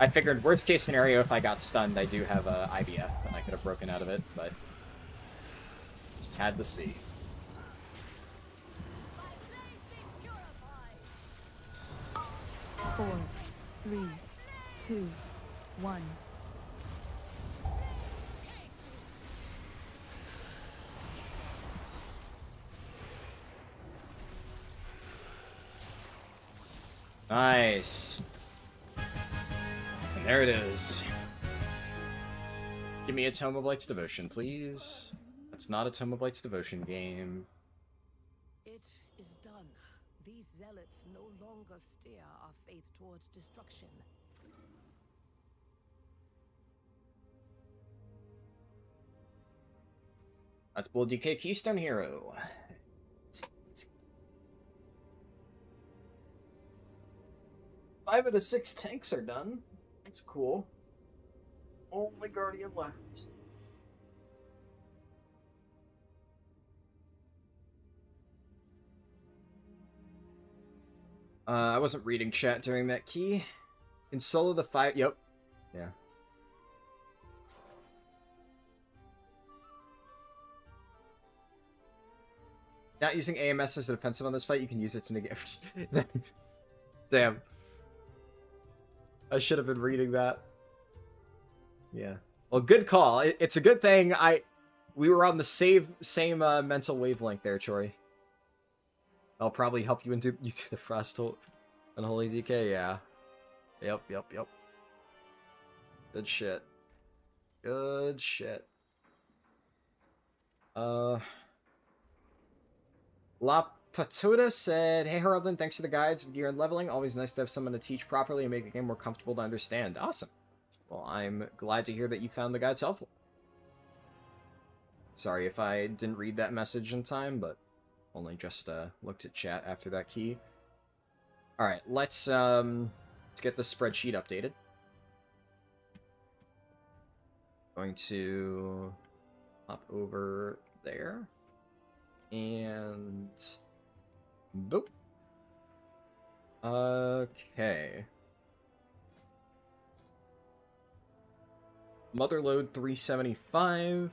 I figured worst case scenario, if I got stunned, I do have a IBF, and I could have broken out of it, but just had to see. Four, 3, 2, 1. Nice. And there it is. Give me a Tome of Light's Devotion, please. That's not a Tome of Light's Devotion game. It is done. These zealots no longer steer our faith towards destruction. That's Bull DK Keystone Hero. 5 out of 6 tanks are done. That's cool. Only Guardian left. I wasn't reading chat during that key. In solo the 5... Yep. Yeah. Not using AMS as a defensive on this fight, you can use it to negate... Damn. I should have been reading that. Yeah. Well, good call. It's a good thing we were on the same mental wavelength there, Troy. I'll probably help you into the Frost Unholy DK, yeah. Yep. Good shit. Good shit. La Patuta said, "Hey Harldan, thanks for the guides of gear and leveling. Always nice to have someone to teach properly and make the game more comfortable to understand." Awesome. Well, I'm glad to hear that you found the guides helpful. Sorry if I didn't read that message in time, but only just looked at chat after that key. All right, let's get the spreadsheet updated. Going to hop over there and Boop. Okay. Motherload 375.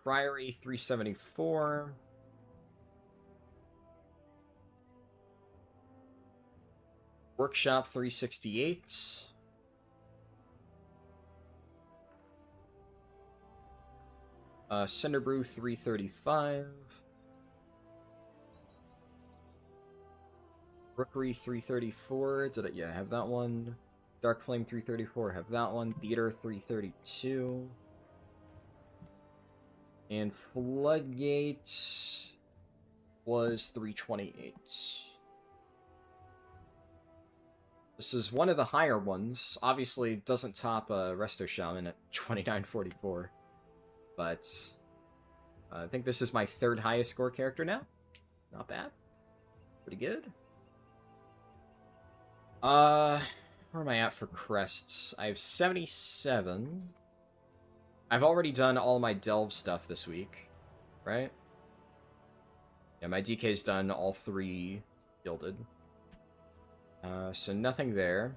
Priory 374. Workshop 368. Cinderbrew 335. Rookery 334. Did it? Yeah, I have that one. Dark Flame 334. Have that one. Theater 332. And Floodgate was 328. This is one of the higher ones. Obviously, it doesn't top Resto Shaman at 2944. But I think this is my third highest score character now. Not bad. Pretty good. Where am I at for crests? I have 77. I've already done all my delve stuff this week, right? Yeah, my DK's done all 3 gilded. So nothing there.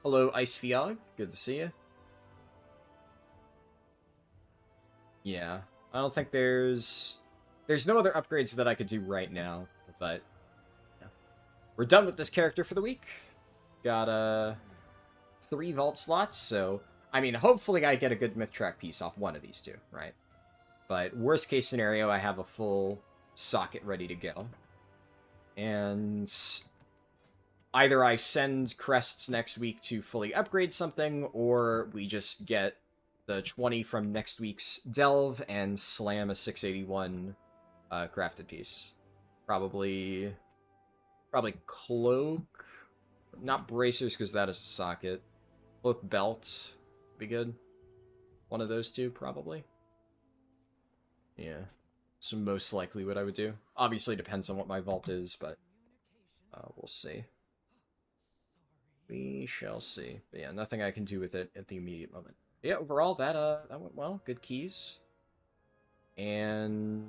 Hello, Ice Fiog. Good to see you. Yeah, I don't think there's no other upgrades that I could do right now, but yeah. We're done with this character for the week. Got 3 vault slots, so I mean, hopefully I get a good myth track piece off one of these 2, right? But worst case scenario, I have a full socket ready to go. And either I send crests next week to fully upgrade something, or we just get the 20 from next week's delve and slam a 681 crafted piece. Probably cloak, not bracers because that is a socket. Cloak belt be good. One of those 2 probably. Yeah. So most likely what I would do. Obviously depends on what my vault is, but we'll see. We shall see. But yeah, nothing I can do with it at the immediate moment. Yeah, overall that went well. Good keys. And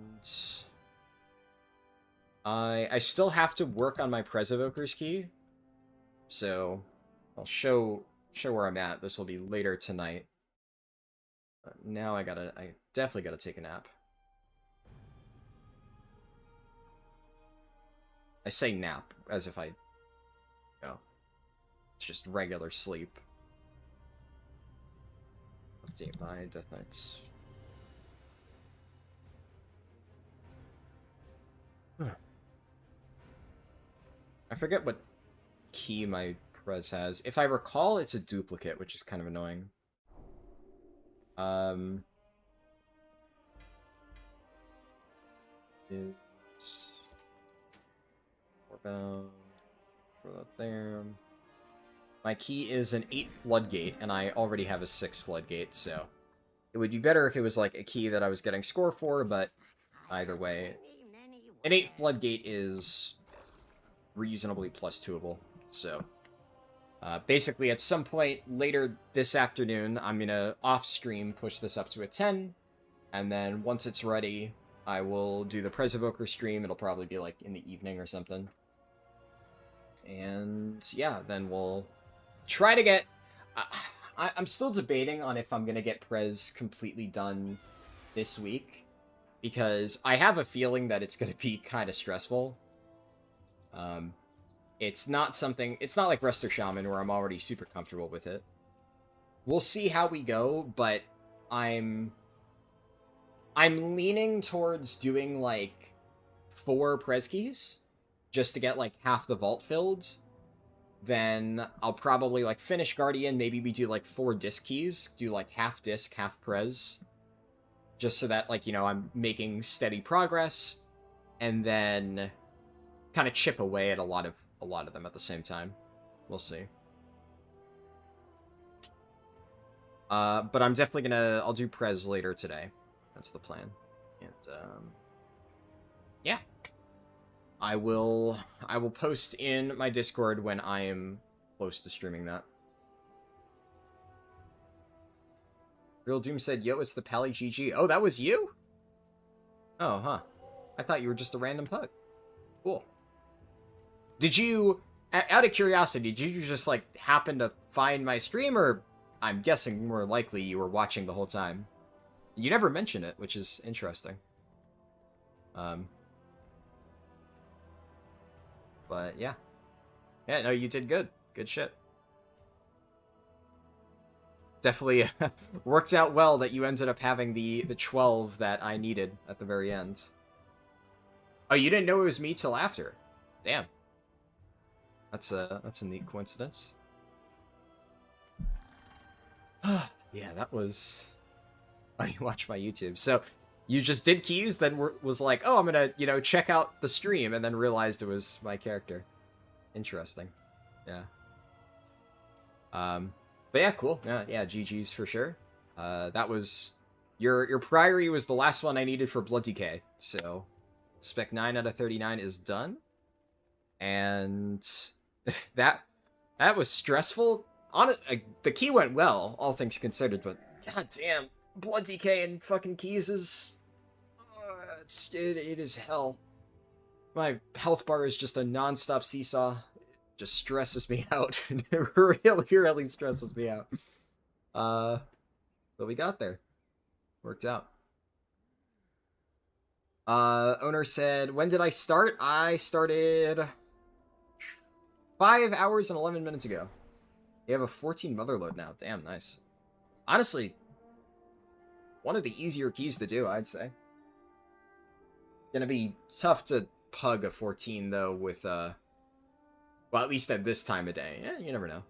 I still have to work on my Prez Evoker's key. So I'll show where I'm at. This will be later tonight. But now I definitely gotta take a nap. I say nap as if it's just regular sleep. Update my Death Knights. I forget what key my Prez has. If I recall, it's a duplicate, which is kind of annoying. It's about throw that there. My key is an 8 floodgate, and I already have a 6 floodgate, so it would be better if it was like a key that I was getting score for, but either way, an 8 floodgate is reasonably plus 2-able. So basically, at some point later this afternoon, I'm gonna off-stream push this up to a 10, and then once it's ready, I will do the Prez Evoker stream. It'll probably be like in the evening or something. And yeah, then we'll try to get... I'm still debating on if I'm going to get Prez completely done this week, because I have a feeling that it's going to be kind of stressful. It's not like Resto Shaman where I'm already super comfortable with it. We'll see how we go, but I'm leaning towards doing like 4 Prez keys just to get like half the vault filled. Then I'll probably like finish Guardian. Maybe we do like 4 disc keys, do like half disc, half Prez, just so that like, you know, I'm making steady progress, and then kind of chip away at a lot of them at the same time. We'll see. But I'm definitely I'll do Prez later today. That's the plan. And yeah. I will post in my Discord when I am close to streaming that. Real Doom said, yo, it's the Pally GG. Oh, that was you? Oh, huh. I thought you were just a random pug. Cool. Did you, out of curiosity, did you just, like, happen to find my stream, or I'm guessing more likely you were watching the whole time? You never mention it, which is interesting. But, yeah. Yeah, no, you did good. Good shit. Definitely worked out well that you ended up having the 12 that I needed at the very end. Oh, you didn't know it was me till after. Damn. That's a neat coincidence. Yeah, that was... Oh, you watched my YouTube. So, you just did keys, then was like, oh, I'm gonna, you know, check out the stream, and then realized it was my character. Interesting. Yeah. But yeah, cool. Yeah, GG's for sure. That was... Your Priory was the last one I needed for Blood Decay, so... Spec 9 out of 39 is done. And... that was stressful. The key went well, all things considered, but... God damn, Blood Decay and fucking keys is... it is hell. My health bar is just a non-stop seesaw. Just stresses me out. It really stresses me out. But we got there. Worked out. Owner said, when did I start? I started 5 hours and 11 minutes ago. You have a 14 motherload now. Damn, nice. Honestly, one of the easier keys to do, I'd say. Gonna be tough to pug a 14, though, with, well, at least at this time of day. Yeah, you never know.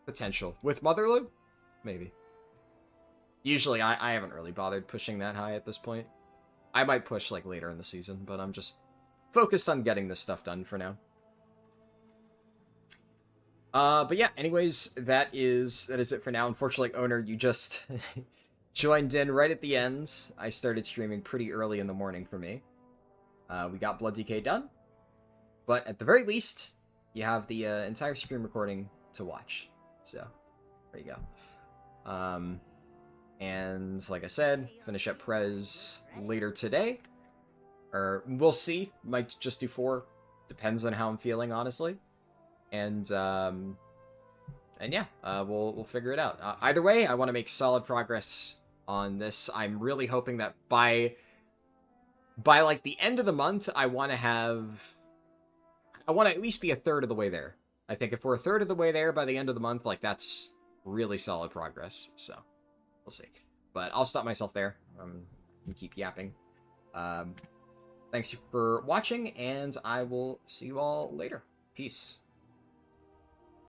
Potential. With Motherload? Maybe. Usually, I haven't really bothered pushing that high at this point. I might push, like, later in the season, but I'm just focused on getting this stuff done for now. But yeah, anyways, that is it for now. Unfortunately, Owner, you just joined in right at the end. I started streaming pretty early in the morning for me. We got Blood Decay done. But at the very least, you have the entire stream recording to watch. So, there you go. And like I said, finish up Prez later today. Or we'll see. Might just do 4. Depends on how I'm feeling, honestly. And yeah, we'll figure it out. Either way, I want to make solid progress on this. I'm really hoping that by like the end of the month, I want to at least be a third of the way there. I think if we're a third of the way there by the end of the month, like, that's really solid progress. So, we'll see. But I'll stop myself there. And keep yapping. Thanks for watching, and I will see you all later. Peace.